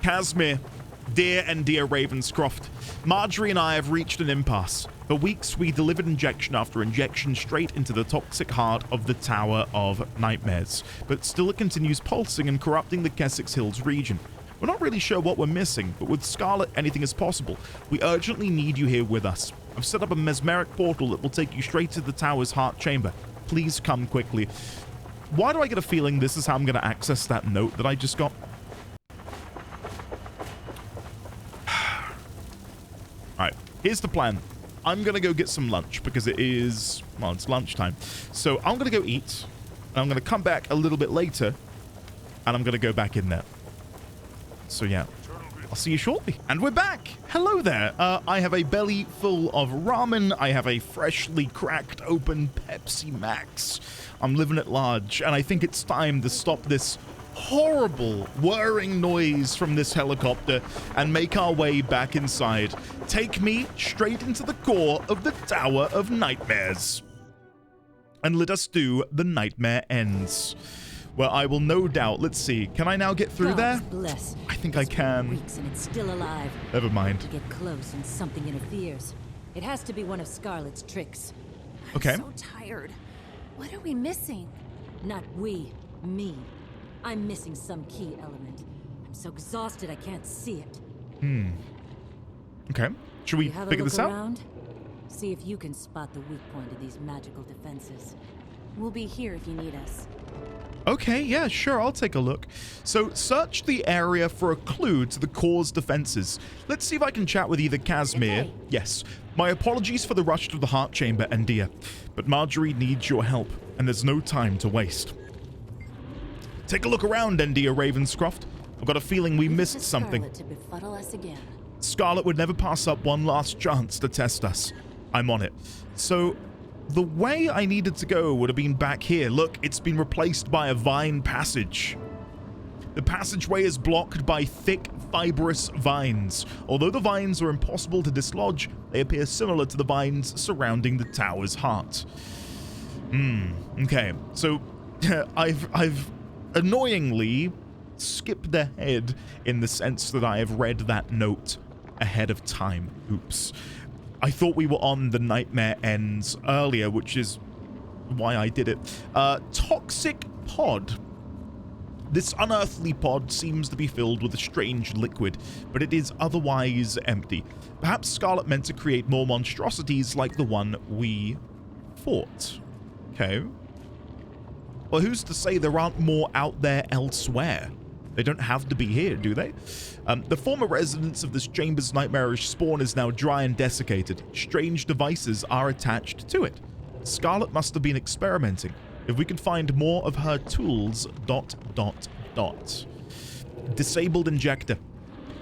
Casimir, dear Ravenscroft, Marjorie and I have reached an impasse. For weeks, we delivered injection after injection straight into the toxic heart of the Tower of Nightmares, but still it continues pulsing and corrupting the Kessex Hills region. We're not really sure what we're missing, but with Scarlet, anything is possible. We urgently need you here with us. I've set up a mesmeric portal that will take you straight to the tower's heart chamber. Please come quickly. Why do I get a feeling this is how I'm going to access that note that I just got? Alright, here's the plan. I'm going to go get some lunch because it is, well, it's lunchtime. So I'm going to go eat. And I'm going to come back a little bit later, and I'm going to go back in there. So yeah, I'll see you shortly. And we're back. Hello there. I have a belly full of ramen. I have a freshly cracked open Pepsi Max. I'm living at large, and I think it's time to stop this horrible whirring noise from this helicopter and make our way back inside. Take me straight into the core of the Tower of Nightmares. And let us do the Nightmare Ends, where I will no doubt, let's see, can I now get through there? Bless. I think I can. Weeks and it's still alive. Never mind. To get close and something interferes. It has to be one of Scarlet's tricks. Okay. I'm so tired. What are we missing? Not we, me. I'm missing some key element. I'm so exhausted I can't see it. Okay. Should we figure this out? Around? See if you can spot the weak point of these magical defenses. We'll be here if you need us. Okay, yeah, sure, I'll take a look. So, search the area for a clue to the core's defenses. Let's see if I can chat with either Casimir. Okay. Yes. My apologies for the rush to the heart chamber, Endia, but Marjorie needs your help, and there's no time to waste. Take a look around, Endia Ravenscroft. I've got a feeling we missed something. To befuddle us again. Scarlet would never pass up one last chance to test us. I'm on it. So, the way I needed to go would have been back here. Look, it's been replaced by a vine passage. The passageway is blocked by thick, fibrous vines. Although the vines are impossible to dislodge, they appear similar to the vines surrounding the tower's heart. Okay. So, I've annoyingly skipped ahead in the sense that I have read that note ahead of time. Oops. I thought we were on the Nightmare Ends earlier, which is why I did it. Toxic pod. This unearthly pod seems to be filled with a strange liquid, but it is otherwise empty. Perhaps Scarlet meant to create more monstrosities like the one we fought. Okay. Well, who's to say there aren't more out there elsewhere? They don't have to be here, do they? The former residence of this chamber's nightmarish spawn is now dry and desiccated. Strange devices are attached to it. Scarlet must have been experimenting. If we could find more of her tools, ... Disabled injector.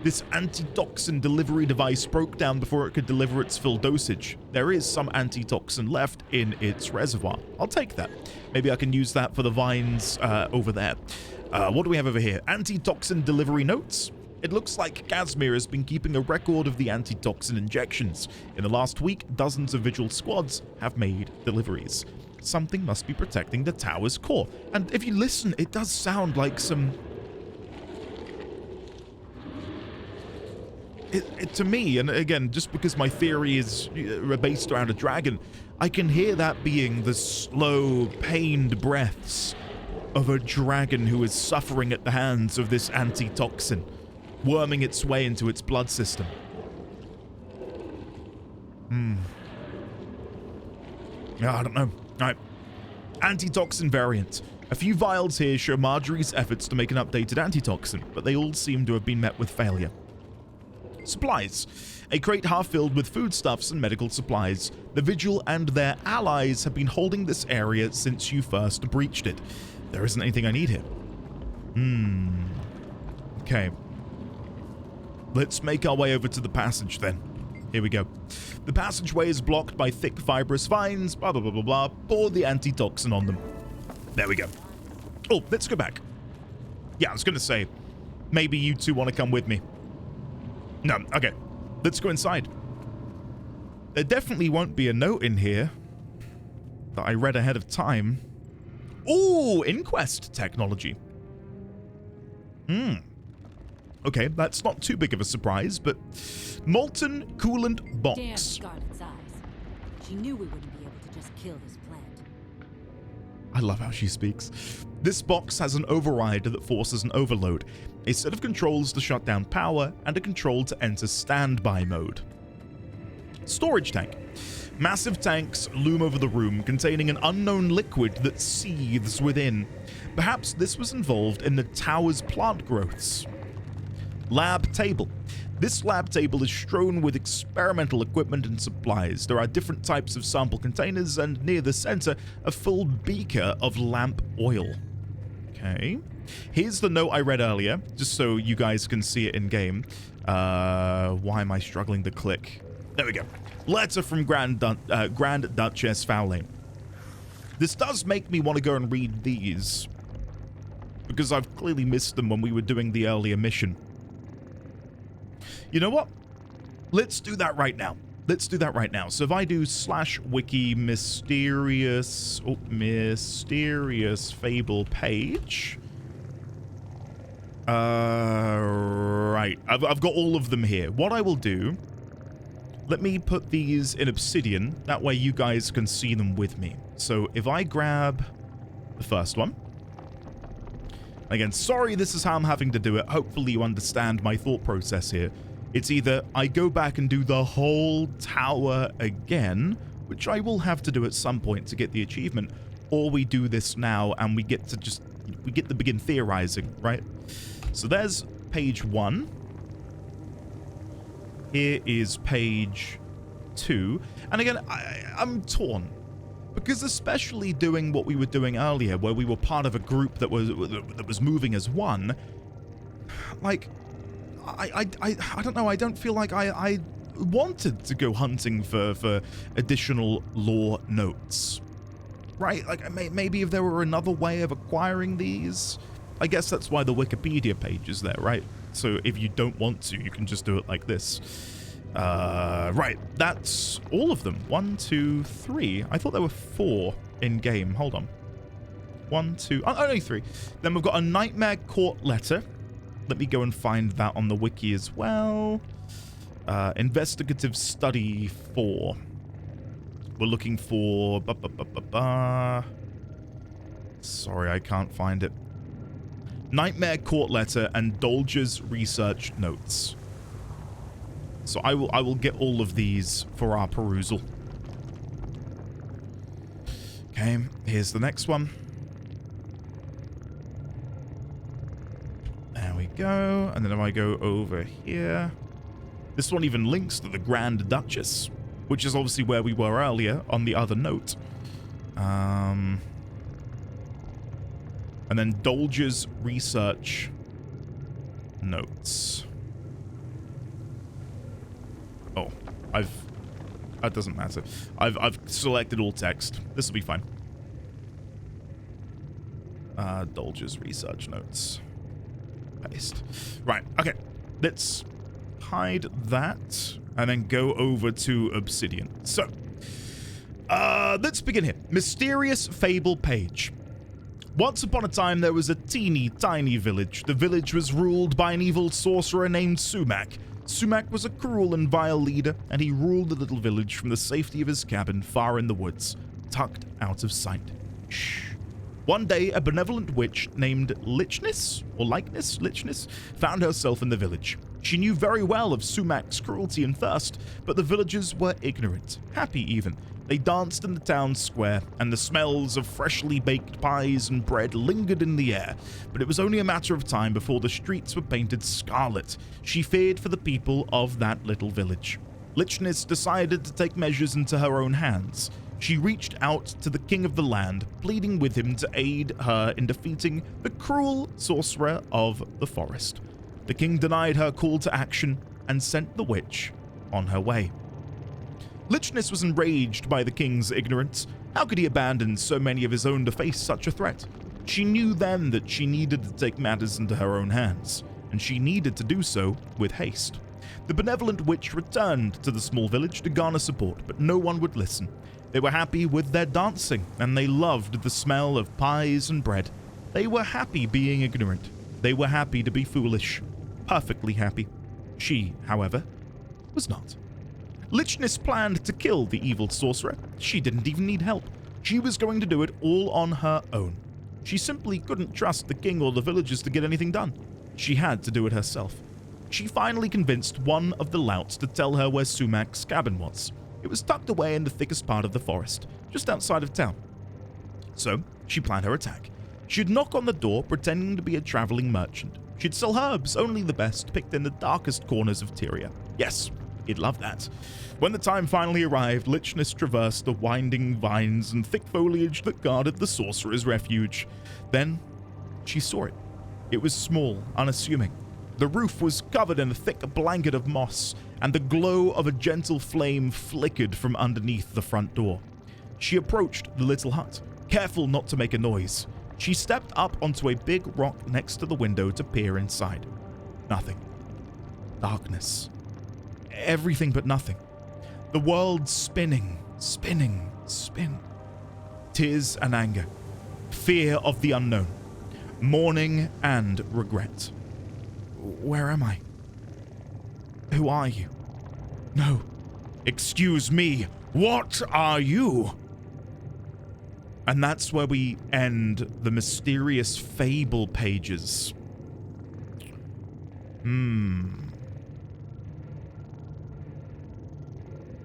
This antitoxin delivery device broke down before it could deliver its full dosage. There is some antitoxin left in its reservoir. I'll take that. Maybe I can use that for the vines over there. What do we have over here? Antitoxin delivery notes. It looks like Casimir has been keeping a record of the antitoxin injections. In the last week, dozens of vigil squads have made deliveries. Something must be protecting the tower's core. And if you listen, it does sound like some... to me, and again, just because my theory is based around a dragon, I can hear that being the slow, pained breaths of a dragon who is suffering at the hands of this antitoxin, worming its way into its blood system. Yeah, I don't know. Alright. Antitoxin variant. A few vials here show Marjorie's efforts to make an updated antitoxin, but they all seem to have been met with failure. Supplies. A crate half filled with foodstuffs and medical supplies. The Vigil and their allies have been holding this area since you first breached it. There isn't anything I need here. Okay. Let's make our way over to the passage then. Here we go. The passageway is blocked by thick fibrous vines, blah blah blah blah blah. Pour the antitoxin on them. There we go. Oh, let's go back. Yeah, I was gonna say, maybe you two want to come with me. No, okay. Let's go inside. There definitely won't be a note in here that I read ahead of time. Ooh, inquest technology. Okay, that's not too big of a surprise, but molten coolant box. Damn Scarlet's eyes. She knew we wouldn't be able to just kill this plant. I love how she speaks. This box has an override that forces an overload, a set of controls to shut down power, and a control to enter standby mode. Storage tank. Massive tanks loom over the room, containing an unknown liquid that seethes within. Perhaps this was involved in the tower's plant growths. Lab table. This lab table is strewn with experimental equipment and supplies. There are different types of sample containers, and near the center, a full beaker of lamp oil. Okay. Here's the note I read earlier, just so you guys can see it in game. Why am I struggling to click? There we go. Letter from Grand Duchess Fowlane. This does make me want to go and read these, because I've clearly missed them when we were doing the earlier mission. You know what? Let's do that right now. Let's do that right now. So if I do /wiki mysterious fable page. Right. I've got all of them here. What I will do, let me put these in Obsidian. That way you guys can see them with me. So if I grab the first one. Again, sorry this is how I'm having to do it. Hopefully you understand my thought process here. It's either I go back and do the whole tower again, which I will have to do at some point to get the achievement, or we do this now and we get to begin theorizing, right? So there's page 1. Here is page 2. And again, I'm torn. Because especially doing what we were doing earlier, where we were part of a group that was moving as one, like, I don't know, I don't feel like I wanted to go hunting for additional lore notes, right? Like, maybe if there were another way of acquiring these, I guess that's why the Wikipedia page is there, right? So if you don't want to, you can just do it like this. Right, that's all of them. 1, 2, 3. I thought there were 4 in game. Hold on. 1, 2. Oh, only 3. Then we've got a Nightmare Court letter. Let me go and find that on the wiki as well. Investigative study 4. We're looking for... Sorry, I can't find it. Nightmare Court letter and Dolger's research notes. So I will get all of these for our perusal. Okay, here's the next one. There we go. And then if I go over here, this one even links to the Grand Duchess, which is obviously where we were earlier on the other note. And then Dolger's research notes. Oh, that doesn't matter. I've selected all text. This will be fine. Dolger's research notes. Paste. Right, okay. Let's hide that and then go over to Obsidian. So, let's begin here. Mysterious fable page. Once upon a time, there was a teeny tiny village. The village was ruled by an evil sorcerer named Sumac. Sumac was a cruel and vile leader, and he ruled the little village from the safety of his cabin far in the woods, tucked out of sight. Shh. One day, a benevolent witch named Lichness found herself in the village. She knew very well of Sumac's cruelty and thirst, but the villagers were ignorant, happy even. They danced in the town square, and the smells of freshly baked pies and bread lingered in the air. But it was only a matter of time before the streets were painted scarlet. She feared for the people of that little village. Lichness decided to take measures into her own hands. She reached out to the king of the land, pleading with him to aid her in defeating the cruel sorcerer of the forest. The king denied her call to action and sent the witch on her way. Lichness was enraged by the king's ignorance. How could he abandon so many of his own to face such a threat? She knew then that she needed to take matters into her own hands, and she needed to do so with haste. The benevolent witch returned to the small village to garner support, but no one would listen. They were happy with their dancing, and they loved the smell of pies and bread. They were happy being ignorant. They were happy to be foolish. Perfectly happy. She, however, was not. Lichness planned to kill the evil sorcerer. She didn't even need help. She was going to do it all on her own. She simply couldn't trust the king or the villagers to get anything done. She had to do it herself. She finally convinced one of the louts to tell her where Sumac's cabin was. It was tucked away in the thickest part of the forest, just outside of town. So, she planned her attack. She'd knock on the door, pretending to be a traveling merchant. She'd sell herbs, only the best, picked in the darkest corners of Tyria. Yes, he'd love that. When the time finally arrived, Lichness traversed the winding vines and thick foliage that guarded the sorcerer's refuge. Then she saw it. It was small, unassuming. The roof was covered in a thick blanket of moss, and the glow of a gentle flame flickered from underneath the front door. She approached the little hut, careful not to make a noise. She stepped up onto a big rock next to the window to peer inside. Nothing. Darkness. Everything but nothing. The world spinning, spinning, spin. Tears and anger. Fear of the unknown. Mourning and regret. Where am I? Who are you? No. Excuse me. What are you? And that's where we end the mysterious fable pages.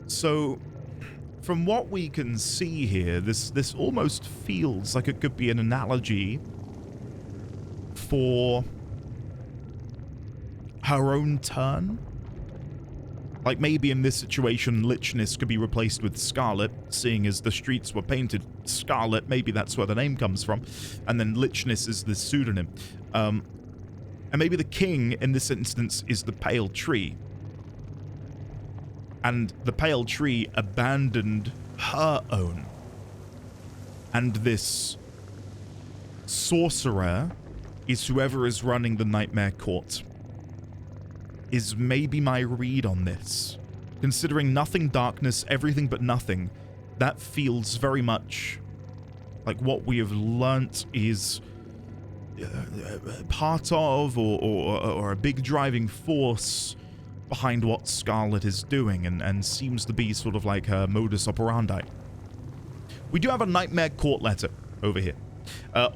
So, from what we can see here, this almost feels like it could be an analogy for her own turn. Like maybe in this situation, Lichness could be replaced with Scarlet, seeing as the streets were painted scarlet. Maybe that's where the name comes from. And then Lichness is the pseudonym. And maybe the king in this instance is the Pale Tree. And the Pale Tree abandoned her own. And this sorcerer is whoever is running the Nightmare Court. Is maybe my read on this. Considering nothing darkness, everything but nothing, that feels very much like what we have learnt is part of or a big driving force behind what Scarlet is doing and seems to be sort of like her modus operandi. We do have a Nightmare Court letter over here.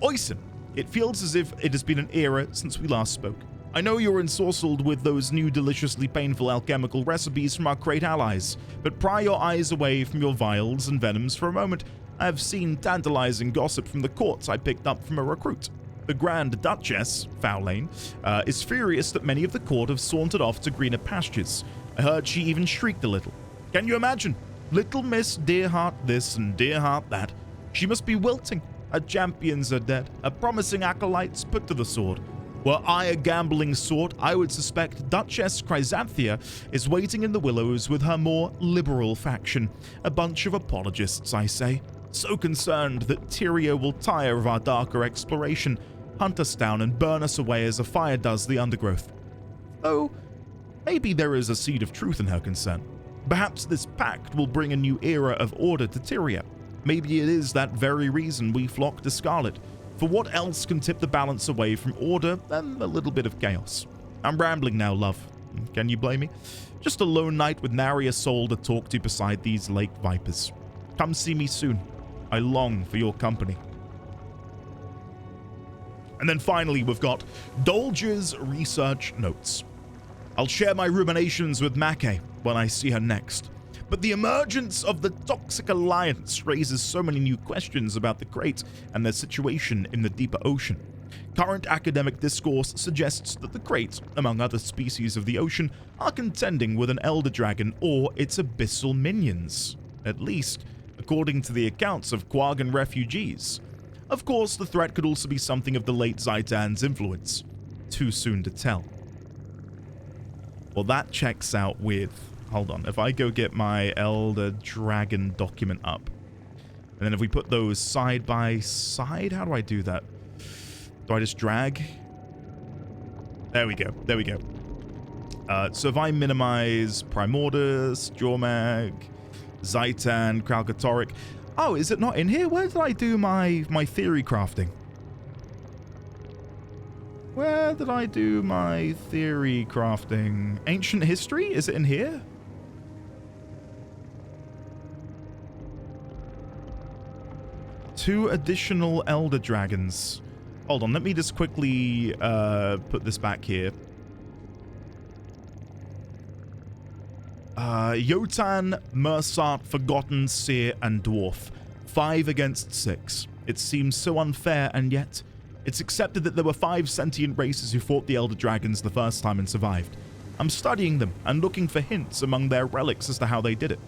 Oisin, it feels as if it has been an era since we last spoke. I know you're ensorcelled with those new deliciously painful alchemical recipes from our great allies, but pry your eyes away from your vials and venoms for a moment. I have seen tantalizing gossip from the courts I picked up from a recruit. The Grand Duchess, Fowlane, is furious that many of the court have sauntered off to greener pastures. I heard she even shrieked a little. Can you imagine? Little Miss Dearheart this and Dearheart that. She must be wilting. Her champions are dead. Her promising acolytes put to the sword. Were I a gambling sort, I would suspect Duchess Chrysanthia is waiting in the willows with her more liberal faction. A bunch of apologists, I say. So concerned that Tyria will tire of our darker exploration, hunt us down and burn us away as a fire does the undergrowth. Though, maybe there is a seed of truth in her concern. Perhaps this pact will bring a new era of order to Tyria. Maybe it is that very reason we flock to Scarlet. For what else can tip the balance away from order than a little bit of chaos? I'm rambling now, love. Can you blame me? Just a lone knight with nary a soul to talk to beside these lake vipers. Come see me soon. I long for your company. And then finally, we've got Dolge's research notes. I'll share my ruminations with Mackay when I see her next. But the emergence of the Toxic Alliance raises so many new questions about the Crate and their situation in the deeper ocean. Current academic discourse suggests that the Crate, among other species of the ocean, are contending with an Elder Dragon or its abyssal minions. At least, according to the accounts of Quagan refugees. Of course, the threat could also be something of the late Zaitan's influence. Too soon to tell. Well, that checks out with... Hold on, if I go get my Elder Dragon document up, and then if we put those side by side, how do I do that? Do I just drag? There we go, there we go. So if I minimize Primordus, Jormag, Zaitan, Kralkatoric. Oh, is it not in here? Where did I do my theory crafting? Where did I do my theory crafting? Ancient history? Is it in here? Two additional Elder Dragons. Hold on, let me just quickly put this back here. Yotan, Mersat, Forgotten, Seer, and Dwarf. 5 against 6. It seems so unfair, and yet It's accepted that there were 5 sentient races who fought the Elder Dragons the first time and survived. I'm studying them and looking for hints among their relics as to how they did it.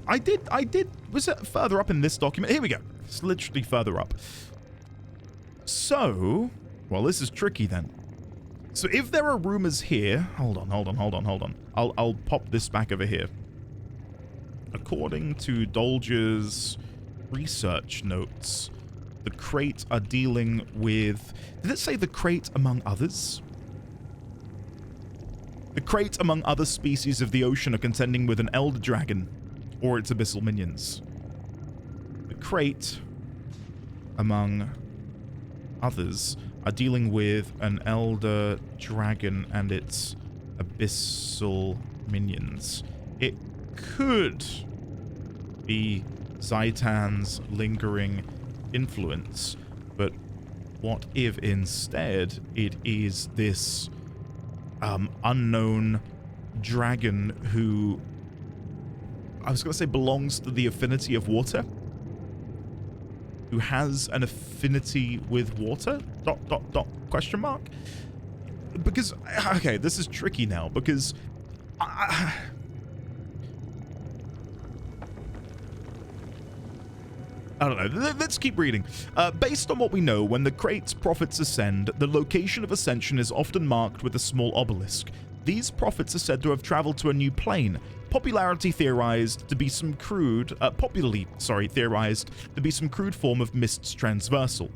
I did. Was it further up in this document? Here we go. It's literally further up. So, well, this is tricky then. So if there are rumors here, hold on. I'll pop this back over here. According to Dolge's research notes, the Crate are dealing with... Did it say the Crate among others? The Crate among other species of the ocean are contending with an Elder Dragon or its abyssal minions. The Crate among others are dealing with an Elder Dragon and its abyssal minions. It could be Zaitan's lingering influence, but what if instead it is this unknown dragon who, I was going to say, belongs to the affinity of water? Who has an affinity with water? ... Question mark? Because, okay, this is tricky now, because I don't know. Let's keep reading. Based on what we know, when the Crate's prophets ascend, the location of ascension is often marked with a small obelisk. These prophets are said to have traveled to a new plane, popularly theorized to be some crude form of Mist's transversal.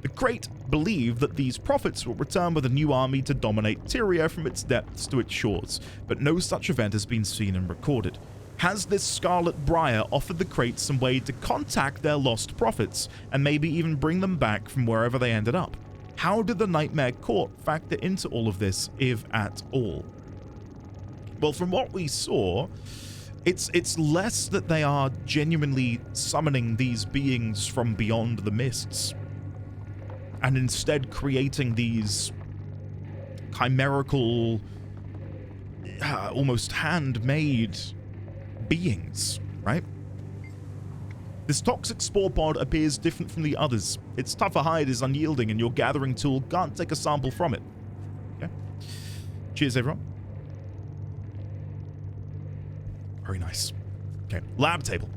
The Crate believe that these prophets will return with a new army to dominate Tyria from its depths to its shores, but no such event has been seen and recorded. Has this Scarlet Briar offered the Crate some way to contact their lost prophets, and maybe even bring them back from wherever they ended up? How did the Nightmare Court factor into all of this, if at all? Well, from what we saw, it's less that they are genuinely summoning these beings from beyond the mists, and instead creating these chimerical, almost handmade beings, right? This toxic spore pod appears different from the others. Its tougher hide is unyielding, and your gathering tool can't take a sample from it. Okay. Cheers, everyone. Very nice. Okay, lab table.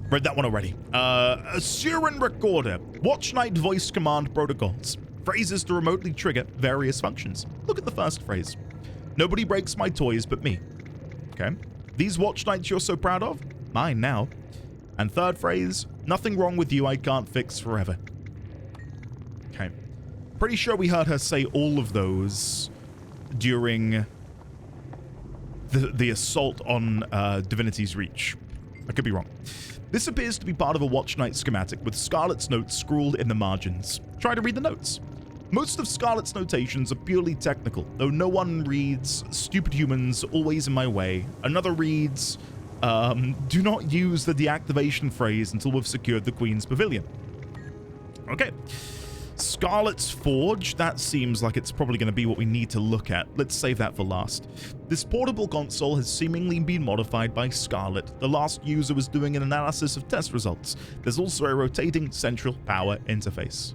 Read that one already. Asuran Recorder. Watch Night voice command protocols. Phrases to remotely trigger various functions. Look at the first phrase. Nobody breaks my toys but me. Okay. These watch nights you're so proud of? Mine now. And third phrase, nothing wrong with you I can't fix forever. Okay. Pretty sure we heard her say all of those during the assault on Divinity's Reach. I could be wrong. This appears to be part of a Watch Night schematic with Scarlet's notes scrawled in the margins. Try to read the notes. Most of Scarlet's notations are purely technical, though no one reads, "Stupid humans, always in my way." Another reads, "Do not use the deactivation phrase until we've secured the Queen's Pavilion." Okay. Scarlet's Forge, that seems like it's probably going to be what we need to look at. Let's save that for last. This portable console has seemingly been modified by Scarlet. The last user was doing an analysis of test results. There's also a rotating central power interface.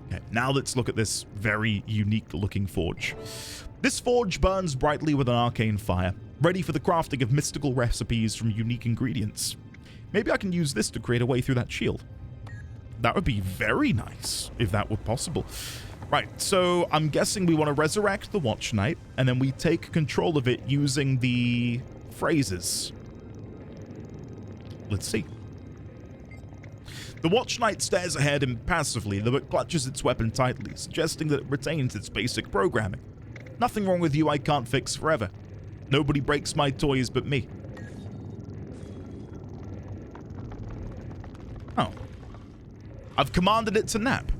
Okay, now let's look at this very unique looking forge. This forge burns brightly with an arcane fire, ready for the crafting of mystical recipes from unique ingredients. Maybe I can use this to create a way through that shield. That would be very nice if that were possible. Right, so I'm guessing we want to resurrect the Watch Knight, and then we take control of it using the phrases. Let's see. The Watch Knight stares ahead impassively, though it clutches its weapon tightly, suggesting that it retains its basic programming. Nothing wrong with you I can't fix forever. Nobody breaks my toys but me. Oh. I've commanded it to nap,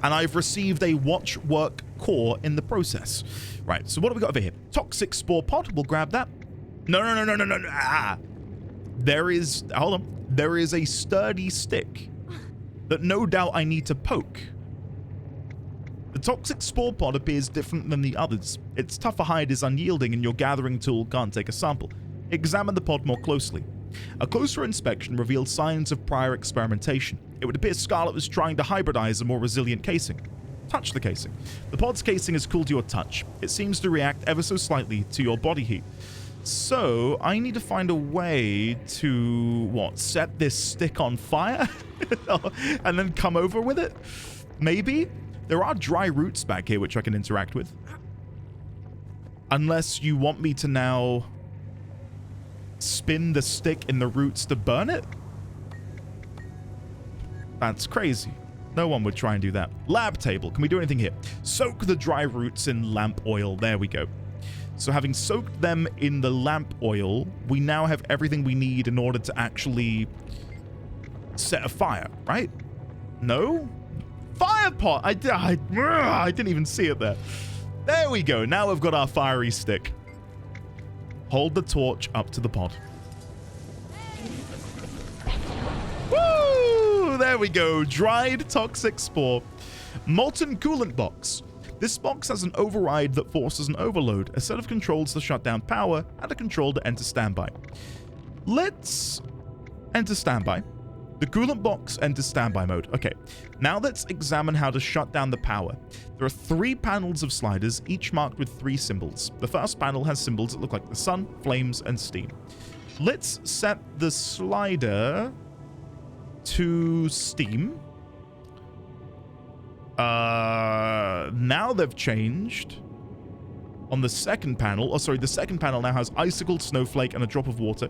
and I've received a watch work core in the process. Right, so what do we got over here? Toxic spore pod, we'll grab that. No. Ah. There is, hold on. There is a sturdy stick that no doubt I need to poke. The toxic spore pod appears different than the others. Its tougher hide is unyielding, and your gathering tool can't take a sample. Examine the pod more closely. A closer inspection revealed signs of prior experimentation. It would appear Scarlet was trying to hybridize a more resilient casing. Touch the casing. The pod's casing is cool to your touch. It seems to react ever so slightly to your body heat. So, I need to find a way to, what, set this stick on fire? And then come over with it? Maybe? There are dry roots back here which I can interact with. Unless you want me to now spin the stick in the roots to burn it? That's crazy. No one would try and do that. Lab table. Can we do anything here? Soak the dry roots in lamp oil. There we go. So having soaked them in the lamp oil, we now have everything we need in order to actually set a fire, right? No? Fire pot! I didn't even see it there. There we go. Now we've got our fiery stick. Hold the torch up to the pod. Woo! There we go. Dried toxic spore. Molten coolant box. This box has an override that forces an overload, a set of controls to shut down power, and a control to enter standby. Let's enter standby. The coolant box enters standby mode. Okay, now let's examine how to shut down the power. There are 3 panels of sliders, each marked with 3 symbols. The first panel has symbols that look like the sun, flames, and steam. Let's set the slider to steam. Now they've changed on the second panel. Oh, sorry, the second panel now has icicle, snowflake, and a drop of water.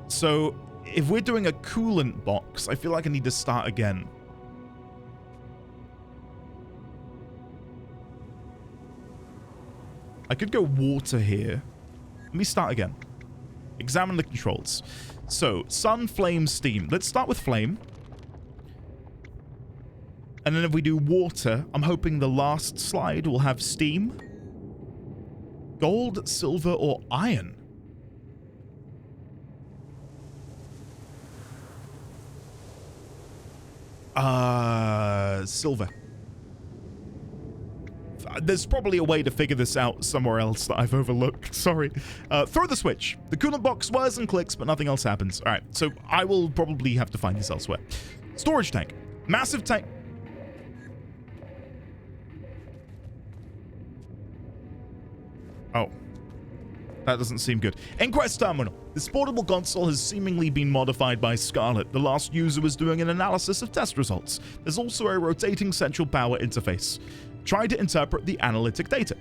So if we're doing a coolant box, I feel like I need to start again. I could go water here. Let me start again. Examine the controls. So, sun, flame, steam. Let's start with flame. And then if we do water, I'm hoping the last slide will have steam. Gold, silver, or iron. Silver. There's probably a way to figure this out somewhere else that I've overlooked. Sorry. Throw the switch. The coolant box whirs and clicks, but nothing else happens. All right, so I will probably have to find this elsewhere. Storage tank. Massive tank. Oh. That doesn't seem good. Inquest terminal. This portable console has seemingly been modified by Scarlet. The last user was doing an analysis of test results. There's also a rotating central power interface. Try to interpret the analytic data.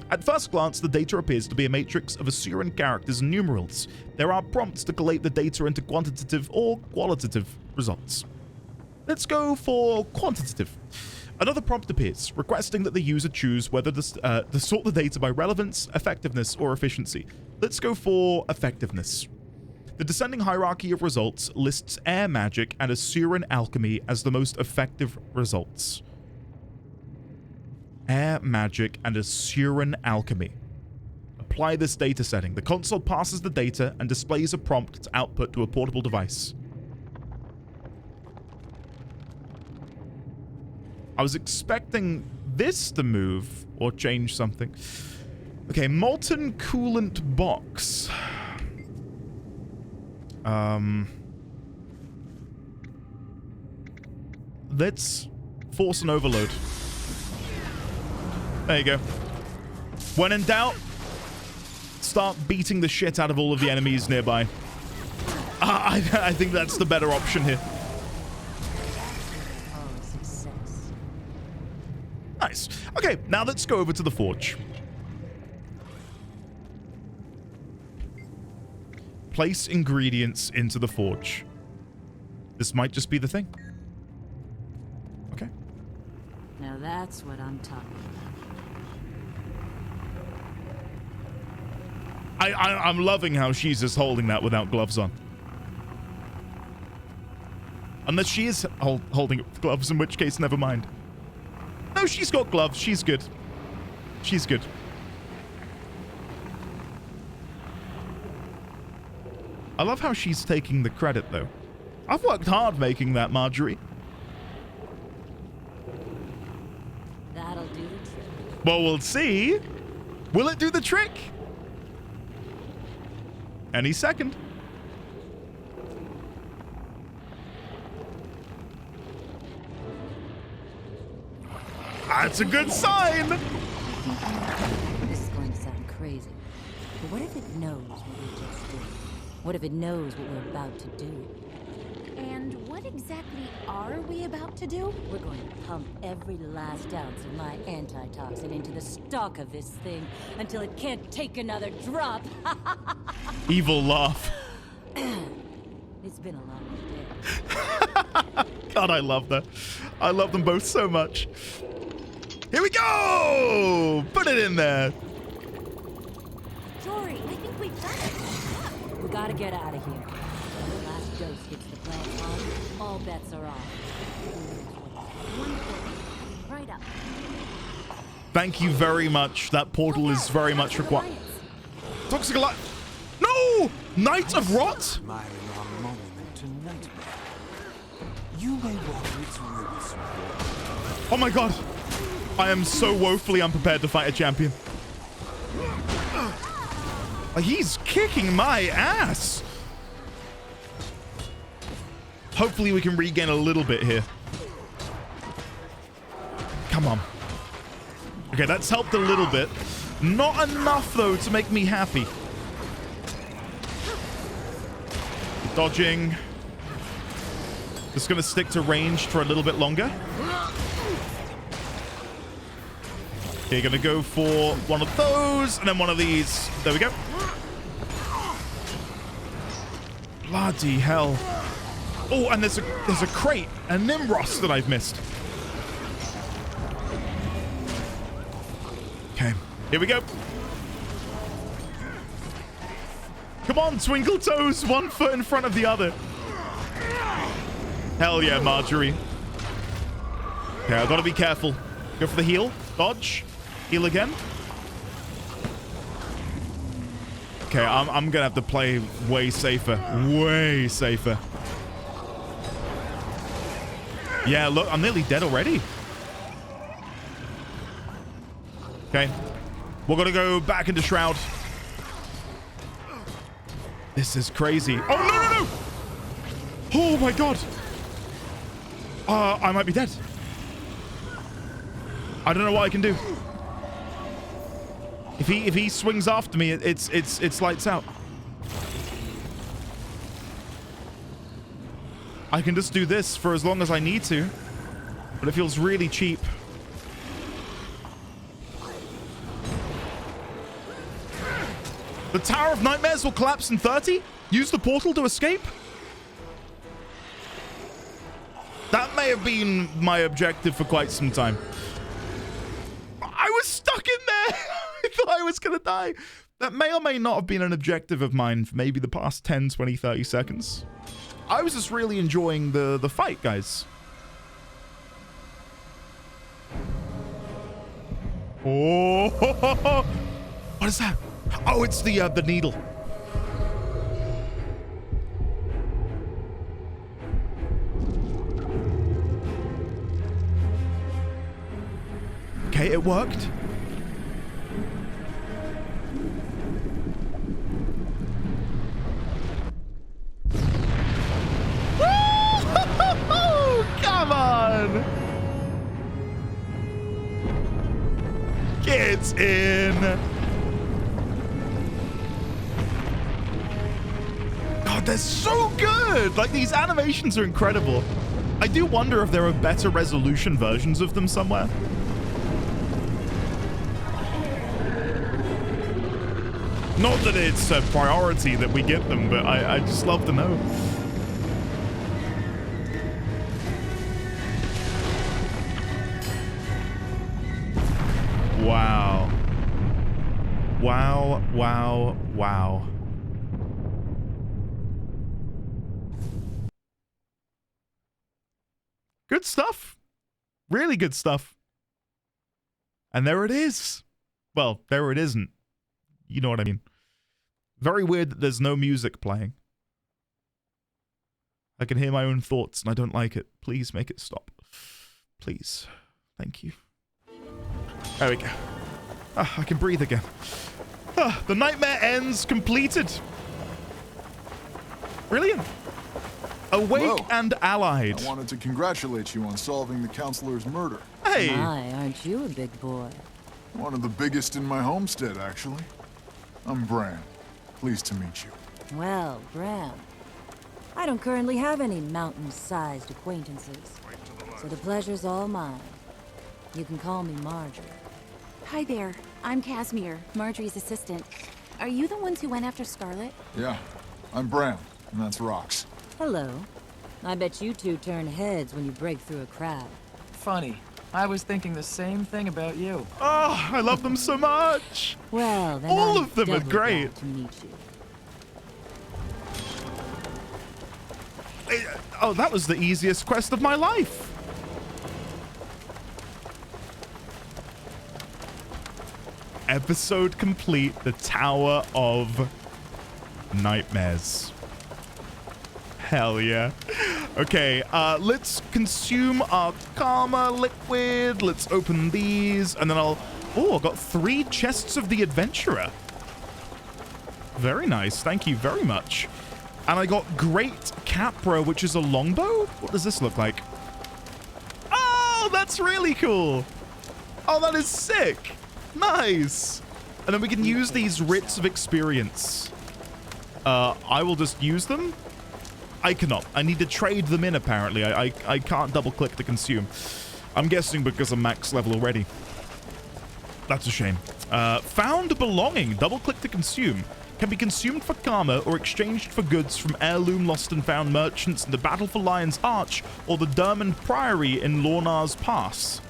At first glance, the data appears to be a matrix of Asuran characters and numerals. There are prompts to collate the data into quantitative or qualitative results. Let's go for quantitative. Another prompt appears, requesting that the user choose whether to sort the data by relevance, effectiveness, or efficiency. Let's go for effectiveness. The descending hierarchy of results lists air magic and Asuran alchemy as the most effective results. Air magic and Asuran alchemy. Apply this data setting. The console passes the data and displays a prompt to output to a portable device. I was expecting this to move or change something. Okay, molten coolant box. Let's force an overload. There you go. When in doubt, start beating the shit out of all of the enemies nearby. I think that's the better option here. Nice. Okay, now let's go over to the forge. Place ingredients into the forge. This might just be the thing. Okay. Now that's what I'm talking about. I'm loving how she's just holding that without gloves on. Unless she is holding it with gloves, in which case, never mind. No, she's got gloves. She's good. She's good. I love how she's taking the credit, though. I've worked hard making that, Marjorie. That'll do the trick. Well, we'll see. Will it do the trick? Any second. That's a good sign. This is going to sound crazy, but what if it knows what we just did? What if it knows what we're about to do? And what exactly are we about to do? We're going to pump every last ounce of my antitoxin into the stock of this thing until it can't take another drop. Evil laugh. It's been a long day. God, I love that. I love them both so much. Here we go! Put it in there. Jory, I think we've done it. We gotta get out of here. When the last dose hits the plant farm, all bets are off. Right up. Thank you very much. That portal is very much required. Toxic alive. No! Night of Rot? Admiring our monument to Nightmare. You may water its roots. Oh my god. I am so woefully unprepared to fight a champion. He's kicking my ass. Hopefully we can regain a little bit here. Come on. Okay, that's helped a little bit. Not enough, though, to make me happy. Dodging. Just gonna stick to ranged for a little bit longer. Okay, gonna go for one of those, and then one of these. There we go. Bloody hell. Oh, and there's a crate, a Nimros that I've missed. Okay, here we go. Come on, Twinkle Toes, 1 foot in front of the other. Hell yeah, Marjorie. Okay, I gotta be careful. Go for the heal. Dodge. Heal again. Okay, I'm gonna have to play way safer. Way safer. Yeah, look, I'm nearly dead already. Okay. We're gonna go back into Shroud. This is crazy. Oh, no, no, no! Oh, my God. I might be dead. I don't know what I can do. If he swings after me, it's lights out. I can just do this for as long as I need to, but it feels really cheap. The Tower of Nightmares will collapse in 30? Use the portal to escape? That may have been my objective for quite some time. I was stuck in there! I thought I was gonna die. That may or may not have been an objective of mine for maybe the past 10, 20, 30 seconds. I was just really enjoying the fight, guys. Oh, what is that? Oh, it's the needle. Okay, it worked. Come on! Get in! God, they're so good! Like, these animations are incredible. I do wonder if there are better resolution versions of them somewhere. Not that it's a priority that we get them, but I just love to know. Wow. Wow, wow, wow. Good stuff. Really good stuff. And there it is. Well, there it isn't. You know what I mean. Very weird that there's no music playing. I can hear my own thoughts and I don't like it. Please make it stop. Please. Thank you. There we go. Ah, I can breathe again. Ah, the nightmare ends completed. Brilliant. Awake Hello. and allied. I wanted to congratulate you on solving the counselor's murder. Hey. My, aren't you a big boy? One of the biggest in my homestead, actually. I'm Bran. Pleased to meet you. Well, Bram, I don't currently have any mountain-sized acquaintances, so the pleasure's all mine. You can call me Marjorie. Hi there. I'm Casimir, Marjorie's assistant. Are you the ones who went after Scarlet? Yeah, I'm Bran, and that's Rox. Hello. I bet you two turn heads when you break through a crowd. Funny. I was thinking the same thing about you. Oh, I love them so much. Well, then All I'm of them are doubly great. glad to meet you. Oh, that was the easiest quest of my life. Episode complete, the Tower of Nightmares. Hell yeah. Okay, let's consume our karma liquid. Let's open these, and then I'll... Oh, I've got 3 chests of the adventurer. Very nice. Thank you very much. And I got Great Capra, which is a longbow. What does this look like? Oh, that's really cool. Oh, that is sick. Nice. And then we can use these writs of experience. I will just use them. I cannot. I need to trade them in, apparently. I can't double-click to consume. I'm guessing because I'm max level already. That's a shame. Found belonging. Double-click to consume. Can be consumed for karma or exchanged for goods from heirloom lost and found merchants in the Battle for Lion's Arch or the Dermond Priory in Lornar's Pass.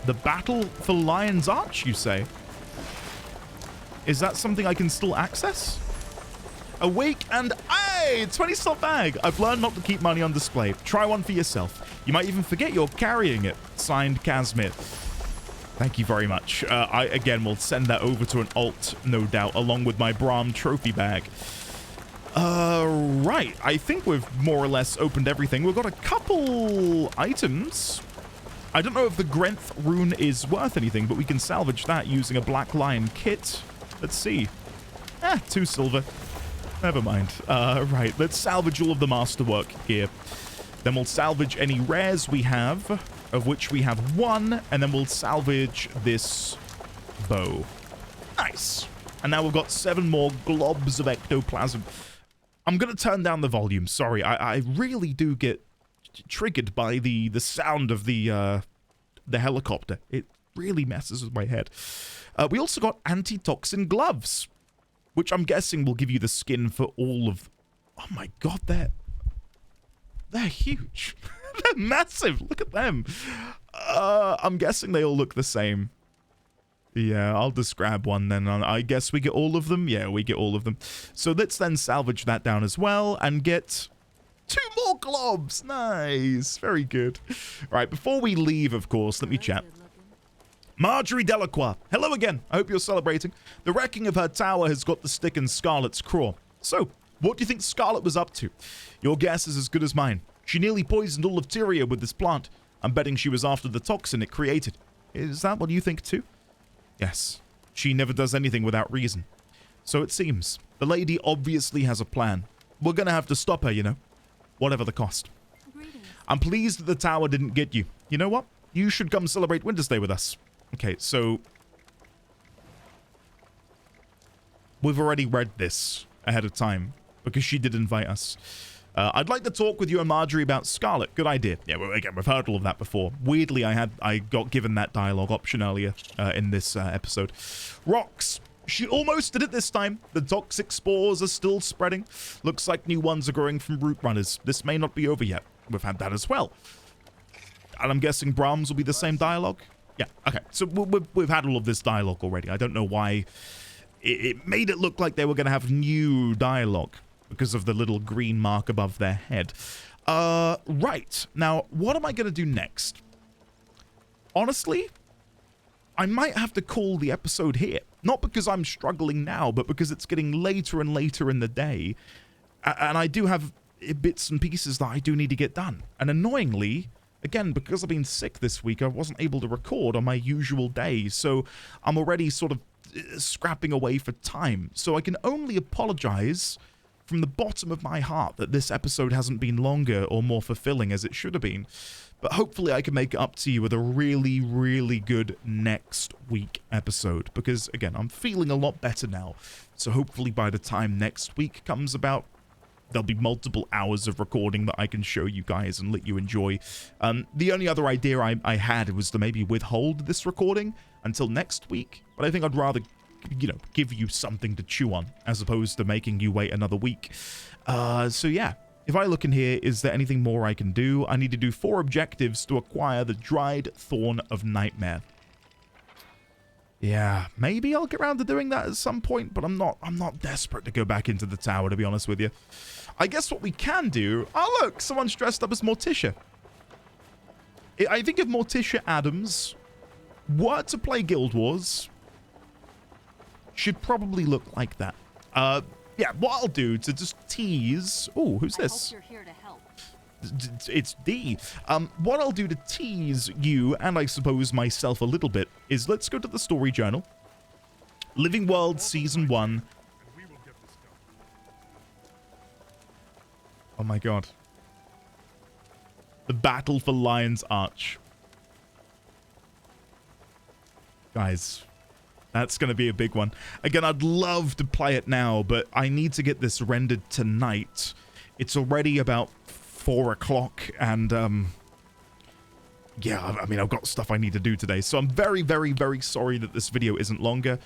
The Battle for Lion's Arch, you say? Is that something I can still access? Awake and... Hey! 20 slot bag! I've learned not to keep money on display. Try one for yourself. You might even forget you're carrying it. Signed, Casimir. Thank you very much. I, again, will send that over to an alt, no doubt, along with my Brahm trophy bag. Right. I think we've more or less opened everything. We've got a couple items. I don't know if the Grenth rune is worth anything, but we can salvage that using a Black Lion kit. Let's see. 2 silver. Never mind. Right, let's salvage all of the masterwork gear. Then we'll salvage any rares we have, of which we have 1, and then we'll salvage this bow. Nice. And now we've got 7 more globs of ectoplasm. I'm going to turn down the volume. Sorry, I really do get triggered by the sound of the helicopter. It really messes with my head. We also got antitoxin gloves, which I'm guessing will give you the skin for all of... Oh my god, they're huge. They're massive. Look at them. I'm guessing they all look the same. Yeah, I'll just grab one then. I guess we get all of them. Yeah, we get all of them. So let's then salvage that down as well and get 2 more globs. Nice. Very good. Right, before we leave, of course, let me chat. Marjorie Delacroix. Hello again. I hope you're celebrating. The wrecking of her tower has got the stick in Scarlet's craw. So, what do you think Scarlet was up to? Your guess is as good as mine. She nearly poisoned all of Tyria with this plant. I'm betting she was after the toxin it created. Is that what you think too? Yes. She never does anything without reason. So it seems. The lady obviously has a plan. We're gonna have to stop her, you know. Whatever the cost. I'm pleased that the tower didn't get you. You know what? You should come celebrate Winter's Day with us. Okay, so... We've already read this ahead of time, because she did invite us. I'd like to talk with you and Marjorie about Scarlet. Good idea. Yeah, well, again, we've heard all of that before. Weirdly, I got given that dialogue option earlier in this episode. Rox. She almost did it this time. The toxic spores are still spreading. Looks like new ones are growing from root runners. This may not be over yet. We've had that as well. And I'm guessing Brahms will be the same dialogue? Yeah, okay. So we've had all of this dialogue already. I don't know why it made it look like they were going to have new dialogue because of the little green mark above their head. Right. Now, what am I going to do next? Honestly, I might have to call the episode here. Not because I'm struggling now, but because it's getting later and later in the day. And I do have bits and pieces that I do need to get done. And annoyingly, again, because I've been sick this week, I wasn't able to record on my usual day. So I'm already sort of scrapping away for time. So I can only apologize from the bottom of my heart that this episode hasn't been longer or more fulfilling as it should have been. But hopefully I can make it up to you with a really, really good next week episode. Because, again, I'm feeling a lot better now. So hopefully by the time next week comes about, there'll be multiple hours of recording that I can show you guys and let you enjoy. The only other idea I had was to maybe withhold this recording until next week. But I think I'd rather, you know, give you something to chew on as opposed to making you wait another week. So yeah. If I look in here, is there anything more I can do? I need to do 4 objectives to acquire the Dried Thorn of Nightmare. Yeah, maybe I'll get around to doing that at some point, but I'm not desperate to go back into the tower, to be honest with you. I guess what we can do... Oh, look! Someone's dressed up as Morticia. I think if Morticia Adams were to play Guild Wars, should probably look like that. Yeah, what I'll do to just tease... Oh, who's this? I hope you're here to help. It's D. What I'll do to tease you, and I suppose myself a little bit, is let's go to the story journal. Living World Season 1. Oh my god. The Battle for Lion's Arch. Guys... That's going to be a big one. Again, I'd love to play it now, but I need to get this rendered tonight. It's already about 4 o'clock, and, yeah, I mean, I've got stuff I need to do today. So I'm very, very, very sorry that this video isn't longer.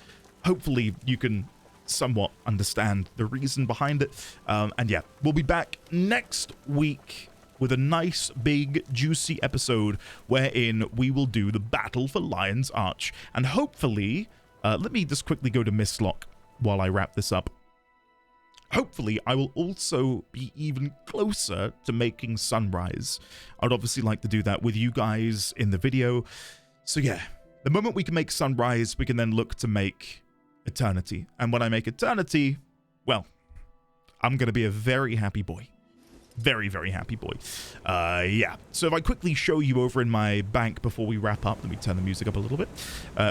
Hopefully, you can somewhat understand the reason behind it. And yeah, we'll be back next week with a nice, big, juicy episode wherein we will do the Battle for Lion's Arch. And hopefully... let me just quickly go to Mistlock while I wrap this up. Hopefully, I will also be even closer to making Sunrise. I'd obviously like to do that with you guys in the video. So yeah, the moment we can make Sunrise, we can then look to make Eternity. And when I make Eternity, well, I'm going to be a very happy boy. Very, very happy boy. Yeah. So if I quickly show you over in my bank before we wrap up, let me turn the music up a little bit.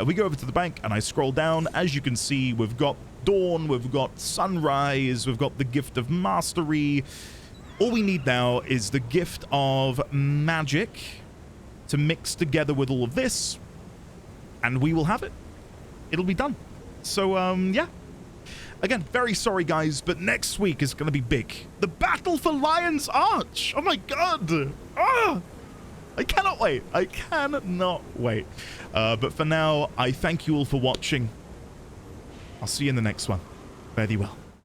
We go over to the bank and I scroll down. As you can see, we've got Dawn, we've got Sunrise, we've got the Gift of Mastery. All we need now is the Gift of Magic to mix together with all of this, and we will have it. It'll be done. So, yeah. Again, very sorry, guys, but next week is going to be big. The Battle for Lion's Arch! Oh my god! Ah! I cannot wait. I cannot wait. But for now, I thank you all for watching. I'll see you in the next one. Fare thee well.